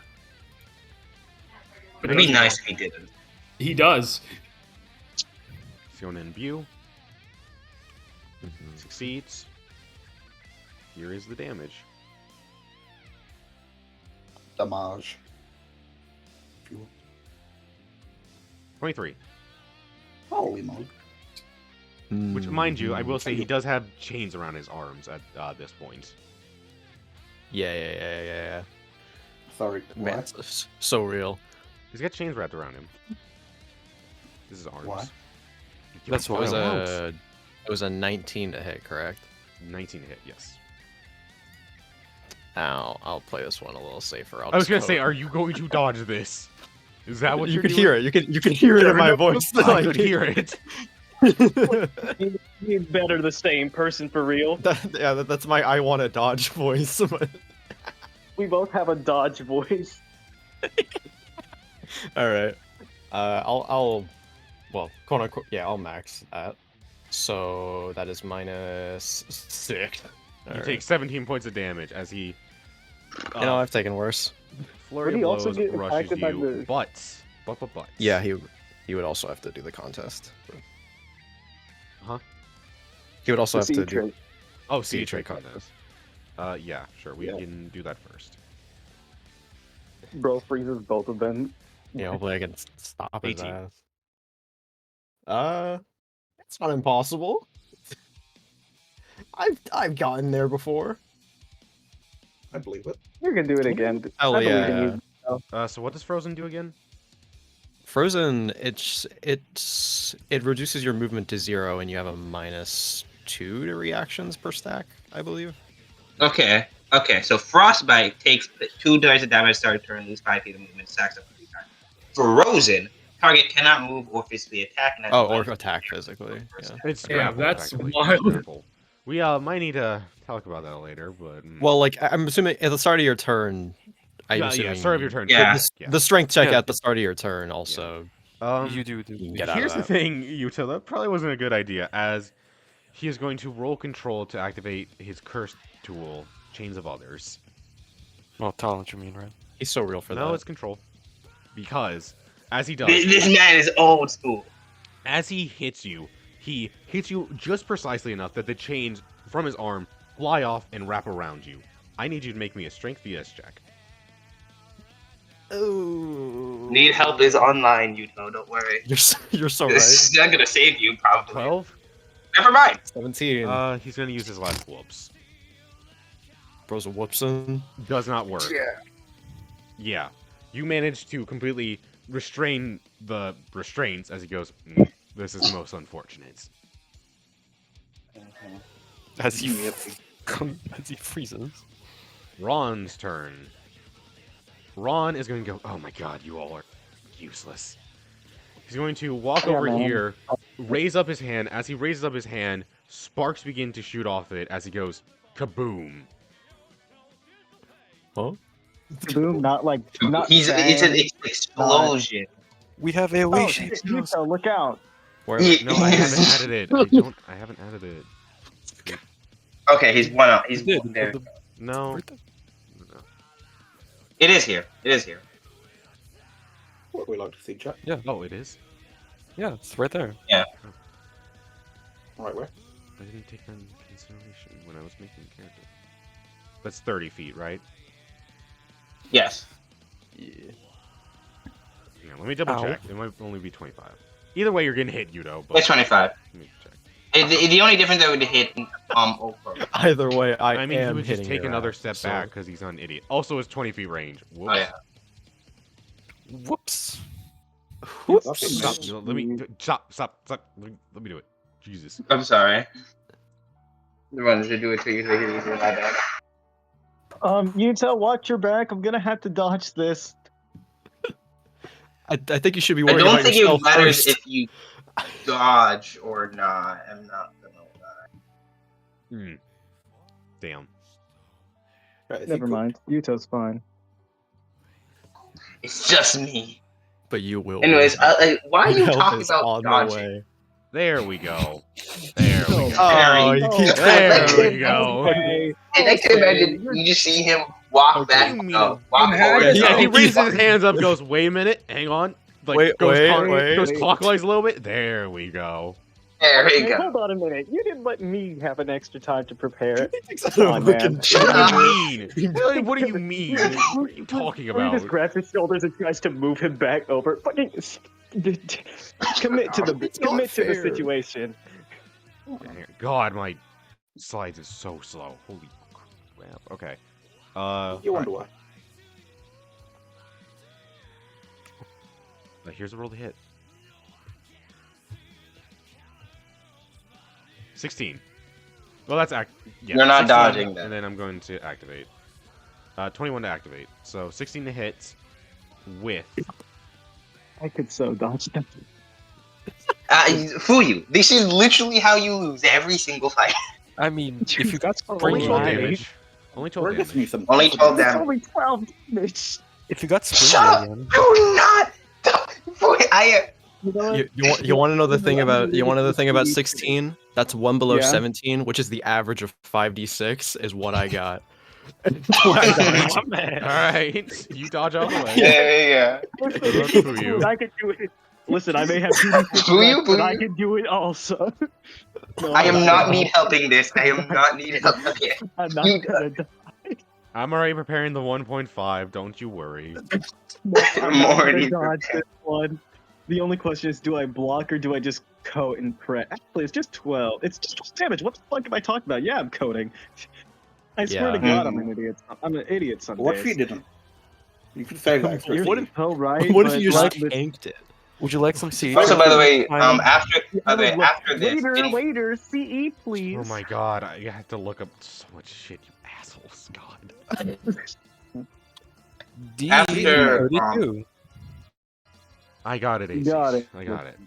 It'd be nice if he didn't. He does. He's going to imbue. Succeeds. Here is the damage. Damage. If you will. 23. Holy moly. Which, mind you, I will say he does have chains around his arms at this point. Yeah. Sorry. Man, Why? it's so real. He's got chains wrapped around him. This is arms. Why? That's It why was I won't. a 19 to hit, correct? 19 to hit, yes. I'll play this one a little safer. I was gonna say, are you going to dodge this? Is that what you you're could doing? hear it. You can hear it in my voice. I could hear it. He's better the same person for real. That's my I want to dodge voice. We both have a dodge voice. All right. Well, quote unquote, yeah, I'll max that. So that is -6. You take 17 points of damage as he. You know, I've taken worse. Flurry Would he of also blows get rushes impacted by you, the- but. Yeah, he would also have to do the contest. Huh? He would also The have to seed do. trait. Oh, Sea sea trait trait contest. Yeah, sure. We Yeah. can do that first. Bro freezes both of them. Yeah, hopefully I can stop his 18. ass. It's not impossible. I've gotten there before. I believe it. You're gonna do it again. Hell I believe in yeah. you. So what does Frozen do again? Frozen, it reduces your movement to 0, and you have a -2 to reactions per stack, I believe. Okay. So Frostbite takes 2 dice of damage start turn, lose 5 feet of movement, stacks up 3 times. Frozen, target cannot move or physically attack. And Or attack physically. Yeah. It's Yeah, grapple, that's technically. wild. Grapple. We might need to talk about that later, but Well, like I'm assuming at the start of your turn. I'm yeah, assuming start of your turn. Yeah. The strength check Yeah. at the start of your turn also. You do. You can get out Here's of the that. thing, Yuta, that probably wasn't a good idea, as he is going to roll control to activate his cursed tool, Chains of Others. Well, talent, you mean, right? He's so real for No, that. it's control. Because, as he does, This man is old school. as he hits you just precisely enough that the chains from his arm fly off and wrap around you. I need you to make me a strength VS check. Oh. Need help is online, Yuto. Don't worry. You're so right. This is not gonna save you, probably. 12? Never mind. 17. He's gonna use his last whoops. Bro's a whoopsin. Does not work. Yeah. You manage to completely restrain the restraints as he goes, this is most unfortunate. As he as he freezes. Ron's turn. Ron is going to go, oh my god, you all are useless. He's going to walk over man. here, raise up his hand. As he raises up his hand, sparks begin to shoot off it as he goes, kaboom. Huh? Boom, not It's an bang. explosion. We have a Oh, way shit, Yuto, look out. Where? No, I haven't added it. I haven't added it. Okay, he's one out. He's did. one there. No. Right there. No. It is here. It is here. What we like to see, chat. Oh, it is? Yeah, it's right there. Right, where? I didn't take that into consideration when I was making the character. That's 30 feet, right? Yes. Yeah. Yeah, let me double Ow. check. It might only be 25. Either way, you're getting hit, Yudo. But It's 25. let me check. The only difference that would hit Okro. Either way, I I mean, he am would just hitting take your another ass, step so- back because he's not an idiot. Also, it's 20 feet range. Whoops. Oh yeah. Whoops. Whoops. Stop. Let me stop. Let me do it. Jesus. I'm sorry. The ones who do it to you make it easier. My bad. Yuto, watch your back. I'm gonna have to dodge this. I think you should be I worried don't about think yourself it matters first. if you dodge or not. I'm not gonna lie. Damn. Right, is he Never cooked? mind. Yuto's fine. It's just me. But you will. Anyways, why are you Help talking is about on the dodging? way. There we go. There we go. Oh, Very- you keep There we go. Okay. And I can imagine you just see him walk Okay. back, You mean walk you forward. had it. Yeah, he Oh, raises his hands up, goes, wait a minute, hang on. Like, Wait, goes, wait. goes clockwise a little bit. There we go. There we Hey, go. hold on a minute. You didn't let me have an extra time to prepare. Come on, man. Shut What up. do you mean? What do you mean? What are you talking He just about? grabs his shoulders and tries to move him back over. Fucking commit to the It's not fair. situation. God, my slides is so slow. Holy crap. Okay. You wonder why. Here's a roll to hit. 16. Well, that's yeah. You're not 16, dodging that. And then I'm going to activate. 21 to activate. So 16 to hit with. I could so dodge them. Fuyu, this is literally how you lose every single fight. I mean, if you got Only 12 spring damage. Only 12 Or just damage. need some. Only 12 It's damage. only 12 damage. if you got spring Shut up! again, Do not! Fuyu, You know what? You want to know the thing about 16? 16? That's one below Yeah. 17, which is the average of 5d6 is what I got. My man. Alright. You dodge out of the way. yeah. Good for you. I could do it. Listen, I may have 2d6 Will you, left, but will I you? can do it also. No, I am not gonna need helping this. I am not need help. Okay. die. I'm not You gonna die. I'm already preparing the 1.5. Don't you worry. No, I'm not Already gonna dodge this one. The only question is, do I block or do I just coat and press? Actually, it's just 12. It's just 12 damage. What the fuck am I talking about? Yeah, I'm coding. I swear to Yeah. God, I'm an idiot. I'm an idiot some What if you days. didn't? You could save that for You're Steve. so right. What if but you just not with- tanked it? would you like some CH? Also, by the way, Time? after Look, after this, waiter, CE, please. Oh my god. I have to look up so much shit, you assholes. God. After, D32. I got it, AC. Got it. I got it.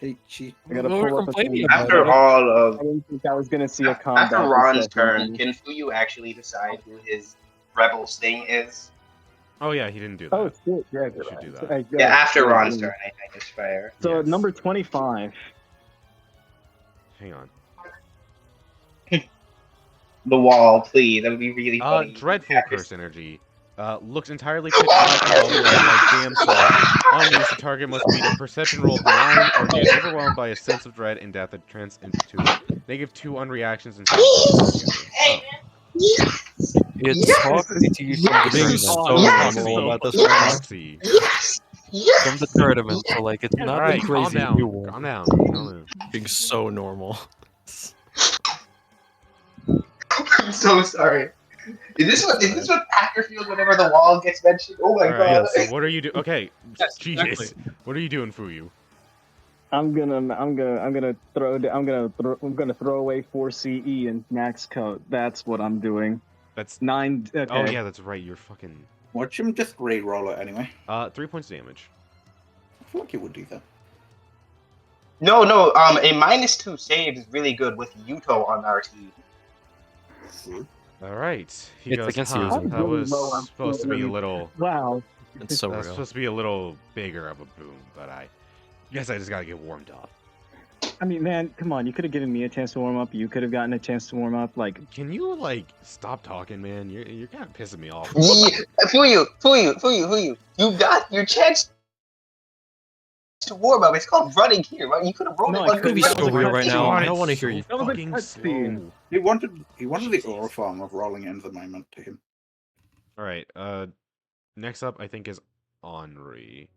Hey, she. I gotta No, we're pull up a complaining thing. about after it. all of I didn't think I was gonna see a combat. after Ron's this turn, second. can Fuyu actually decide who his rebel sting is? Oh yeah, he didn't do that. Oh shit! Yeah, You should do that. Yeah, after Ron's turn, I think it's fair. So Yes. number 25. Hang on. The wall, please. That would be really funny. Dreadful curse energy. Looks entirely pitch black and bubbling like damn salt. On these, the target must beat a perception roll of 9 or get overwhelmed by a sense of dread and death that turns into -2 on reactions and It's Foxy to you from the Being tournament. so Yes! normal about this Yes! right now. Foxy. Yes! Yes! From the tournament, so like it's not Alright, the calm crazy down. new one. Calm down. Calm down. Being so normal. I'm so sorry. Is this what Packer feels whenever the wall gets mentioned? Oh my Alright, god. so what are you doing? Okay, Yes, Jesus. exactly. What are you doing, Fuyu? I'm gonna throw away 4 CE and max code. That's what I'm doing. That's 9. Okay. Oh yeah, that's right. You're fucking Watch him just re-roll it anyway. 3 points damage. I feel like he would do that. No, a -2 save is really good with Yuto on our team. Alright. He It's goes, against huh, you. that Really was low on supposed to be a feeling. little Wow. It's so That's real. supposed to be a little bigger of a boom, but I guess I just gotta get warmed up. I mean, man, come on. You could have given me a chance to warm up. You could have gotten a chance to warm up. Like, Can you like stop talking, man? You're kind of pissing me off. Fuyu. You got your chance to warm up. It's called running here, right? You could have rolled No, it I on could've be your so real right now. God, I don't it's wanna hear you. That was a fucking cutscene. slow. He wanted the aura farm of rolling it into the moment to him. All right. Next up, I think is Henri.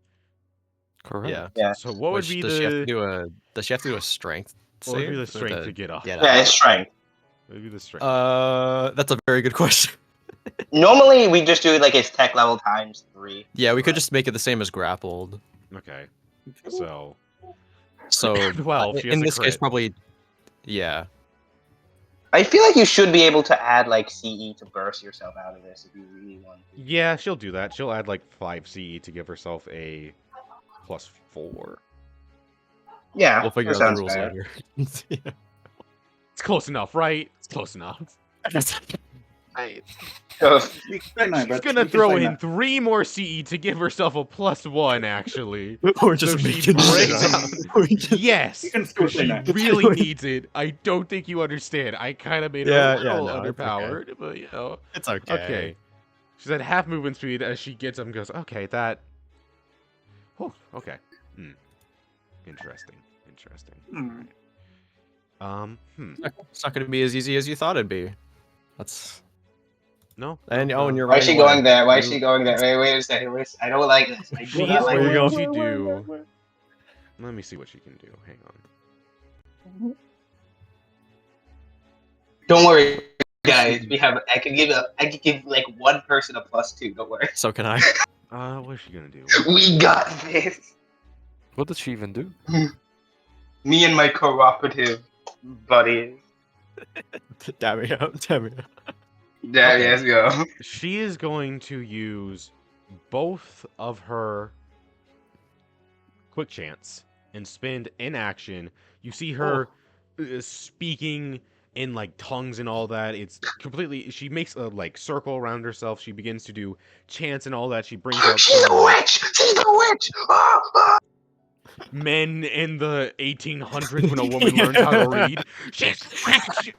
Correct. Yeah. Yeah. So what would Which- be does she have to the do a Does she have to do a strength what would be save the or strength to get up? get Yeah, out? it's strength. What would be the strength? That's a very good question. Normally, we just do like its tech level times 3. Yeah, we could just make it the same as grappled. Okay. So So 12. She has in a this case, crit. probably, yeah. I feel like you should be able to add like CE to burst yourself out of this if you really want to. Yeah, she'll do that. She'll add like 5 CE to give herself a +4. Yeah, We'll figure that out the sounds rules fair. later. Yeah. It's close enough, right? It's close enough. So, She's She's gonna throw in 3 more CE to give herself a +1, actually. Or So just she making breaks shit out. up. Or just- Yes, You can still because say she that. really needs it. I don't think you understand. I kind of made her Yeah, a yeah, little no, it's okay. underpowered, but you know. It's okay. Okay. She's at half movement speed as she gets up and goes, okay, that... Oh, okay. Interesting. Interesting. Hmm. It's not going to be as easy as you thought it'd be. That's No. and no, and you're Why is running she away. going there? Why is she going there? Wait a second. I don't like this. I do She's not like Where you this. going? going to do. Let me see what she can do. Hang on. Don't worry, guys. I can give like one person a +2. Don't worry. So can I. What is she gonna do? We got this. What did she even do? Me and my cooperative buddies. Damn me up. Damn me up. There, Okay. let's go. She is going to use both of her quick chance and spend in action. You see her speaking in like tongues and all that. It's completely. She makes a like circle around herself. She begins to do chants and all that. She brings out She's some, a witch. She's a witch. Ah! men in the 1800s when a woman learned how to read. She's witch.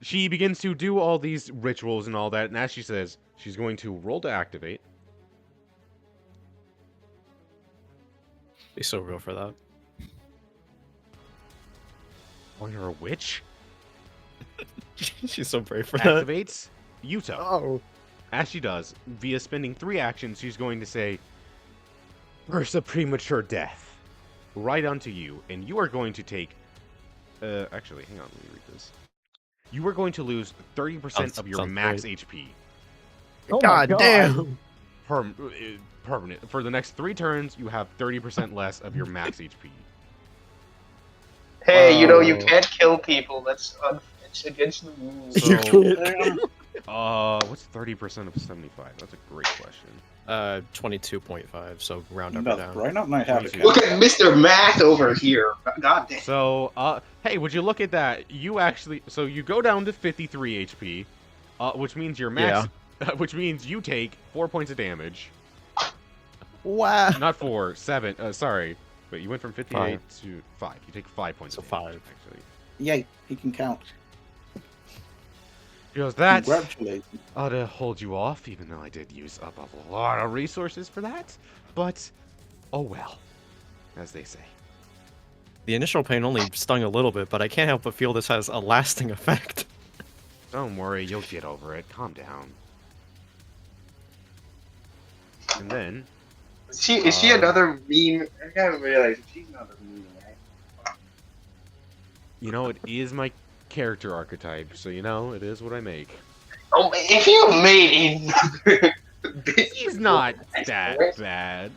She begins to do all these rituals and all that, and as she says, she's going to roll to activate. Be so real for that. Oh, you're a witch? She's so brave for that. Activates Yuto. Oh. As she does, via spending 3 actions, she's going to say, "Curse of premature death, right unto you, and you are going to take." Actually, hang on, let me read this. You are going to lose 30% of your Sounds max great. HP. Oh my God damn. Permanent. For the next 3 turns, you have 30% less of your max HP. Hey, you know you Wow. can't kill people. That's it's against the rules. So- You can't. What's 30% of 75? That's a great question. 22.5. So round up or That's down. right up my habit. 22. Look at Mr. Math over here. God damn. So, hey, would you look at that? You actually, so you go down to 53 HP, which means your max, which means you take 4 points of damage. Wow. Not 4, 7. Sorry, but you went from 58 to 5. You take 5 points. So of damage, 5. actually. Yay, he can count. He goes, that Congratulations. ought to hold you off, even though I did use up a lot of resources for that. But, oh well, as they say. The initial pain only stung a little bit, but I can't help but feel this has a lasting effect. Don't worry, you'll get over it. Calm down. And then, Is she another meme? I gotta realize she's not a meme, right? you know, it is my character archetype, so you know, it is what I make. Oh, if you made another He's not that bad.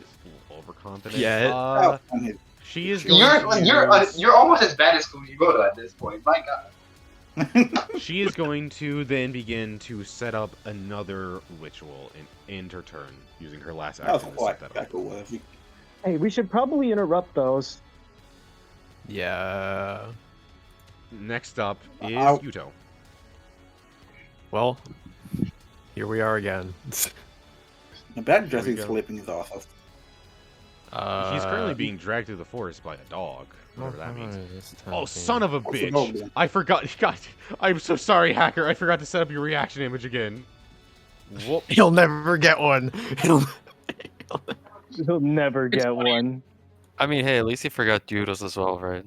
Overconfident. Yeah. Oh, and his- She is going to use, You're almost as bad as Kuroba at this point. My God. she is going to then begin to set up another ritual and end her turn using her last That was action to quite set that up. worthy. Hey, we should probably interrupt those. Yeah. Next up is Ow. Yuto. Well, here we are again. I bet Here we Jesse's go. sleeping his ass off. He's currently being dragged through the forest by a dog. Whatever that means. Oh, Oh, son of a What's the dog bitch! doing? I forgot. God, I'm so sorry, hacker. I forgot to set up your reaction image again. Whoop. He'll never get one. You'll never get one. I mean, hey, at least he forgot Judas as well, right?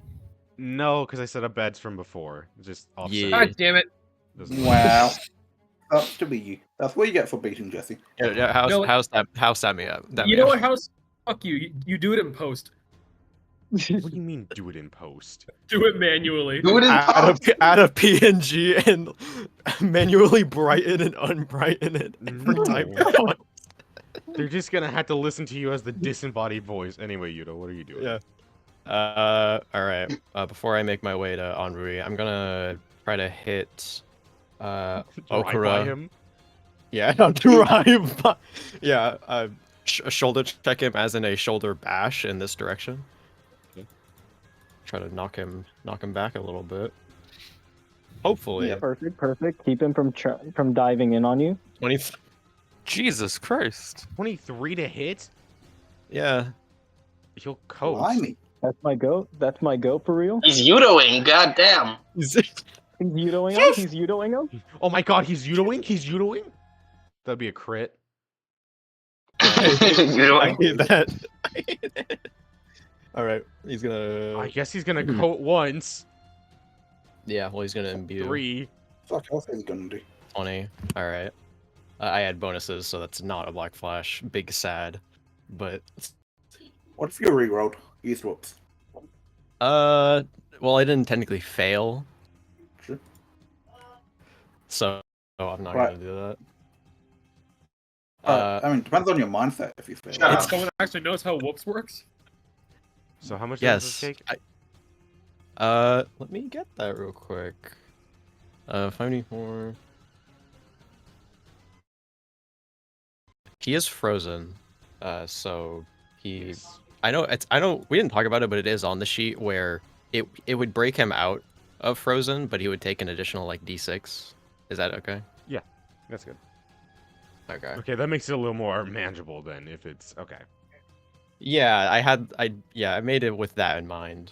No, because I set up beds from before. It's just offset. Yeah. God damn it. Doesn't- Wow. Up to be you. That's what you get for beating Jesse. Yeah, how's that me up? You know what, House? Fuck you. You do it in post. What do you mean, do it in post? Do it manually. Do it in Add a PNG and manually brighten and unbrighten it every No. time. They're just gonna have to listen to you as the disembodied voice. Anyway, Yuto, what are you doing? Yeah. All right. Before I make my way to Henri, I'm gonna try to hit Drive by Okura. him. Yeah, I'll drive by. Yeah, shoulder check him as in a shoulder bash in this direction. Okay. Try to knock him back a little bit. Hopefully. Yeah. Perfect. Keep him from diving in on you. 20. Jesus Christ. 23 to hit? Yeah. He'll coast. Blimey. That's my goat. That's my goat for real. He's Yudoing, goddamn. He's Yudoing him. He's Yudoing him. Oh my god, he's Yudoing? He's Yudoing? That'd be a crit. I Yudoing. hate that. All right, he's gonna. I guess he's gonna coat once. Yeah, well, he's gonna imbue 3. Fuck else he's gonna do. 20. All right. I had bonuses, so that's not a black flash. Big sad, but What if you rerolled? Use whoops. well, I didn't technically fail, Sure. so I'm not Right. gonna do that. I mean, depends on your mindset if you fail. Shut up. Someone actually knows how whoops works. So how much does Yes. this take? Let me get that real quick. 54. He is frozen, so he. Yes. I know. We didn't talk about it, but it is on the sheet where it would break him out of frozen, but he would take an additional like D6. Is that okay? That's good. Okay. Okay, that makes it a little more manageable then if it's okay. Yeah, I made it with that in mind.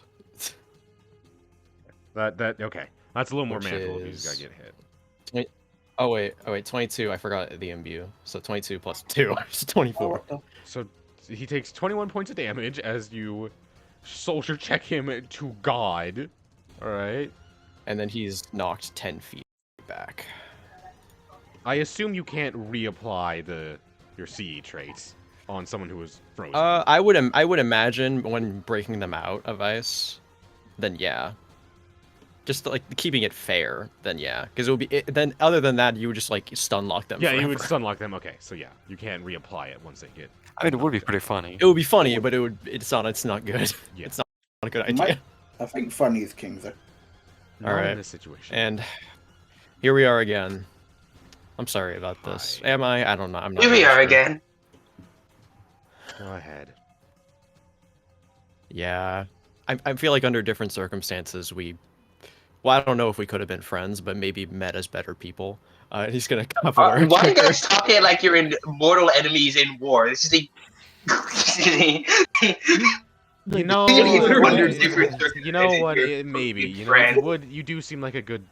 That okay. That's a little more Which manageable if you just gotta is- get hit. Oh wait, 22. I forgot the imbue. So 22 plus 2 is 24. So he takes 21 points of damage as you soldier check him to God. Alright. And then he's knocked 10 feet back. I assume you can't reapply your CE traits on someone who was frozen. I would imagine when breaking them out of ice, then yeah. Just like keeping it fair, then yeah, because it would be. Then other than that, you would just like stun lock them. Yeah, you forever. would stun lock them. Okay, so yeah, you can't reapply it once they get. I mean, it would be pretty funny. It would be funny, but it's not good. Yeah. It's not a good Might- idea. I think funny is king though. Not Alright. in this situation. And here we are again. I'm sorry about this. Hi. Am I? I don't know. I'm not. Here we really are sure. again. Go ahead. Yeah, I feel like under different circumstances well, I don't know if we could have been friends, but maybe met as better people. He's gonna cover. Why are you guys talking like you're in mortal enemies in war? This is a. You know, Really wonder different you know what? circumstances Maybe here, you know if friend. you do seem like a good,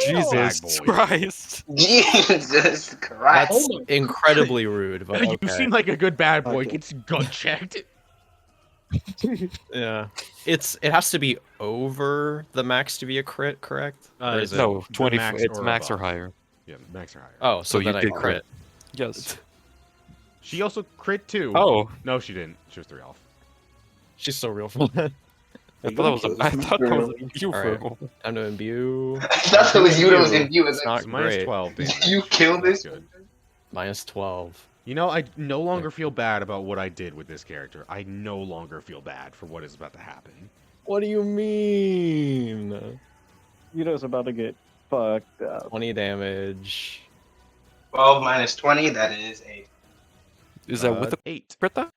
Jesus bag boy. Christ! Jesus Christ. That's Oh my- incredibly rude, but You okay. seem like a good bad boy. Okay. Gets gut checked. Yeah, it has to be over the max to be a crit, correct? Or is it? No, the 20. max it's or max or above. higher. Yeah, max or higher. Oh, so So you then I did crit. Yes. She also crit too. Oh, No, she didn't. She was 3 off. She's so real for that. I thought that was a. I thought that was a euphemism. Time to imbue. That's what was you that was in view. It's not It's minus great. 12 damage. You killed That's this? good. Minus 12. You know, I no longer feel bad about what I did with this character. I no longer feel bad for what is about to happen. What do you mean? Yudo's about to get fucked up. 20 damage. 12 minus 20, that is a. Is that with the 8. crit though?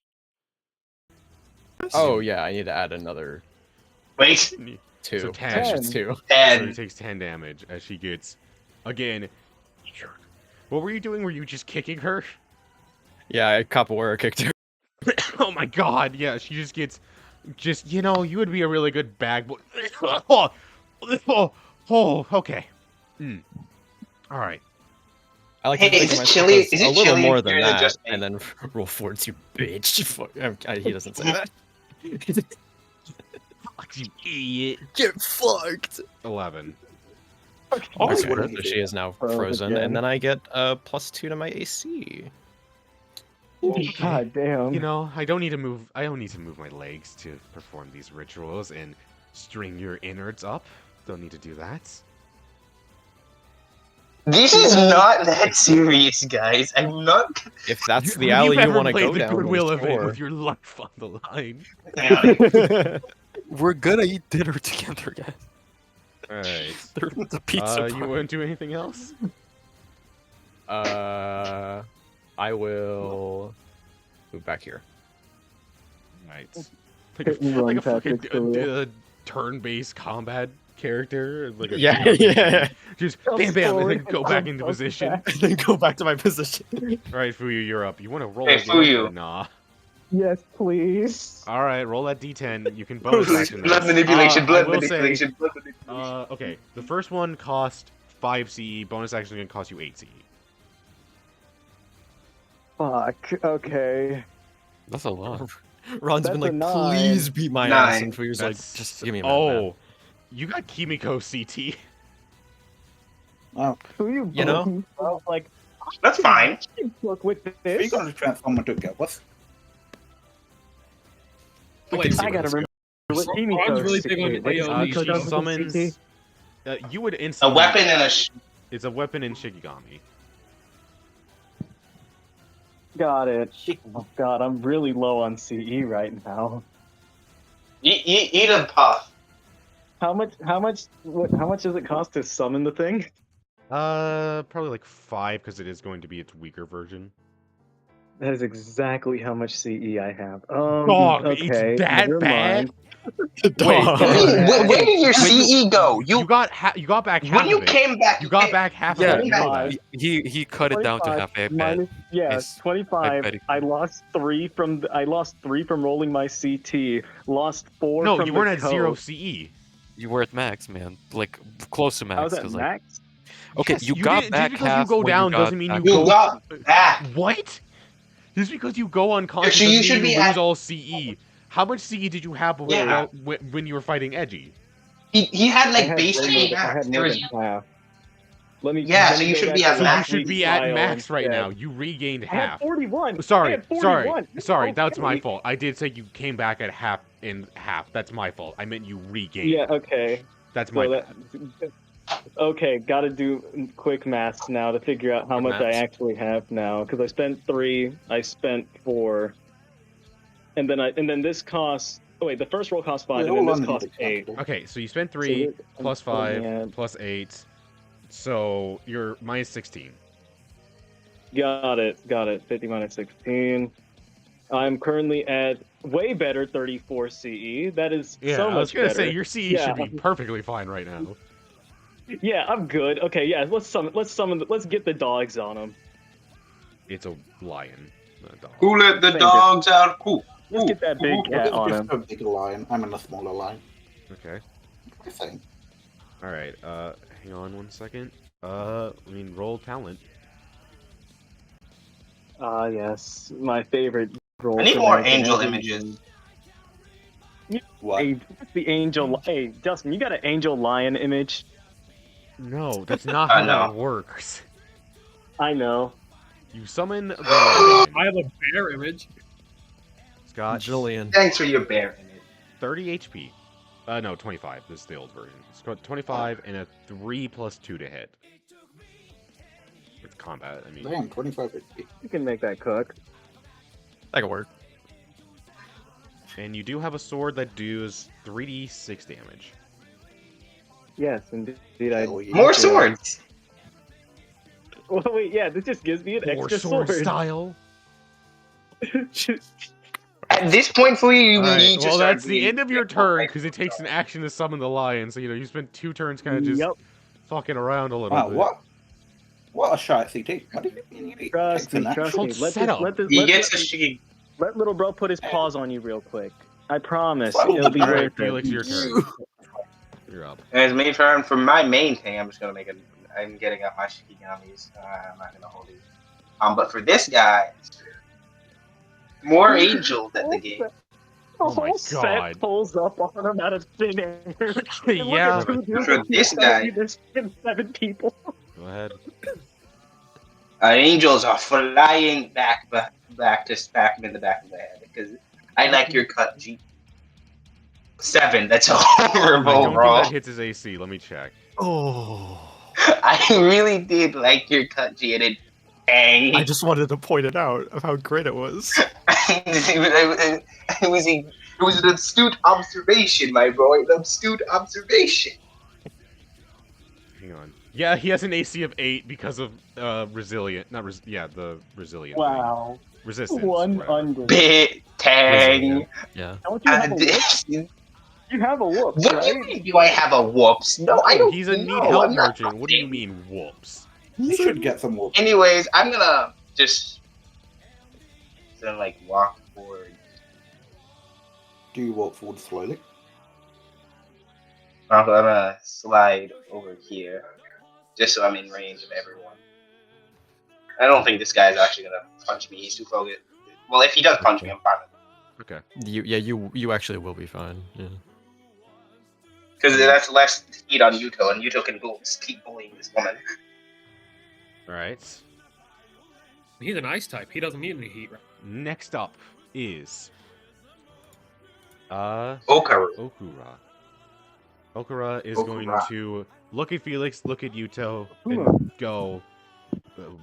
Oh yeah, I need to add another Wait, 2. So 10. That's just 2. So he 10. takes 10 damage as she gets, again. What were you doing? Were you just kicking her? Yeah, I capoeira kicked her. Oh my god, yeah, she just gets, you know, you would be a really good bag boy. Oh, okay. Alright. I like Hey, to think is of it myself chilly- as is a it little chilly more if than you're in that, adjustment? and then roll forwards, you bitch. Fuck, he doesn't say that. Fuck you idiot. Get fucked. 11. Oh, Okay, what so did he she do? is now Frozen frozen, again. and then I get +2 to my AC. God damn. You know, I don't need to move my legs to perform these rituals and string your innards up. Don't need to do that. This is not that serious, guys. I'm not. If that's You- the have alley you ever want to played go the down, goodwill then of it sure. with your life on the line. We're gonna eat dinner together, guys. Alright. The pizza. You want to do anything else? I will move back here. Right. Hitting Like run a fucking tactics for real. turn-based combat character. Like a Yeah, RPG. yeah. Just Jump bam, bam, and forward then go and back jump into back. position. And then go back to my position. Alright, Fuyu, you're up. You want to roll Hey, again? Fuyu. Or Nah. Yes, please. Alright, roll that d10. You can bonus action Blood this. manipulation, I blood will say, manipulation, blood manipulation. okay, the first one cost 5 CE. Bonus action is going to cost you 8 CE. Fuck. Okay. That's a lot. Ron's That's been a like, 9. please beat my ass, 9. and Fuyu's like, That's just give me a minute, man. oh, you got Kimiko CT. Oh, Who you You know? bullying? Well, like, That's fine. look with we this. got to transform into Gilbert. We Wait, can see I where gotta this remember what Ron's Kimiko really big on wait, AoE. Kimiko She does with the summons. CT? You would A instantly. weapon and a. It's a weapon in Shikigami. Got it. Oh god, I'm really low on CE right now. Eat a puff. How much does it cost to summon the thing? Probably like 5 because it is going to be its weaker version. That is exactly how much CE I have. Dog, Okay, it's that never bad. mind. Dog. Where did your When CE go? You got back half when you of it. came back. You got back half Yeah, of it. You know that. He cut it down to 25 half a bit. minus, yeah, Yes, 25. bet he- I lost 3 from rolling my CT. Lost 4 No, from you the weren't at 0 code. CE. You were at max, man. Like close to max. I was at 'cause, like, max. okay, Yes, you got didn't- back just because half you go when down got doesn't mean you back- You go. got back. What? Just because you go unconscious So you doesn't should mean you be lose at- all CE. How much CE did you have Yeah. when you were fighting Edgy? He had I like had base way three more than, I max. had There more was than half. Let me. Yeah, let so me you go should back be to at So you last max. should week's be at file max right instead. now. You regained I had half. 41. I Sorry, had sorry, 41. sorry. That's my Okay. fault. I did say you came back at half in half. That's my fault. I meant you regained. Yeah. Okay. That's my So bad. that. Okay, gotta do quick maths now to figure out how Quick much I maths. actually have now. Because I spent 3, I spent 4, and then this costs. Oh wait, the first roll costs 5, We're and then all this on costs the 8. Okay, so you spent 3 I'm plus looking 5 at- plus 8. So you're minus 16. Got it. 50 minus 16. I'm currently at way better 34 CE. That is Yeah, so I was much gonna better. say your CE Yeah. should be perfectly fine right now. Yeah, I'm good. Okay, yeah, let's get the dogs on them. It's a lion, not a dog. Who let the Thank you. dogs out? Who? Let's get that big Ooh. cat It's on just him. a big lion. I'm in a smaller lion. Okay. I think. All right. Hang on one second. Roll talent. Ah, yes, my favorite role. I need for more that in angel every images. game. What? Hey, the angel. Hey, Justin, you got an angel lion image? No, that's not I how know. that works. I know. You summon the lion. I have a bear image. It's got Jillian. Thanks for your bear image. 30 HP. No, 25. This is the old version. It's got 25 and a 3 plus 2 to hit. With combat, I mean. Damn, 25 HP. You can make that cook. That could work. And you do have a sword that does 3d6 damage. Yes, indeed. I Hell yeah. More swords. Well, wait, yeah, this just gives me an Or extra sword sword. style. At this point, for you, we Alright, need to well, start that's the being- end of your turn because it takes an action to summon the lion. So, you spend 2 turns kind of just Yep. fucking around a little Wow, bit. what a shot, CT. What do you mean? It Trust takes an me, trust action. me. Called Let setup. He gets a shiggy. let little bro put his paws on you real quick. I promise, Well, it'll be Alright, worth Felix, it. your turn. You're up. As main turn for my main thing, I'm just gonna make it. I'm getting up my shikigamis. I'm not gonna hold it. But for this guy, more angels at the game. Oh my whole God. set pulls up on him out of thin air. And look Yeah. at 2 dudes For and this he's telling guy. me There's 7 people. Go ahead. Angels are flying back to smack him in the back of the head because I like your cut, G. 7. That's a I horrible don't think roll. that hits his AC. Let me check. Oh. I really did like your cut, G, and it bang. I just wanted to point it out of how great it was. it was an astute observation, my boy. An astute observation. Hang on. Yeah, he has an AC of 8 because of resilient. Not the resilient. thing. Wow. Resistance. One whatever. under. Bit tang. Resilient. Yeah. Don't you have a whoops? You have a whoops, What do right? you mean? Do I have a whoops? No, I don't. He's a need know. help I'm not merchant. What do you fucking- mean, whoops? You should get some more. Anyways, I'm gonna just walk forward. Do you walk forward slowly? I'm gonna slide over here, just so I'm in range of everyone. I don't think this guy's actually gonna punch me. He's too focused. Well, if he does punch me, I'm fine. Okay. You actually will be fine. Yeah. Because that's less heat on Yuto, and Yuto can keep bullying this woman. All right. He's an ice type. He doesn't need any heat. Right? Next up is Okaru. Okura. Okura is Okura. going to look at Felix, look at Yuto, and go,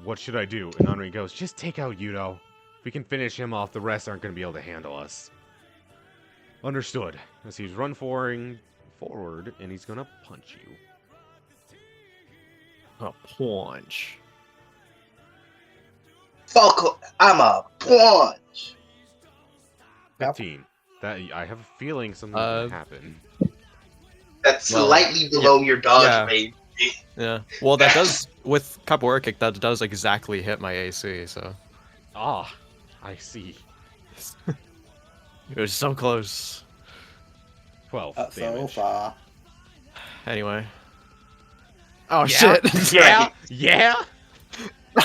what should I do? And Henri goes, just take out Yuto. If we can finish him off, the rest aren't going to be able to handle us. Understood. As he's forward, and he's going to punch you. A punch. Fuck, I'm a punch. 15. That I have a feeling something's going to happen. That's slightly below your dodge range. Yeah. Well, that does with capoeira kick. That does exactly hit my AC. So. Ah, I see. It was so close. 12 That's so damage. far. Anyway. Oh Yeah? shit! Yeah? Yeah?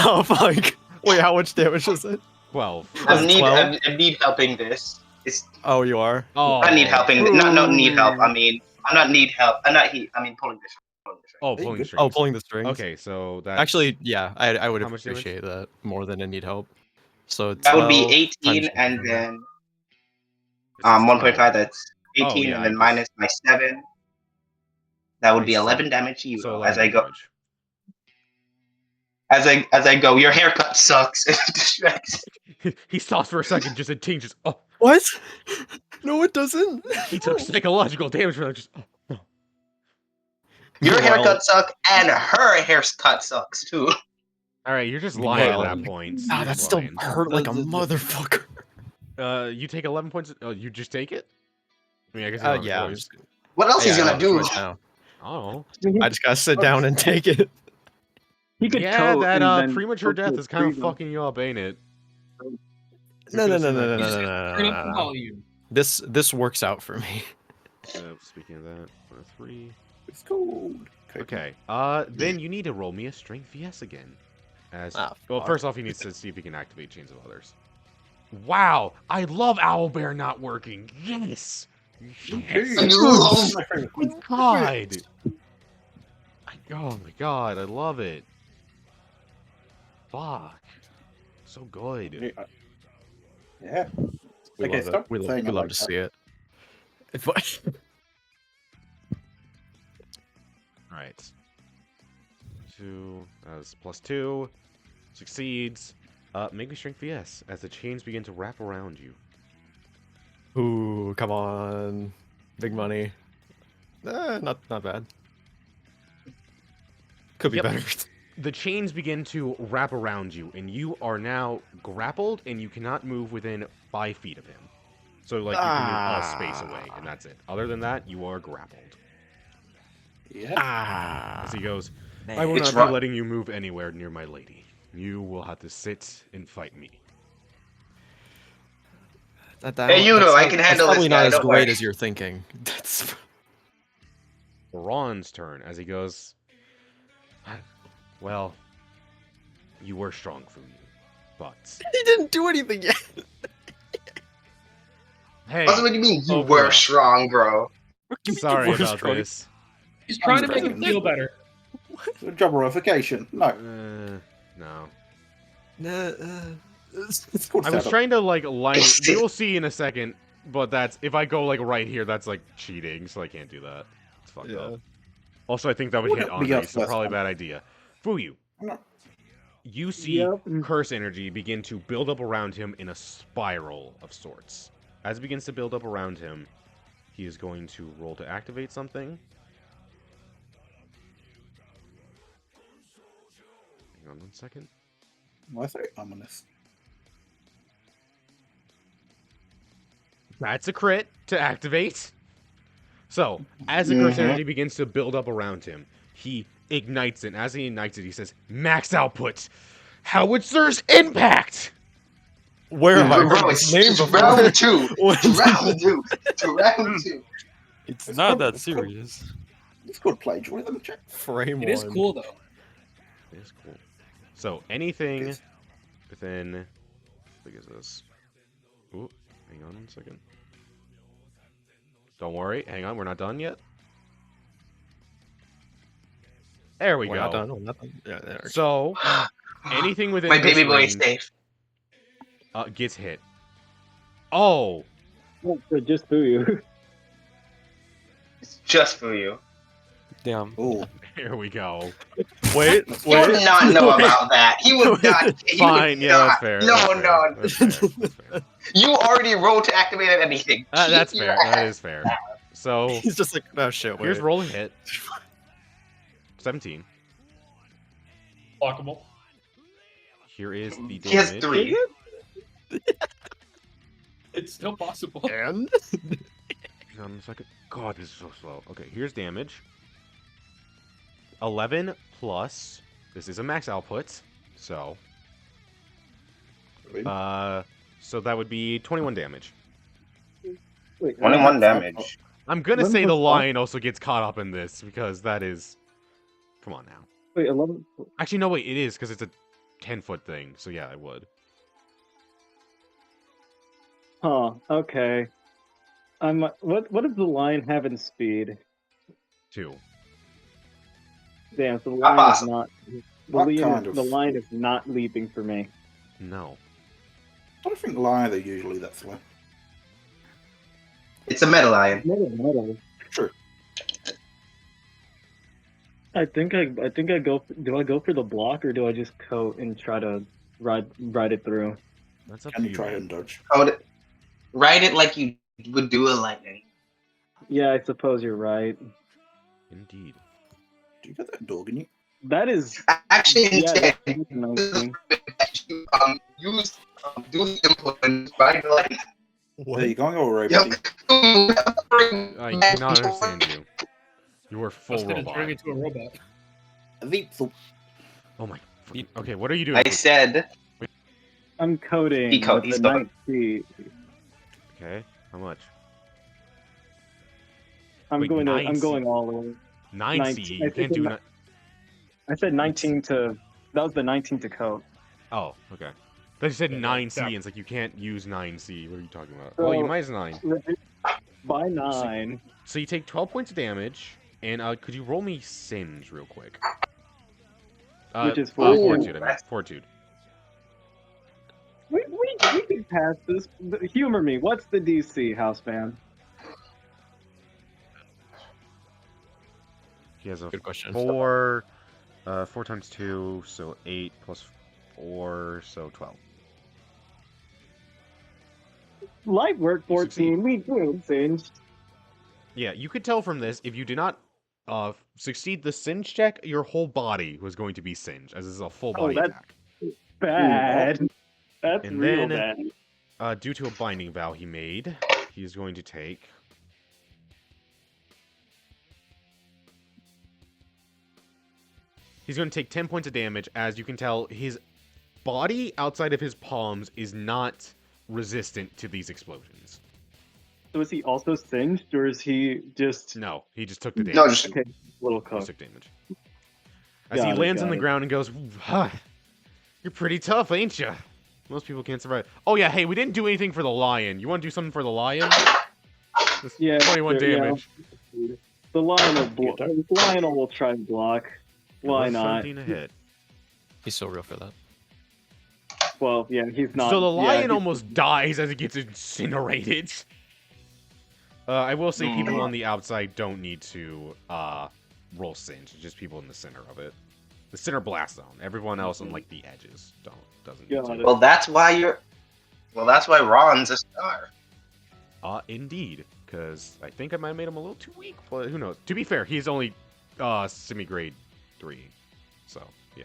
Oh fuck! Wait, how much damage was it? 12. I need helping this. Oh, you are. Oh. I need helping. Not need help. I mean, I'm not need help. I'm not heat. I mean, pulling this. Oh, Hey, pulling good. strings. Oh, pulling the strings. Okay, so that Actually, yeah, I would How much damage? appreciate that more than I need help. So That would be 12 18, times- and then It says 1.5. 12. That's 18, Oh, yeah, and I then guess. minus my 7. That would be Nice. 11 damage to you So as 11 I go. damage. As I go, your haircut sucks. He stops for a second, just a ting, just What? No, it doesn't. he took psychological damage for that. Just Your Well- haircut sucks, and her haircut sucks too. all right, you're just lying Well, at that point. Ah, You're that just still lying. hurt like a motherfucker. You take 11 points. Oh, you just take it? I mean, I guess you don't have a Yeah. I'm choice. just, What else he's yeah, I gonna don't have a do? choice now. Oh, I just gotta sit down and take it. He could yeah, coat that and then premature go to death a is kind of freedom. fucking you up, ain't it? No, no, no, Could've seen no, no, that no, coming. no, no, Turn no, up the no. volume. This works out for me. Speaking of that, 3. It's cold. Okay. Then you need to roll me a strength VS again. Well, fuck. first off, he needs to see if he can activate Chains of Others. Wow, I love owlbear not working. Yes. Yes. Oh, my favorite. God. Oh my God, I love it. Fuck. So good. Yeah. We Okay, love stop it. We saying it love like to that. see it. All right. 2. That's +2. Succeeds. Make me strength VS as the chains begin to wrap around you. Ooh, come on. Big money. Not bad. Could be Yep. better. The chains begin to wrap around you, and you are now grappled, and you cannot move within 5 feet of him. So, like, you can move a space away, and that's it. Other than that, you are grappled. Yeah. As he goes, I will It's not be ru- letting you move anywhere near my lady. You will have to sit and fight me. Hey, you know, I can handle That's probably this not guy, as don't great worry. as you're thinking. That's Ron's turn, as he goes, well, you were strong for me, but... he didn't do anything yet. Hey, What do you mean you Okura. were strong, bro? sorry were about strong? this. He's trying to make him feel better. Jobberification. No. No. It's called I was setup. trying to, like, line... We will see in a second, but that's... If I go, like, right here, that's, like, cheating, so I can't do that. It's fucked up. Also, I think that would hit Wouldn't be Henri, us so last probably a time. bad idea. Fuyu. No. You see Yep. curse energy begin to build up around him in a spiral of sorts. As it begins to build up around him, he is going to roll to activate something. Hang on 1 second. Why is it ominous? That's a crit to activate. So, as the curse Mhm. energy begins to build up around him, he ignites it. And as he ignites it, he says, max output! Howitzer's impact! Where have I Bro, heard it's, this name it's before? round 2. What? It's round 2. It's round 2. It's It's not called- that it's called- serious. It's called plagiarism. Check. Frame It is one. cool though. It is cool. So, anything Yes. within... What is this? Ooh. Hang on 1 second. Don't worry. Hang on. We're not done yet. There we We're go. not done. We're not done. Yeah, there. So, anything within My this baby boy is range safe. gets hit. Oh! Oh, so just Fuyu. It's just for you. Damn. Oh, Here we go. Wait, He would wait. not know about that. He would not. He Fine. would Yeah, not. that's fair. No, that's fair, no. That's fair. That's fair. You already rolled to activate anything. That's Keep fair. your That ass. is fair. So, He's just like, no shit. Wait. here's rolling hit. 17. Blockable. Here is the damage. He has 3. It's still possible. And Hang on a second. God, this is so slow. Okay, here's damage. 11 plus. This is a max output, so. So that would be 21 damage. Wait, 21 damage. I'm gonna When say was the that? lion also gets caught up in this because that is. Come on now. Wait, 11. Actually, no, wait, it is because it's a 10-foot thing. So yeah, I would. Huh. Okay. What does the lion have in speed? 2. Damn, so the Not lion is possible. not. What kind of- The lion is not leaping for me. No. I don't think lions are usually that slow. It's a metal lion. Metal. True. I think I go. Do I go for the block or do I just coat and try to ride it through? That's up Can to you you. try man. and dodge? Hold it. Write it like you would do a lightning. Yeah, I suppose you're right. Indeed. Do you get that dog in you? That is. Actually, Yeah, instead, that's a nice thing. you use do the input and write it like. There you go, alright, Yep. buddy. I cannot understand you. You are full Justin is robot. turning into a robot. Oh my. Okay, what are you doing? I said I'm coding He with he's the going. 9C. Okay, how much? I'm Wait, going 9C. all the way. 9C. 19. You I can't think do. the I said 19 to. That was the 19 to code. Oh, okay. They said Yeah, 9C, yeah. and it's like you can't use 9C. What are you talking about? So- Well, you minus 9. By 9. So you take 12 points of damage, and could you roll me Singe real quick? Which is fortitude. Fortitude, I mean. Fortitude. We can pass this. Humor me. What's the DC, house fan? He has a good question. 4. 4 times 2, so 8 plus 4, so 12. Light work You 14. We do singed. Yeah, you could tell from this, if you did not succeed the Singe check, your whole body was going to be Singe, as this is a full body that's- attack. Bad. That's And real then- bad. Due to a binding vow he made, he is going to take... He's going to take 10 points of damage. As you can tell, his body outside of his palms is not resistant to these explosions. So is he also singed, or is he just No, he just took the damage. no, just okay? Little Just cook. took damage. As he Got it, lands on got the it. ground and goes, huh, "You're pretty tough, ain't you?" Most people can't survive. Oh yeah, hey, we didn't do anything for the lion. You want to do something for the lion? That's Yeah, 21 sure, yeah. damage. The lion will try and block. Why It was not? 17 a hit. He's so real for that. Well, yeah, he's not. So the yeah, lion he's- almost dies as it gets incinerated. I will say people on the outside don't need to roll Singe. It's just people in the center of it. The center blast zone. Everyone else on like the edges doesn't need Got to. it. well, that's why Ron's a star. Indeed, because I think I might have made him a little too weak, but who knows? To be fair, he's only semi-grade 3, so yeah.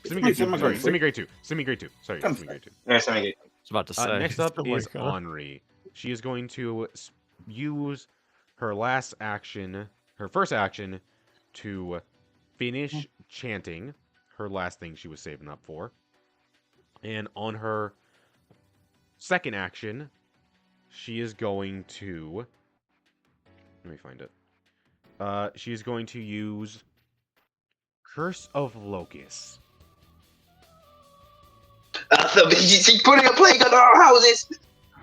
Semi-grade 2, sorry, semi-grade 2, semi-grade 2, sorry, semi-grade 2. There's something. I was about to say. Next up Oh my is God. Henri. She is going to use her last action, her first action, to finish chanting her last thing she was saving up for. And on her second action, she is going to... Let me find it. She is going to use Curse of Locust. She's putting a plague on our houses.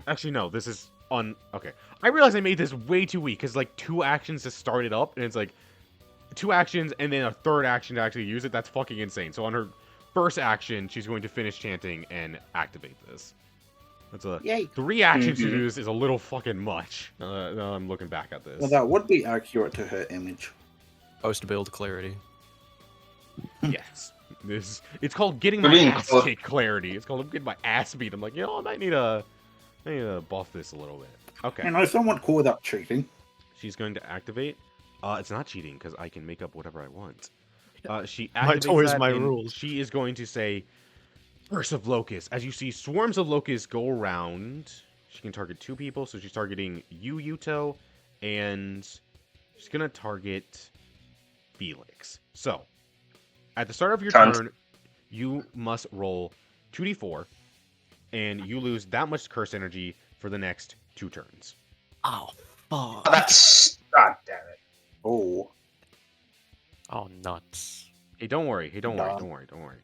Actually, no. This is on. Okay. I realize I made this way too weak because like 2 actions to start it up, and it's like 2 actions and then a 3rd action to actually use it. That's fucking insane. So on her first action, she's going to finish chanting and activate this. That's a Yay. 3 actions to do this is a little fucking much. Now I'm looking back at this. Well, that would be accurate to her image. Post build clarity. Yes. It's called getting my Green ass color. kicked clarity. It's called getting my ass beat. I'm like, you know, I might need to buff this a little bit. Okay. You know, someone call that cheating. She's going to activate. It's not cheating because I can make up whatever I want. She activates My toys, that, my and rules. She is going to say, Curse of Locusts. As you see, swarms of locusts go around. She can target 2 people, so she's targeting you, Yuto, and she's going to target Felix. So, at the start of your turn, you must roll 2d4, and you lose that much curse energy for the next 2 turns. Oh, fuck. That's God damn it. Oh. Oh, nuts. Hey, don't worry. Hey, don't worry. Nah. Don't worry. Don't worry.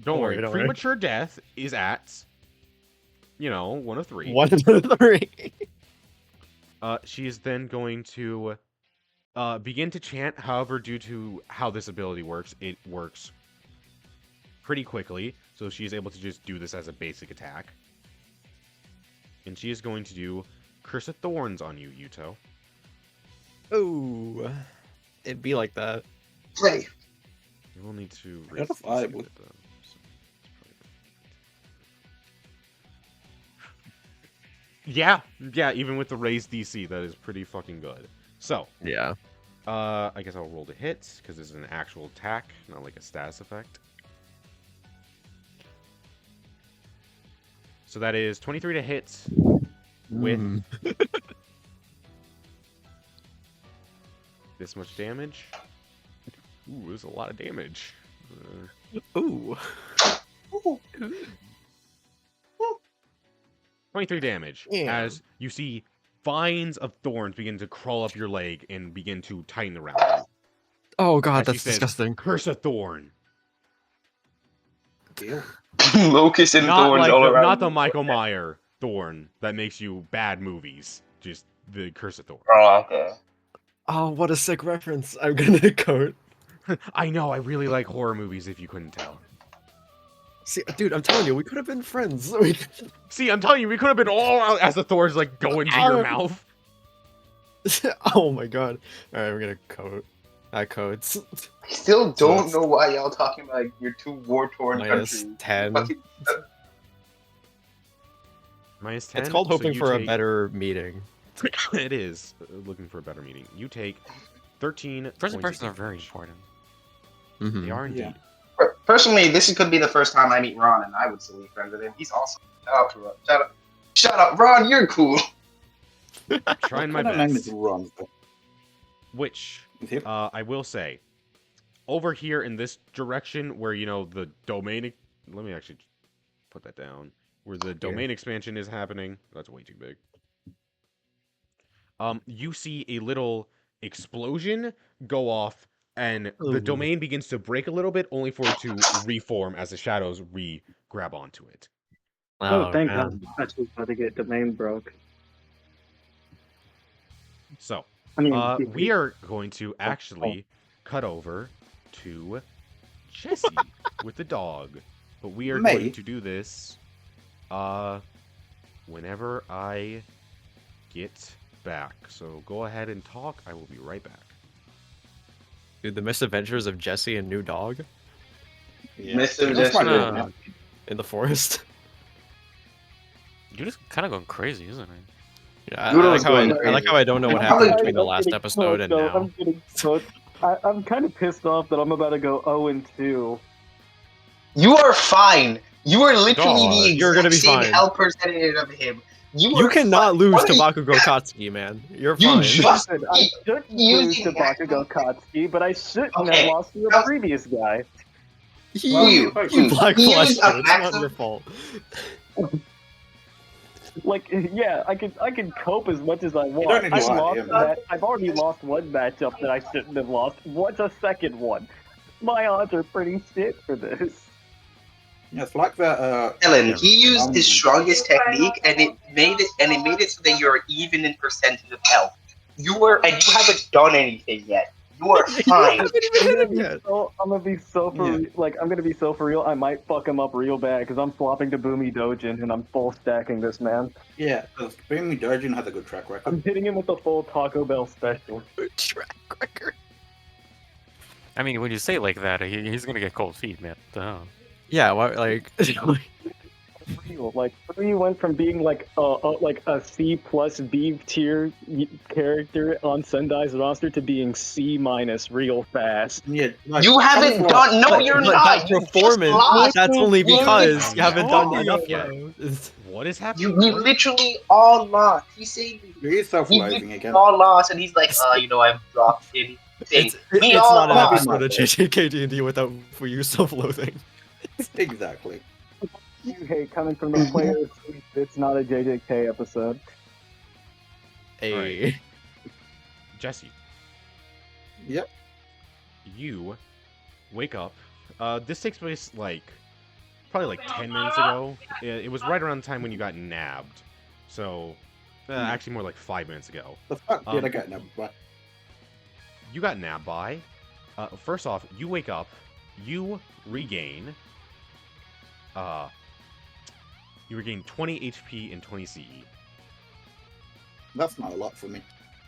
Don't worry. don't worry. Premature death is at, 1 of 3. 1 of 3. She is then going to begin to chant. However, due to how this ability works, it works pretty quickly. So she is able to just do this as a basic attack. And she is going to do Curse of Thorns on you, Yuto. Oh, it'd be like that. Play. You will need to Out raise of the I DC would- with them, so it's probably- Yeah, even with the raised DC, that is pretty fucking good. So, Yeah. I guess I'll roll to hit, because this is an actual attack, not like a status effect. So that is 23 to hit with this much damage. Ooh, there's a lot of damage. Ooh. 23 damage Damn. as you see vines of thorns begin to crawl up your leg and begin to tighten around you. Oh god, As she that's says, disgusting. Curse a thorn. Deal. Locusts and Not thorns like all around. not the Michael Meyer thorn that makes you bad movies. Just the Curse of Thorn. Oh, okay. Oh, what a sick reference. I'm gonna quote. I know, I really like horror movies if you couldn't tell. See, dude, I'm telling you, we could have been friends. See, I'm telling you, we could have been all out as the thorns like go into your mouth. Oh my god. Alright, we're gonna code. Codes. I still So don't it's- know why y'all talking about your 2 war-torn Minus countries. 10. Fucking- Minus 10. It's called so hoping you for a take- better meeting. It is looking for a better meeting. You take 13. First points of impressions are very damage. important. Mhm. They are Yeah. indeed. Personally, this could be the first time I meet Ron, and I would still be friends with him. He's awesome. Shout out to Ron. Shout out, Ron. You're cool. Trying my What kind of name is best. Ron? Which Is it? I will say, over here in this direction where the domain. Let me actually put that down. Where the domain expansion is happening. That's way too big. You see a little explosion go off, and the Ooh. domain begins to break a little bit, only for it to reform as the shadows grab onto it. Oh, thank man. God. I was about to get domain broke. So, I mean, we are going to actually cut over to Jesse with the dog. But we are Me? going to do this whenever I get back. So go ahead and talk. I will be right back. Dude, the misadventures of Jesse and New Dog Mr. That's quite Jesse. good. in the forest. You're just kind of going crazy, isn't it? Yeah, I Noodle's like how I going like how I don't know what crazy. happened I'm between the last episode and now. I'm getting cooked. I'm kind of pissed off that I'm about to go 0-2. You are fine. You are literally God, the you're gonna be exact same fine. hell percentage of him. You are cannot fine. lose What to are you- Bakugo Katsuki, man. You're You fine. just- Listen, I shouldn't lose to Bakugo Katsuki, but I shouldn't have Okay. lost to the previous guy. You Black use flesh, a dude. It's not maximum- your fault. Like, yeah, I can cope as much as I don't want. need to lie to him. I've already lost one matchup that I shouldn't have lost. What's a second one? My odds are pretty shit for this. Yeah, it's like that. Ellen, he used his strongest technique, and it made it so that you're even in percentage of health. You haven't done anything yet. You are fine. I'm gonna be so for real. I might fuck him up real bad because I'm swapping to Boomy Dojin and I'm full stacking this man. Yeah, because Boomy Dojin has a good track record. I'm hitting him with the full Taco Bell special. Track record. I mean, when you say it like that, he's gonna get cold feet, man. Yeah, like Real. Like Fuyu went from being like a C plus B tier character on Sendai's roster to being C minus real fast. Yeah, like, You haven't done. No, you're but not. that You just performance, lost. that's only because you haven't done Oh, enough yet. What is happening? You literally all lost. He saved you. He is self-loathing again. All lost, and he's like, I've dropped in. It's We not all an lost. episode of JJK D&D without for you self-loathing. Exactly. You hate coming from the players. It's not a JJK episode. Hey. Jesse, Yep. you wake up. This takes place probably like 10 minutes ago. It was right around the time when you got nabbed. So, actually more like 5 minutes ago. The fuck did I get nabbed by? You got nabbed by. First off, you wake up. You regain 20 HP and 20 CE. That's not a lot for me.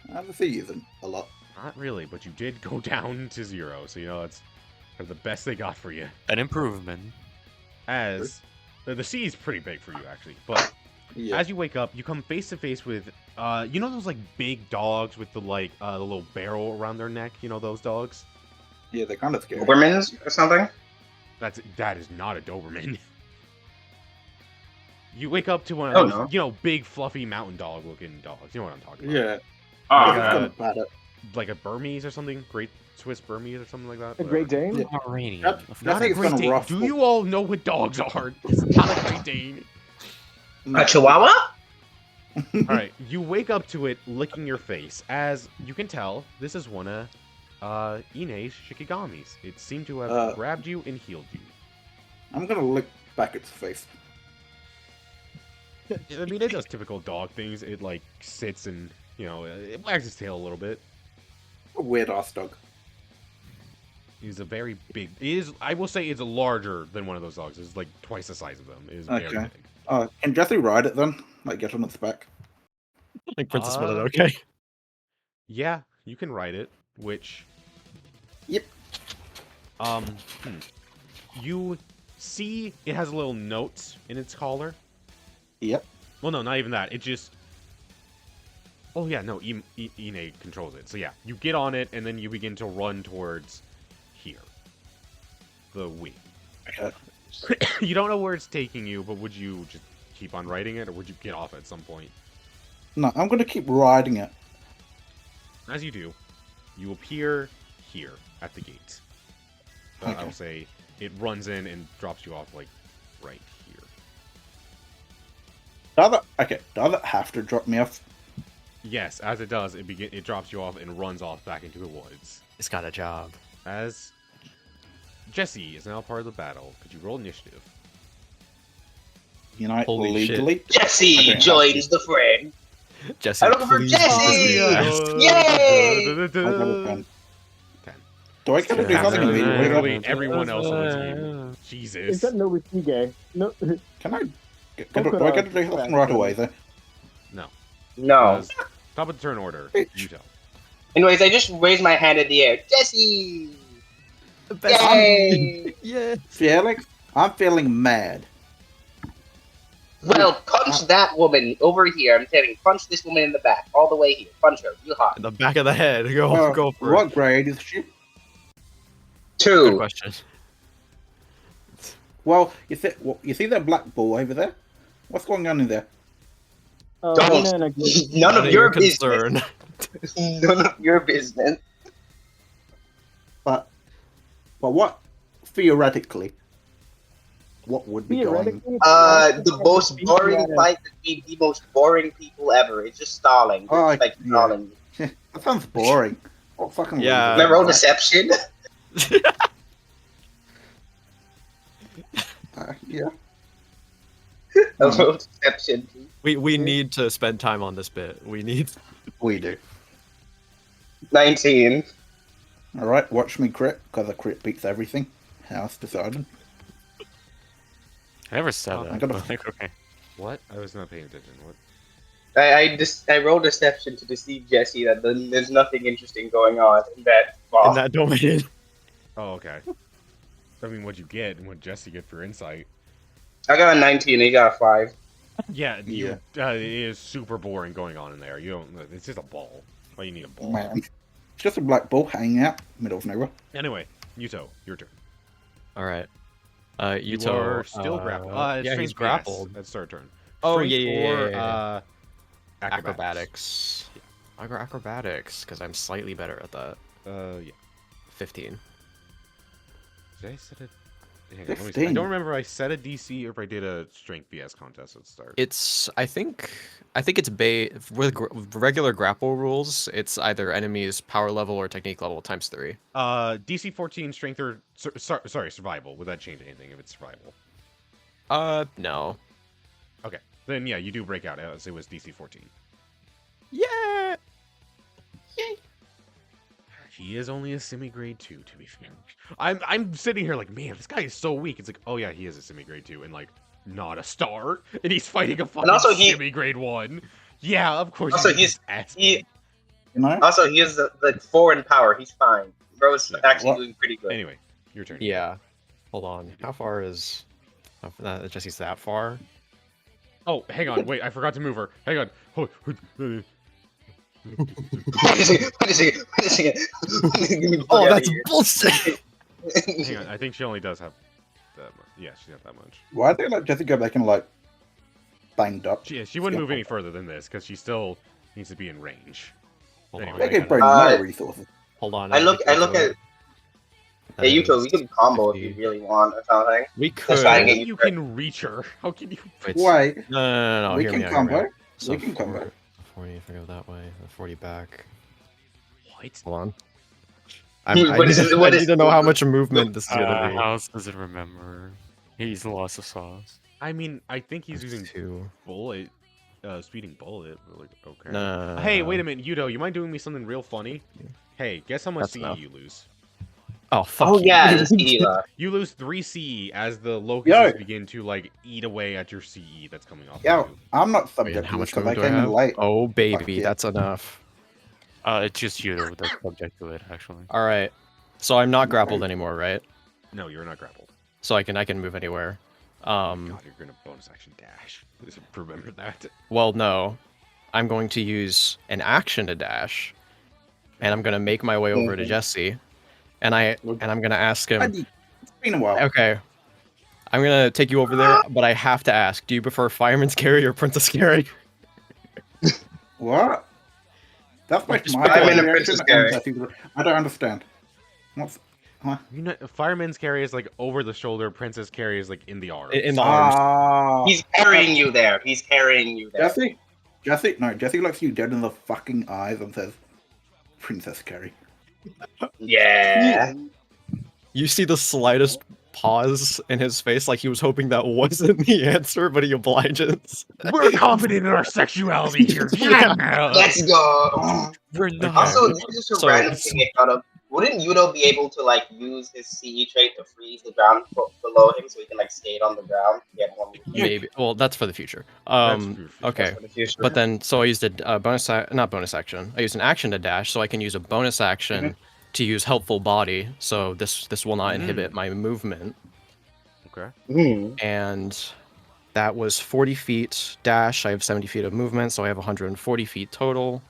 The C isn't a lot. Not really, but you did go down to 0, so it's kind of the best they got for you. An improvement. As the C is pretty big for you actually, but Yeah. as you wake up, you come face to face with those like big dogs with the little barrel around their neck. You know those dogs? Yeah, they're kind of scary. Dobermans or something. That is not a Doberman. You wake up to one of those, big fluffy mountain dog looking dogs. You know what I'm talking about? Yeah. Like Like a Burmese or something, Great Swiss Burmese or something like that. A Great Dane? Yeah. Pomeranian. Yep. Not a think it's Great gonna Dane. ruffle. Do you all know what dogs are? It's not a Great Dane. A Chihuahua? All right, you wake up to it licking your face. As you can tell, this is one of Ine's Shikigamis. It seemed to have grabbed you and healed you. I'm gonna lick back its face. I mean, it does typical dog things. It sits and it wags its tail a little bit. A weird ass dog. He's a very big. I will say, it's larger than one of those dogs. It's like twice the size of them. It is very Okay. big. Can Jesse ride it then? Like get on its back? Like Princess Mononoke. Yeah, you can ride it. Which. Yep. You see, it has a little note in its collar. Yep. Well, no, not even that. It just. Oh yeah, no. Ine controls it. So yeah, you get on it, and then you begin to run towards here. The wing. Okay. You don't know where it's taking you, but would you just keep on riding it, or would you get off at some point? No, I'm gonna keep riding it. As you do, you appear here at the gate. Okay. I'll say it runs in and drops you off, like, right here. Does it have to drop me off? Yes, as it does, it drops you off and runs off back into the woods. It's got a job. As Jesse is now part of the battle, could you roll initiative? Holy legally? Jesse Okay, joins the fray. Jesse, I'm looking for please Jesse! be fast. Yay! I got a 10. 10. Do I get to do something immediately? Literally everyone else on the team. Jesus. Except Nobushige. No. Can I? Do I get to do something right away then? No. No. Because top of the turn order, Bitch. you tell. Anyways, I just raised my hand in the air. Jesse! Yay! Yeah. Felix, I'm feeling mad. Well, punch that woman over here. I'm telling you, punch this woman in the back, all the way here. Punch her, real hard. In the back of the head. Go for What it. grade is she? Good 2. question. Well, you see that black ball over there? What's going on in there? Don't. None of your business. concern. None of your business. But what theoretically? What would be going? The most boring fight between the most boring people ever. It's just stalling. Oh, It's like stalling. That sounds boring. What fucking Yeah. Can I roll deception? Yeah. A little deception. We need to spend time on this bit. We need. We do. 19. Alright, watch me crit, because a crit beats everything. House decided. I never said I that. gotta- But like, okay. What? I was not paying attention. What? I rolled deception to deceive Jesse that there's nothing interesting going on in that ball. In that domain. Oh, okay. I mean, what'd you get and what Jesse get for insight? I got a 19 and he got a 5. Yeah, it is super boring going on in there. You don't. It's just a ball. Why you need a ball? Man. It's just a black ball hanging out, middle of nowhere. Anyway, Yuto, your turn. All right. You Yuto, are still grappled. Yeah, Strength, he's yes, grappled. that's our turn. Oh, Strength yeah, or, yeah. acrobatics. I go acrobatics because I'm slightly better at that. Yeah. 15. Did I set a? Hang on, let me see. I 15. don't remember if I set a DC or if I did a strength VS contest at the start. It's I think it's with regular grapple rules. It's either enemy's power level or technique level times 3. DC 14 strength or sorry, survival. Would that change anything if it's survival? No. Okay, then yeah, you do break out as it was DC 14. Yeah. He is only a semi-grade 2, to be fair. I'm sitting here like, man, this guy is so weak. It's like, oh yeah, he is a semi-grade 2 and like not a star, and he's fighting a fucking semi-grade 1. Yeah, of course. Also, he's You know? Also, he is like 4 in power. He's fine. Bro's actually doing pretty good. Anyway, your turn. Yeah. Hold on. How far is Jesse's that far? Oh, hang on. Wait, I forgot to move her. Hang on. Wait a second. Oh, that's bullshit. Hang on. I think she only does have that much. Yeah, she's not that much. Why did like Jesse go back and like banged up? She wouldn't move any further than this because she still needs to be in range. Hold Anyway, on. They I gave gotta- Brady no resources. Hold on. I look at. That Hey, Yuto, is we can combo if 50. you really want or something. We Just could. try to How get you you can reach her? How can you? Wait, No. we Hear can me out, hear me combo. out. So We can combo. 40 if I go that way. 40 back. What? Hold on. What is it- I what need is- to know how much movement this is gonna be. House doesn't remember. He's lost the sauce. I mean, I think he's using 2. bullet, speeding bullet. But like, okay. No. Hey, wait a minute, Yuto. You mind doing me something real funny? Hey, guess how much That's CE enough. you lose? Oh fuck. Oh you. yeah, the Stila. You lose 3 CE as the locusts Yo. begin to like eat away at your CE that's coming off. Yo, of you. I'm not Wait, subject and to how this much because I movement do I came in have? late. Oh baby, Fuck yeah. that's enough. It's just you that's subject to it, actually. All right. So I'm not grappled anymore, right? No, you're not grappled. So I can move anywhere. God, you're gonna bonus action dash. Just remember that. Well, no. I'm going to use an action to dash, and I'm gonna make my way over to Jesse, and I'm gonna ask him. It's been a while. Okay. I'm gonna take you over there, but I have to ask: do you prefer Fireman's Carry or Princess Carry? What? That's like Just my I'm in a reaction, Princess and Carry. Jesse's- I don't understand. What's You know, fireman's carry is like over the shoulder. Princess carry is like in the arm. In the arms. Ah, He's carrying you there. Jesse? No, Jesse looks you dead in the fucking eyes and says, Princess Carrie. Yeah. You see the slightest pause in his face, like he was hoping that wasn't the answer, but he obliges. We're confident in our sexuality here. Yeah. Let's go. We're not. Also, this is just a So- random thing I thought of. Wouldn't Yudo be able to like use his CE trait to freeze the ground below him so he can like skate on the ground? Get more movement? Maybe. Well, that's for the future. That's for future. Okay. For the future. But then, so I used a not bonus action. I used an action to dash, so I can use a bonus action to use helpful body. So this will not inhibit my movement. Okay. And that was 40 feet dash. I have 70 feet of movement, so I have 140 feet total.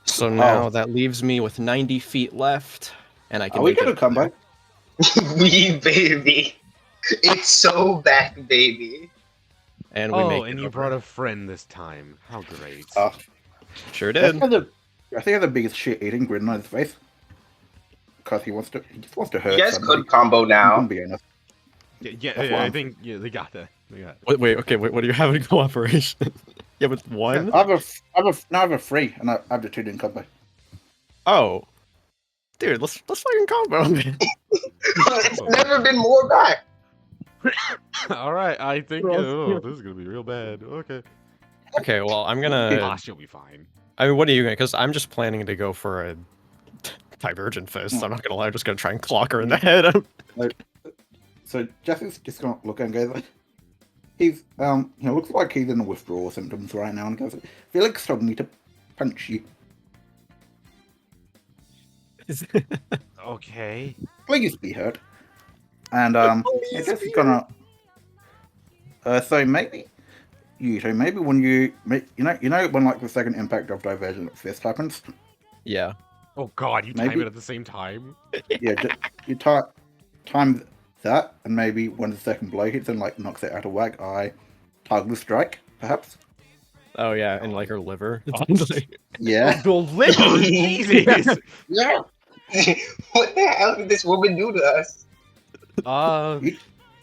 So now that leaves me with 90 feet left, and I can. Are we make gonna it- come back? We baby. It's so back, baby. And we Oh, make and it you over. brought a friend this time. How great. Sure Jesse did. has the biggest shit eating grin on his face. Because he just wants to hurt You guys somebody. could combo He now. wouldn't be honest. Yeah, That's I one. think they got that. They got it. Wait, okay, what do you have in cooperation? Yeah, with one? I have a free, and I have the two in combo. Oh. Dude, let's fucking combo, man. It's never been more back. All right, I think this is gonna be real bad. Okay. Okay, well, I'm gonna. Ah, she'll be fine. I mean, what are you gonna? Because I'm just planning to go for a divergent fist. I'm not gonna lie. I'm just gonna try and clock her in the head. So Jesse's just gonna look and goes, he's looks like he's in the withdrawal symptoms right now, and goes, Felix told me to punch you. Okay. Please be heard. And Jesse's gonna. So maybe when you know when like the second impact of divergent fist happens. Yeah. Oh God, you time Maybe. it at the same time. Yeah, you time that, and maybe when the second blow hits and like knocks it out of whack, I target strike, perhaps. Oh yeah, and like her liver. Yeah. The liver, Jesus. Yeah. What the hell did this woman do to us?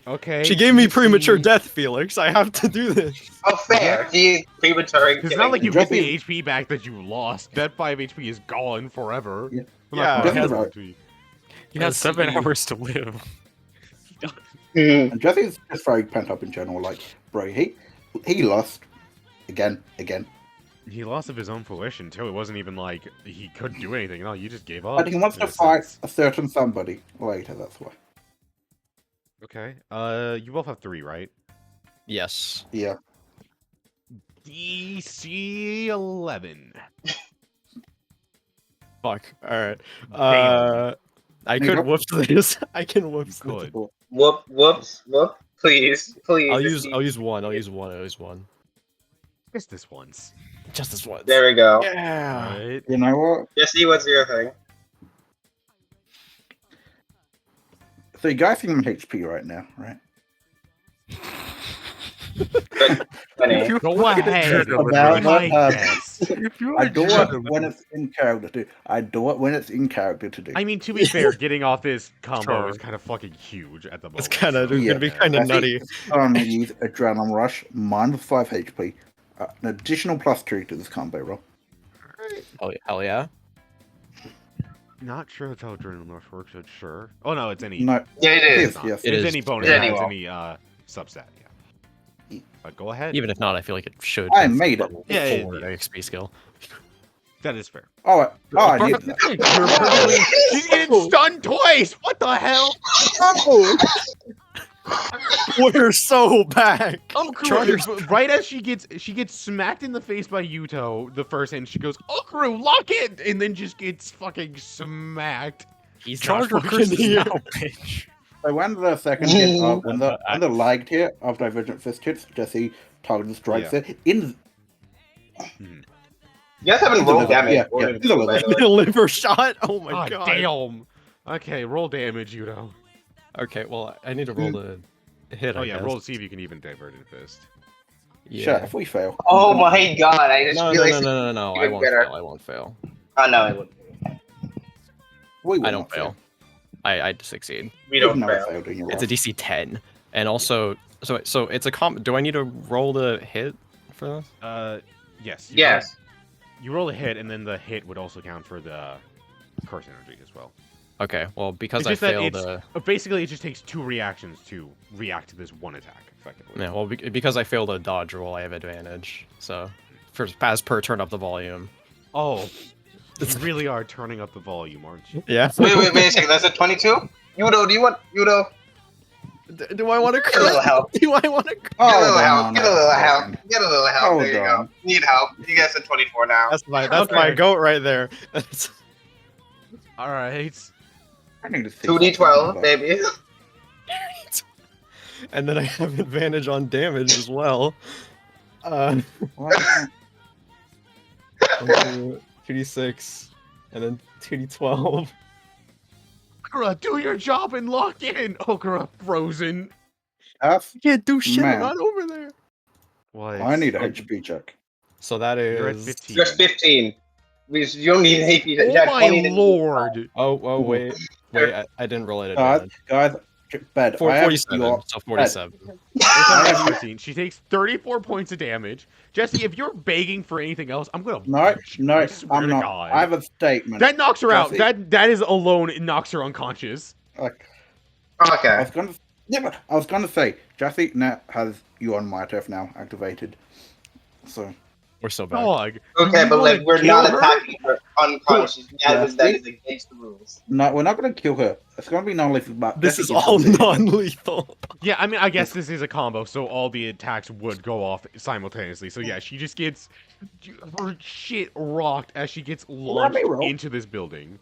Okay. She gave me you premature see- death, Felix. I have to do this. Oh, fair. She is premature. It's not like you get the Jesse- HP back that you lost. That 5 HP is gone forever. Yeah. Well, Yeah, not Jesse- forever, right. HP. You have 7 hours to live. Mhm. And Jesse's just very pent up in general. Like, bro, he lost again. He lost of his own fruition too. It wasn't even like he couldn't do anything. No, you just gave up. But he wants in to a fight sense. a certain somebody later. That's why. Okay. You both have 3, right? Yes. Yeah. DC 11. Fuck. All right. Damn. I could whoops this. I can whoops You this. could. Whoops. Please. I'll use one. I'll use one. Just this once. Just this once. There we go. Yeah. Right. You know what? Jesse, what's your thing? So you guys see my HP right now, right? Funny. Go ahead. About, Mike, uh, yes. I do it when it's in character to do. I do it when it's in character to do. I mean, to be fair, getting off this combo Sure. is kind of fucking huge at the moment. It's kind of so- Yeah. gonna be kind of Jesse nutty. is going to use Adrenaline Rush, minus 5 HP, an additional +2 to this combo roll. Hell yeah. Not sure that's how Adrenaline Rush works, but sure. Oh no, it's any. No, Yeah, it it is. is, not. yes. It It's is. any bonus. It's Yeah, it's any any subset. Yeah. But go ahead. Even if not, I feel like it should. I with made it. level Yeah, 4 yeah. XP skill. That is fair. I did that. You're perfectly. She's getting stunned twice. What the hell? We're so back. Right as she gets smacked in the face by Yuto the first hand, she goes, "Okru, lock it!" and then just gets fucking smacked. He's Charge not curses fucking here. now, bitch. So when the second hit of when the lagged hit of Divergent Fist hits, Jesse targeted strikes Yeah. it in You guys haven't rolled damage. Yeah, Or yeah, either way. by the way. Liver shot. Oh my God, god. damn. Okay, roll damage, Yuto. Okay, well, I need to roll the hit. Oh I yeah, guess. roll to see if you can even divert in fist. Yeah. Shut. If we fail. Oh my god, I just No, realized. no. I even won't better. fail. I won't fail. Oh no, it would. We will I don't not fail. I succeed. We You've don't never fail. failed in your It's a life. DC 10, and also, so it's a comp. Do I need to roll the hit for this? Yes. Yes. You roll a hit, and then the hit would also count for the curse energy as well. Okay, well, because It's I just that failed. basically, it just takes 2 reactions to react to this one attack, effectively. Yeah, well, because I failed a dodge roll, I have advantage. So, as per turn up the volume. Oh, you really are turning up the volume, aren't you? Yeah. Wait a second. That's a 22. Yudo, do you want Yudo? Do I want to Get a little help. Do I want to? Get a little Hold help. on, Get a little hold help. on. Get a little help. Hold There you on. go. Need help. You guys are 24 now. That's my goat right there. All right. I need to see 2d12, baby. And then I have advantage on damage as well. What? 2d6, and then 2d12. Okra, do your job and lock in. Okra, frozen. F? Can't do shit. Man. I'm not over there. What? I need a HP check. So that You're at is. 15. You're 15. You don't need AP. You Oh got my 20 to- lord. Oh wait. I didn't roll it. Guys, bed. I have 47. your- So 47. It's 15. She takes 34 points of damage. Jesse, if you're begging for anything else, I'm gonna. No, punch you. no, I swear I'm to not. God. I have a statement. That knocks her out. Jesse. That is alone. It knocks her unconscious. Like, I Okay. was going to Yeah, but I was gonna say, Jesse now has you on my turf now activated. So We're so back. Dog. Okay, you but wanna like we're kill not her? attacking her unconscious. Yeah, That see? is against the rules. no, we're not gonna kill her. It's gonna be non-lethal. But This Jesse is gets all to do it. non-lethal. Yeah, I mean, I guess this is a combo, so all the attacks would go off simultaneously. So yeah, she just gets her shit rocked as she gets Let me launched roll. into this building.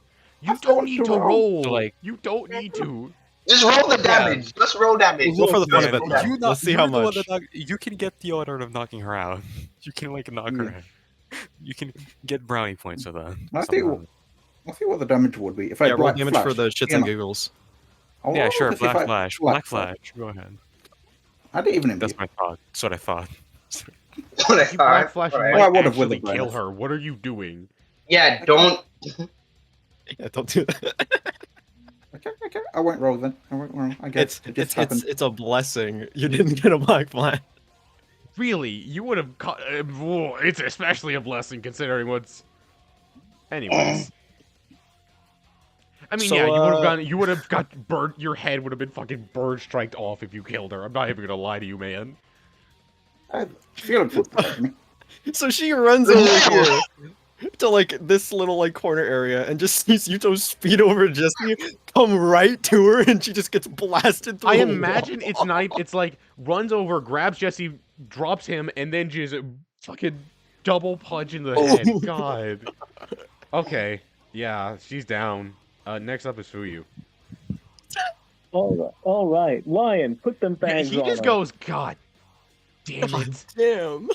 I You still don't want need to to roll. roll. So, like- You don't need to. Just roll the damage. Just roll damage. We'll go for the fun Yeah, of it. roll Though. damage. you Let's see how you're the one much. that you can get the order of knocking her out. You can like knock her Yeah. out. You can get brownie points with that. I see what the damage would be if I Yeah, roll black damage flash. for the shits Yeah, and no. giggles. I'll Yeah, roll sure. to see if Black I- flash. Black flash. Go ahead. I didn't even That's imbue. my thought. That's what I thought. What I If you black thought. flash, you Alright. Well, I might would've with actually the kill bonus. her. What are you doing? Yeah, don't. Yeah, don't do that. Okay, I won't roll then. I won't roll. I guess it just happened. It's a blessing. You didn't get a black flash. Really, you would have. It's especially a blessing considering what's. Anyways. I mean, So, yeah, you would have gone. You would have got bird. Your head would have been fucking bird striked off if you killed her. I'm not even gonna lie to you, man. Felix would protect me. So she runs over here to like this little like corner area and just sees Yuto speed over Jesse, come right to her, and she just gets blasted through. I a imagine wall. it's not. It's like runs over, grabs Jesse, drops him, and then just fucking double punch in the head. Oh. God. Okay. Yeah, she's down. Next up is Fuyu. All right, Lion, put them Yeah, fangs he on just her. goes, God damn God it. damn.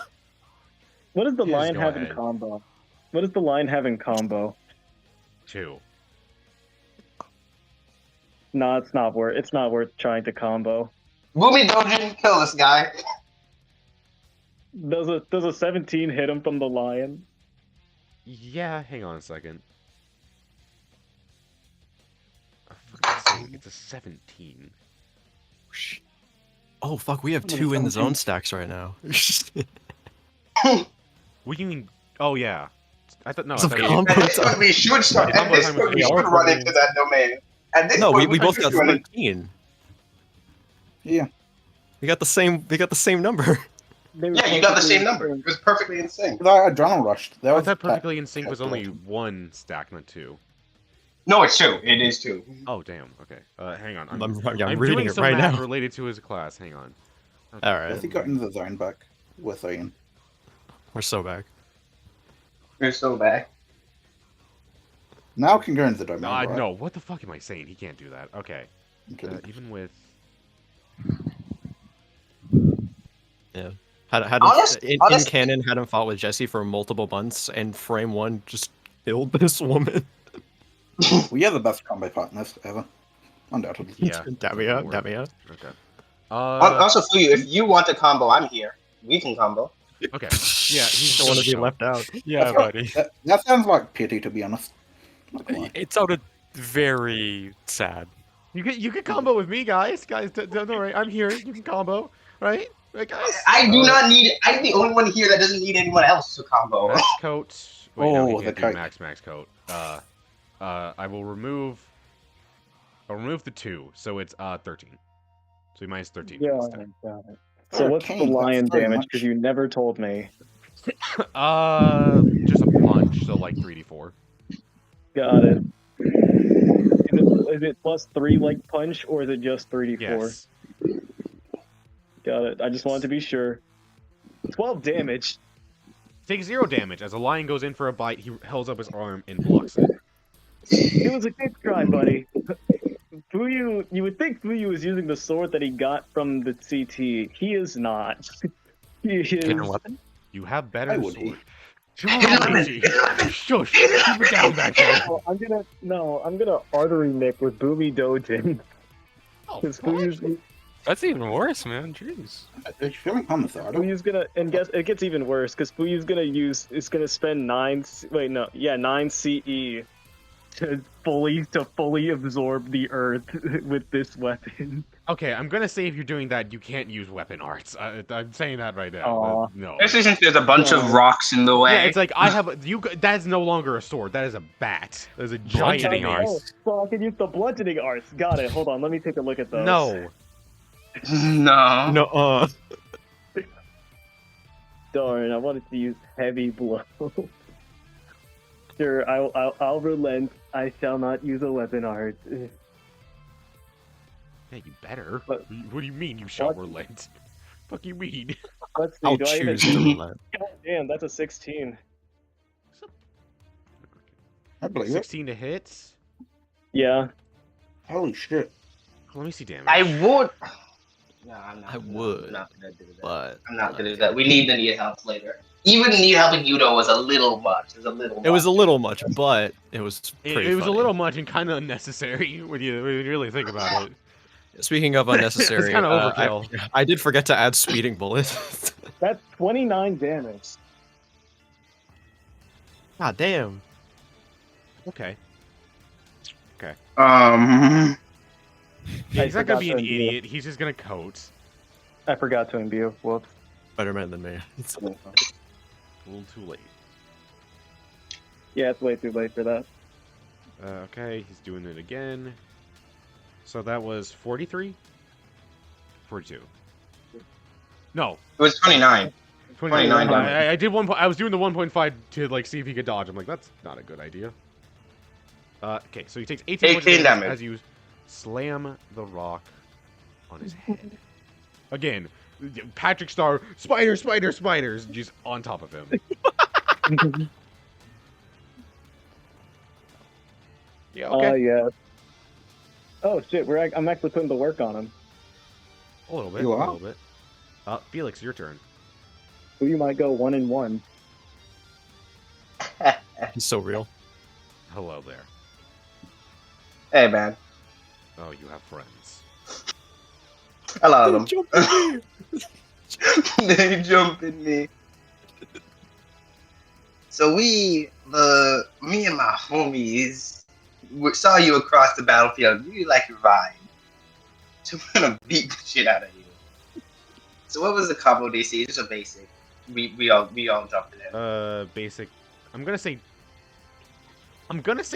What does the Just lion go have in ahead. combo? What does the lion have in combo? 2. No, it's not worth. It's not worth trying to combo. Boomy Dojin, kill this guy. Does a 17 hit him from the lion? Yeah, hang on a second. For fuck's sake, it's a 17. Oh fuck, we have 2 in the zone stacks right now. What do you mean? Oh, yeah. I thought, no, I Some thought you- combo At this point, we should start. At this point, we should run into that domain. At this No, point, we both should got run into- 13. Yeah. We got the same number. Yeah, you got the same number. It was perfectly in sync. I adrenaline rushed. That I was thought perfectly in sync was only 1 stack, not 2. No, it's 2. It is 2. Oh, damn. Okay. Hang on. I'm I'm reading doing it some right math now. related to his class. Hang on. All right, Jesse got into the zone back with Ian. we're so back. You're so bad. Now can go into the domain. right? No, what the fuck am I saying? He can't do that. Okay. Okay. Even with... Had in canon had him fought with Jesse for multiple months, and frame 1 just killed this woman. We are the best combo partners ever. Undoubtedly. Yeah. Damia. Okay. Also, for you, if you want to combo, I'm here. We can combo. Okay. Yeah, he's Don't want to be left out. Yeah, buddy. That sounds like pity, to be honest. Not gonna lie. It sounded very sad. You can combo with me, guys. Guys, don't worry. I'm here. You can combo, right? Right, guys? I do not need. I'm the only one here that doesn't need anyone else to combo. Max coat. Wait, no, Oh, he the can't do kite. max coat. I will remove. I'll remove the 2, so it's 13. So he minus 13. Yeah, instead. got it. So what's the Arcane, lion that's very damage? much. Because you never told me. Just a punch, so like 3d4. Got it. Is it plus 3 like punch, or is it just 3d4? Yes. Got it. I just wanted to be sure. 12 damage. Take 0 damage. As a lion goes in for a bite, he holds up his arm and blocks it. It was a good try, buddy. Fuyu, you would think Fuyu is using the sword that he got from the CT. He is not. He is. Hidden weapon? You have Why better would he? sword. Shush! Keep it down back there. Oh, I'm gonna artery nick with Boomy Dojin. Oh, Because fuck. That's even worse, man. Jeez. It's feeling homicidal. Fuyu's gonna, and guess it gets even worse because Fuyu's gonna spend 9 CE to fully absorb the earth with this weapon. Okay, I'm gonna say if you're doing that, you can't use weapon arts. I'm saying that right now. Aw. No. Especially since there's a bunch of rocks in the way. Yeah, it's like I have that's no longer a sword. That is a bat. That is a giant Bludgeoning mace. arts. Oh, so I can use the bludgeoning arts. Got it. Hold on, let me take a look at those. No. No. No, Darn, I wanted to use heavy blow. Sure, I'll relent. I shall not use a weapon art. Yeah, you better. But- What do you mean you shall What? relent? Fuck you mean? Let's see. I'll Do I even? choose to relent. God damn, that's a 16. I believe it. 16 to hit. Yeah. Holy shit. Let me see damage. I would. No, I'm not. I I'm would, not gonna do that. but I'm not gonna do that. We need help later. Even need help in Yudo was a little much. It was a little much. but it was pretty It was a funny. little much and kind of unnecessary when you really think about it. Speaking of unnecessary, It's kinda overkill. I did forget to add speeding bullet. That's 29 damage. God damn. Okay. Um. Yeah, I he's not gonna forgot be an to imbue. idiot. He's just gonna coat. I forgot to imbue. Whoops. Better man than me. A little too late. Yeah, it's way too late for that. Okay, he's doing it again. So that was 43? 42. No, It was 29. 29. 29 I did I was doing the 1.5 to like see if he could dodge. I'm like, that's not a good idea. Okay, so he takes 18 points of 18 damage. as you slam the rock on his head. Again, Patrick Star, spiders, just on top of him. Yeah, okay. Yeah. Oh shit, I'm actually putting the work on him. A little bit, You a are? little bit. Felix, your turn. So you might go 1-1. He's so real. Hello there. Hey man, Oh, you have friends. a lot of them. Jump at me. They jump in me. So me and my homies saw you across the battlefield. We like your vibe. So we're gonna beat the shit out of you. So what was the combo DC? Just a basic. We all jumped in it. Basic. I'm gonna say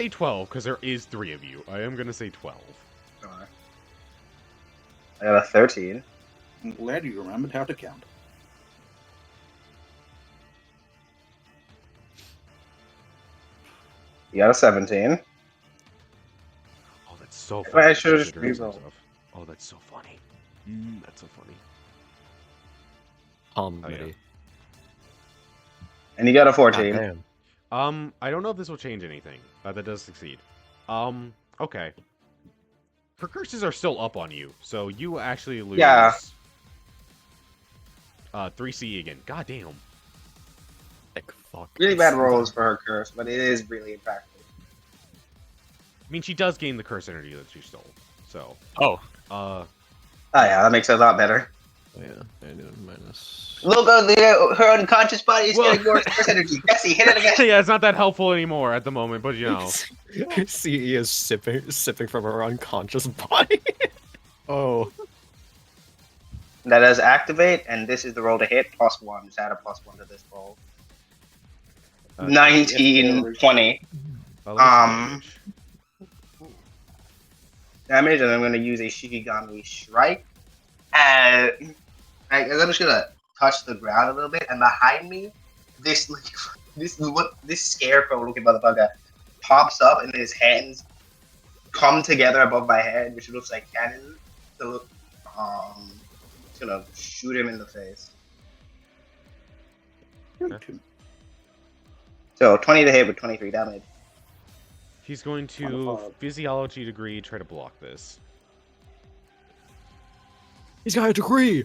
12 because there is 3 of you. I am gonna say 12. Alright. I got a 13. I'm glad you remembered how to count. You got a 17. Oh, that's so If funny. I should've just considering some rerolled. stuff. Oh, that's so funny. That's so funny. Comedy. yeah. And you got a God 14. damn. I don't know if this will change anything. That does succeed. Okay. Her curses are still up on you, so you actually lose. Yeah. 3C again. God damn. Like, fuck. Really bad rolls for her curse, but it is really impactful. I mean, she does gain the curse energy that she stole. So, Oh. Oh yeah, that makes it a lot better. Yeah. Minus. Look, her unconscious body is getting more curse energy. Jesse, hit it again. yeah, it's not that helpful anymore at the moment, but you know. CE is sipping from her unconscious body. Oh. That does activate, and this is the roll to hit. +1. Just add a +1 to this roll. 19, 20 damage, and I'm going to use a Shikigami Strike. And I'm just going to touch the ground a little bit, and behind me, this scarecrow looking motherfucker pops up, and his hands come together above my head, which looks like cannons. To look, just gonna shoot him in the face. So 20 to hit with 23 damage. He's going to physiology degree try to block this. He's got a degree.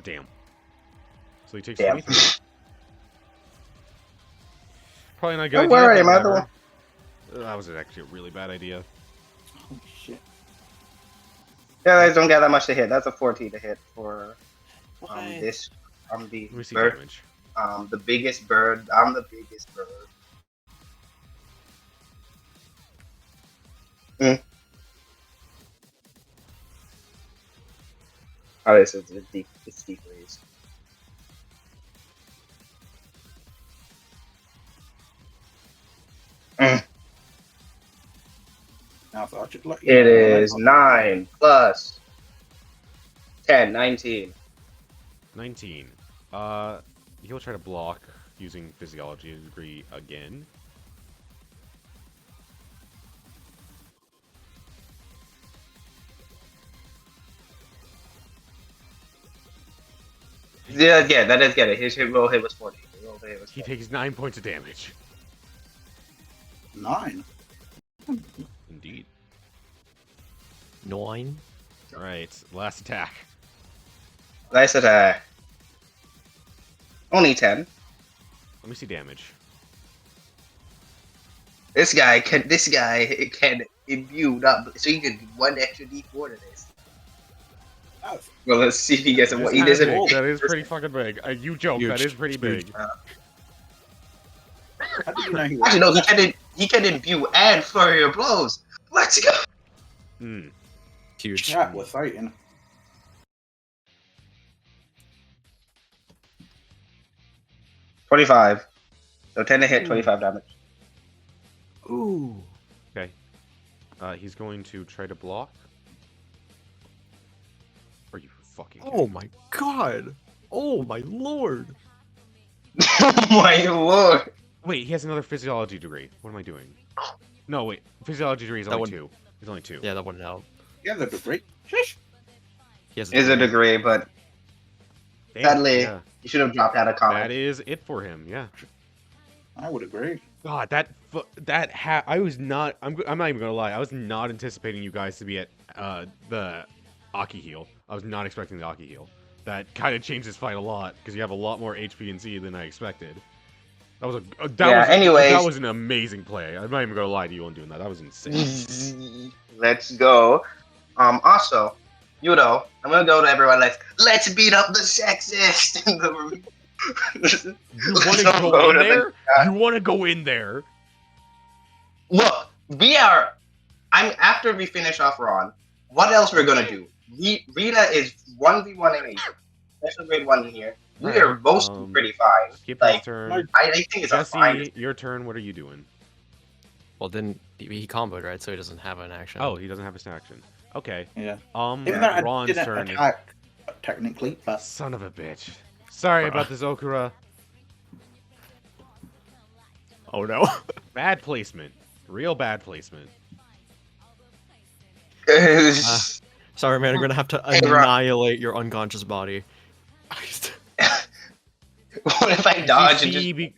Damn. So he takes Damn. 23. Probably not a good Don't idea. worry, but man. whatever. That was actually a really bad idea. Holy shit. Yeah, guys don't get that much to hit. That's a 14 to hit for this. The Let me see bird. damage. The biggest bird. I'm the biggest bird. Oh, this is deep. It's deep raised. Now I thought you'd let It is 9 plus 10, 19. 19. He'll try to block using physiology degree again. Yeah, that does get it. His roll hit was 40. His roll hit was He 40. takes 9 points of damage. 9. Indeed. 9. Alright, last attack. Nice attack. Only 10. Let me see damage. This guy can imbue not so he can do 1 extra d4 to this. Oh, Well, let's see if he gets a That one. is He kinda doesn't. big. That is pretty fucking big. You joke, Huge. that is pretty Huge. big. how did you know he was? Actually, no. He can imbue and flurry of blows. Let's go. Hmm. Huge. Chat was fighting. $25. So 10 to hit, 25 damage. Ooh. Okay. He's going to try to block. Are you fucking kidding Oh me? my god. Oh my lord. Oh my lord. Wait, he has another physiology degree. What am I doing? No, wait. Physiology degree is That only one- 2. He's only 2. Yeah, that wouldn't help. Yeah, the degree. Shush. He has Is a degree, but Damn, sadly, yeah. you should have dropped out of That college. is it for him, yeah. I would agree. God, I was not. I'm not even gonna lie. I was not anticipating you guys to be at the Aki heal. I was not expecting the Aki heal. That kind of changed this fight a lot because you have a lot more HP and C than I expected. That was Anyways. that was an amazing play. I'm not even gonna lie to you on doing that. That was insane. Let's go. Also, Yudo, I'm gonna go to everyone. Let's beat up the sexist in the room. You want to go in there? You want to go in there? Look, after we finish off Ron. What else we're gonna do? Rita is 1v1 in special grade 1 in here. We Alright, are mostly pretty fine. Skip his Like, turn. I think it's a fine. Jesse, your turn. What are you doing? Well, then he comboed, right? So he doesn't have an action. Oh, he doesn't have his action. Okay. Yeah. Even Even though I Ron's didn't turn. attack technically, but Son of a bitch. Sorry about this, Okura. Oh no. Bad placement. Real bad placement. Sorry, man. I'm gonna have to Hey, Rob. annihilate your unconscious body. What if I dodge and just You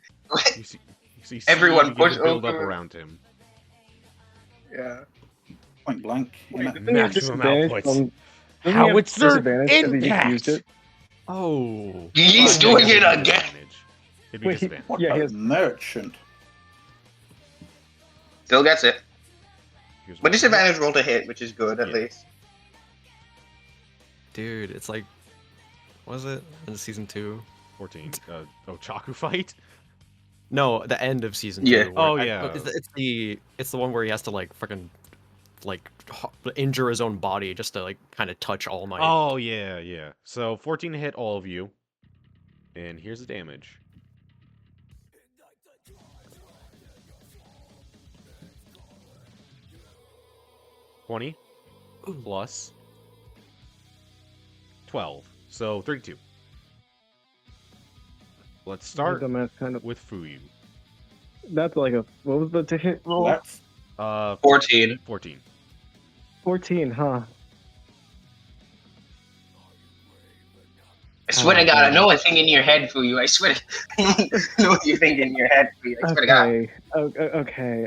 see Everyone begin to push build up over. around him. yeah? point blank. You know. Isn't he at Maximum disadvantage outputs. from- isn't he at Howitzer disadvantage 'cause he just impact! used it? Oh. He's Well, doing it'd it be again. disadvantage. It'd be Wait, he- disadvantage. What Yeah, he about has- merchant? Still gets it. Here's But one. disadvantage roll to hit, which is good at Yeah. least. Dude, it's like, what was it in season 2? 14. Chaku fight? No, the end of season Yeah. 2. where Oh, yeah. It's the one where he has to like freaking like injure his own body just to like kind of touch All Might. Oh, yeah, yeah. So 14 to hit all of you. And here's the damage. $20 plus 12. So 32. Let's start Dumbass kind of. with Fuyu. That's like a what was the to hit roll? That's 14. 14. 14, huh? I swear to God, I know a thing in your head for you. I swear to I know what you think in your head for you. I swear to God.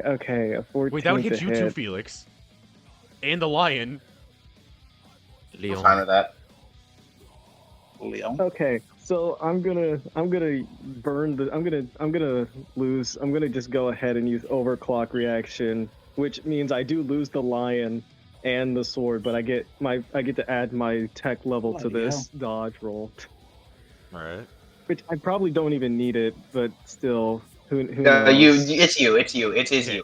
Okay. A 14 Wait, that would hit to you too, hit. Felix. And the lion. I'm Leon. fine with that. Leon. Okay, so I'm gonna burn the I'm gonna lose. I'm gonna just go ahead and use overclock reaction, which means I do lose the lion and the sword, but I get to add my tech level to Bloody this dodge roll, Alright. which I probably don't even need it, but still, who No, knows? it's you. It is you.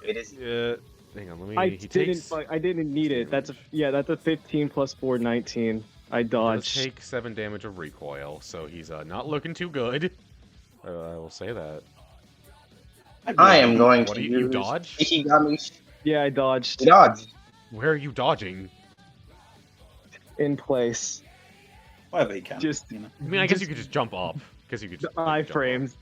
It is you. Hang on, let me. I he didn't. takes. I didn't need it. That's a 15 plus 4, 19. I Does dodged. take 7 damage of recoil, so he's not looking too good. I will say that. I am going What to do you use dodge? Ikigami Yeah, I dodged dodge. Where are you dodging? in place. Whatever you can. Just you know. I mean, I guess you could just jump up. Because you could the just like, jump up. iframes.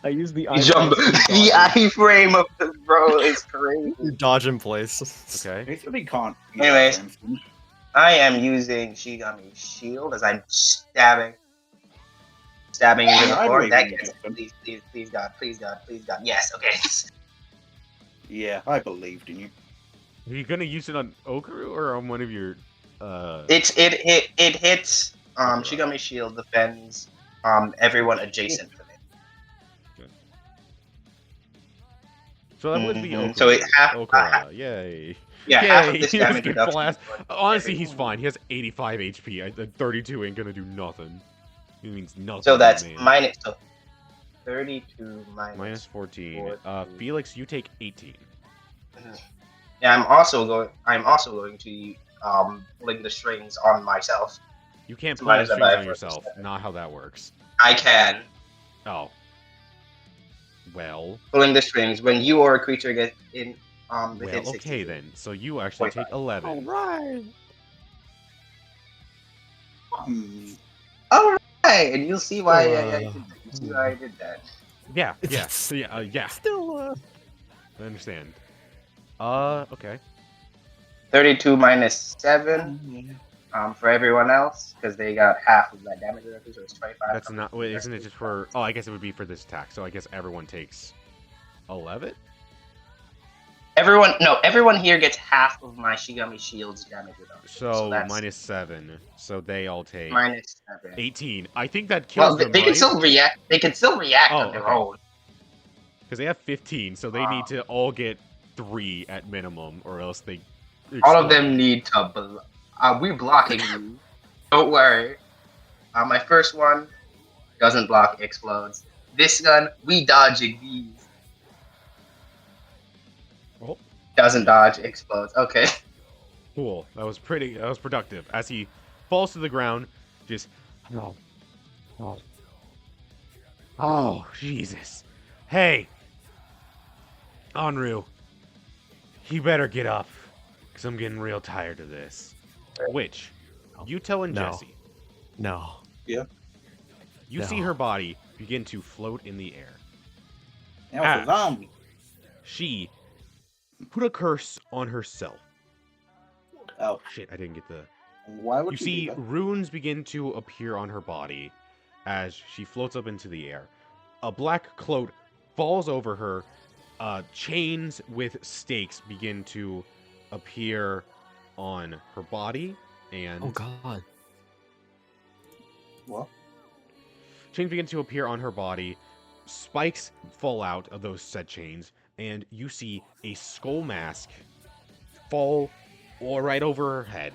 I use the You jump. iframes. The iframe of the bro is crazy. You dodge in place. Okay. He really can't. use Anyways. iframes. I am using Shigami Shield as I'm stabbing into the Yeah, I floor. believe That in you, gets Justin. please God, please God, please God. Yes, okay. Yeah, I believed in you. Are you gonna use it on Okaru or on one of your It hits. Okura. Shigami Shield defends everyone adjacent to me. So that would be Okaru. So it Okura. Yay. yeah, Yay. half of this He was damage getting reduction. blast. is going to Honestly, he's everyone. fine. He has 85 HP. 32 ain't gonna do nothing. It means nothing. So to that's me. minus. So 32 minus. Minus 14. 14. Felix, you take 18. Yeah, I'm also going to fling the strings on myself. You can't So pull the minus that strings by on yourself. 47. Not how that works. I can Oh. Well. pulling the strings when you or a creature get in within Well, 60 okay feet. then. So you actually take 11. Alright. All right, and you'll see why I did that. You see why I did that. Yeah, yeah, so yeah. Still, I understand. Okay. 32 minus 7 for everyone else because they got half of that damage reduction, so it's 25. That's not. Wait, isn't it just for? Oh, I guess it would be for this attack. So I guess everyone takes 11. Everyone here gets half of my Shigami Shield's damage reduction. So that's minus 7. So they all take minus 7. 18. I think that kills Well, them, they can right? still react. They can still react Oh, on their okay. own. Because they have 15, so they need to all get 3 at minimum, or else they. All of explode. them need to. We're blocking you. Don't worry. My first one doesn't block, explodes. This gun, we dodging these. Oh. Doesn't dodge, explodes. Okay. Cool. That was productive. As he falls to the ground, just oh, Jesus. Hey, Onryu, you better get up, cause I'm getting real tired of this. Which, Yuto and No. Jesse, no. you No. see her body begin to float in the air. That was a zombie. She put a curse on herself. Oh, Shit, I didn't get the. why would You you see do that? runes begin to appear on her body as she floats up into the air. A black cloak falls over her. Chains with stakes begin to appear on her body, and Oh god. What? chains begin to appear on her body. Spikes fall out of those said chains, and you see a skull mask fall right over her head.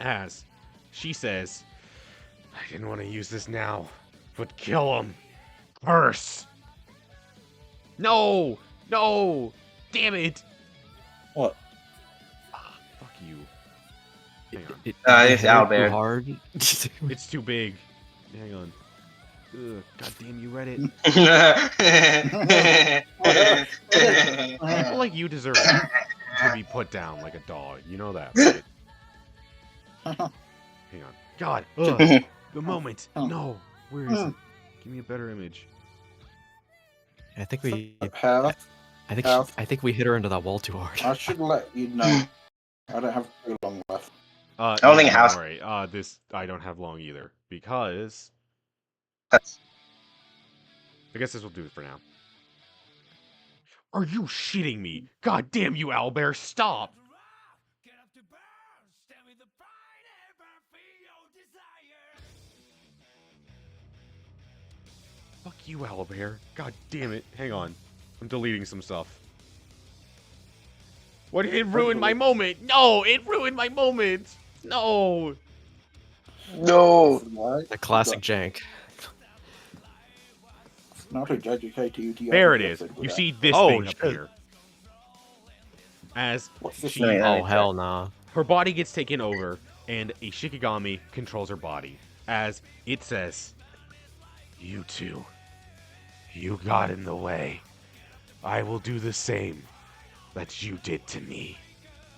As she says, I didn't want to use this now, but kill him. Curse. No! No! Damn it! What? Ah, fuck you. Hang on. It It's hit owlbear. too hard. It's too big. Hang on. Ugh, God damn, you read it. People like you deserve to be put down like a dog. You know that, right? Hang on. God! Ugh, the moment! No! Where is it? Give me a better image. I think we. Hell, I think. How? I think we hit her into that wall too hard. I should let you know. I don't have too long left. I don't think don't house- worry. This I don't have long either because I guess this will do it for now. Are you shitting me? God damn you, owlbear! Stop! Fuck you, owlbear! God damn it! Hang on, I'm deleting some stuff. What? It ruined my moment! No! It ruined my moment! No! No. Why? The classic jank. Not to judge you. There it is. You see this Oh, thing shit. appear. As What's this? she, name? Oh hell nah. her body gets taken over, and a Shikigami controls her body. As it says, "You two, you got in the way. I will do the same that you did to me."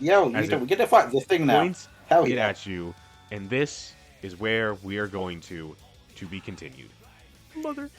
Yo, As we it get to fight this thing now. Points Hell it yeah. at you, and this is where we are going to be continued. Mother.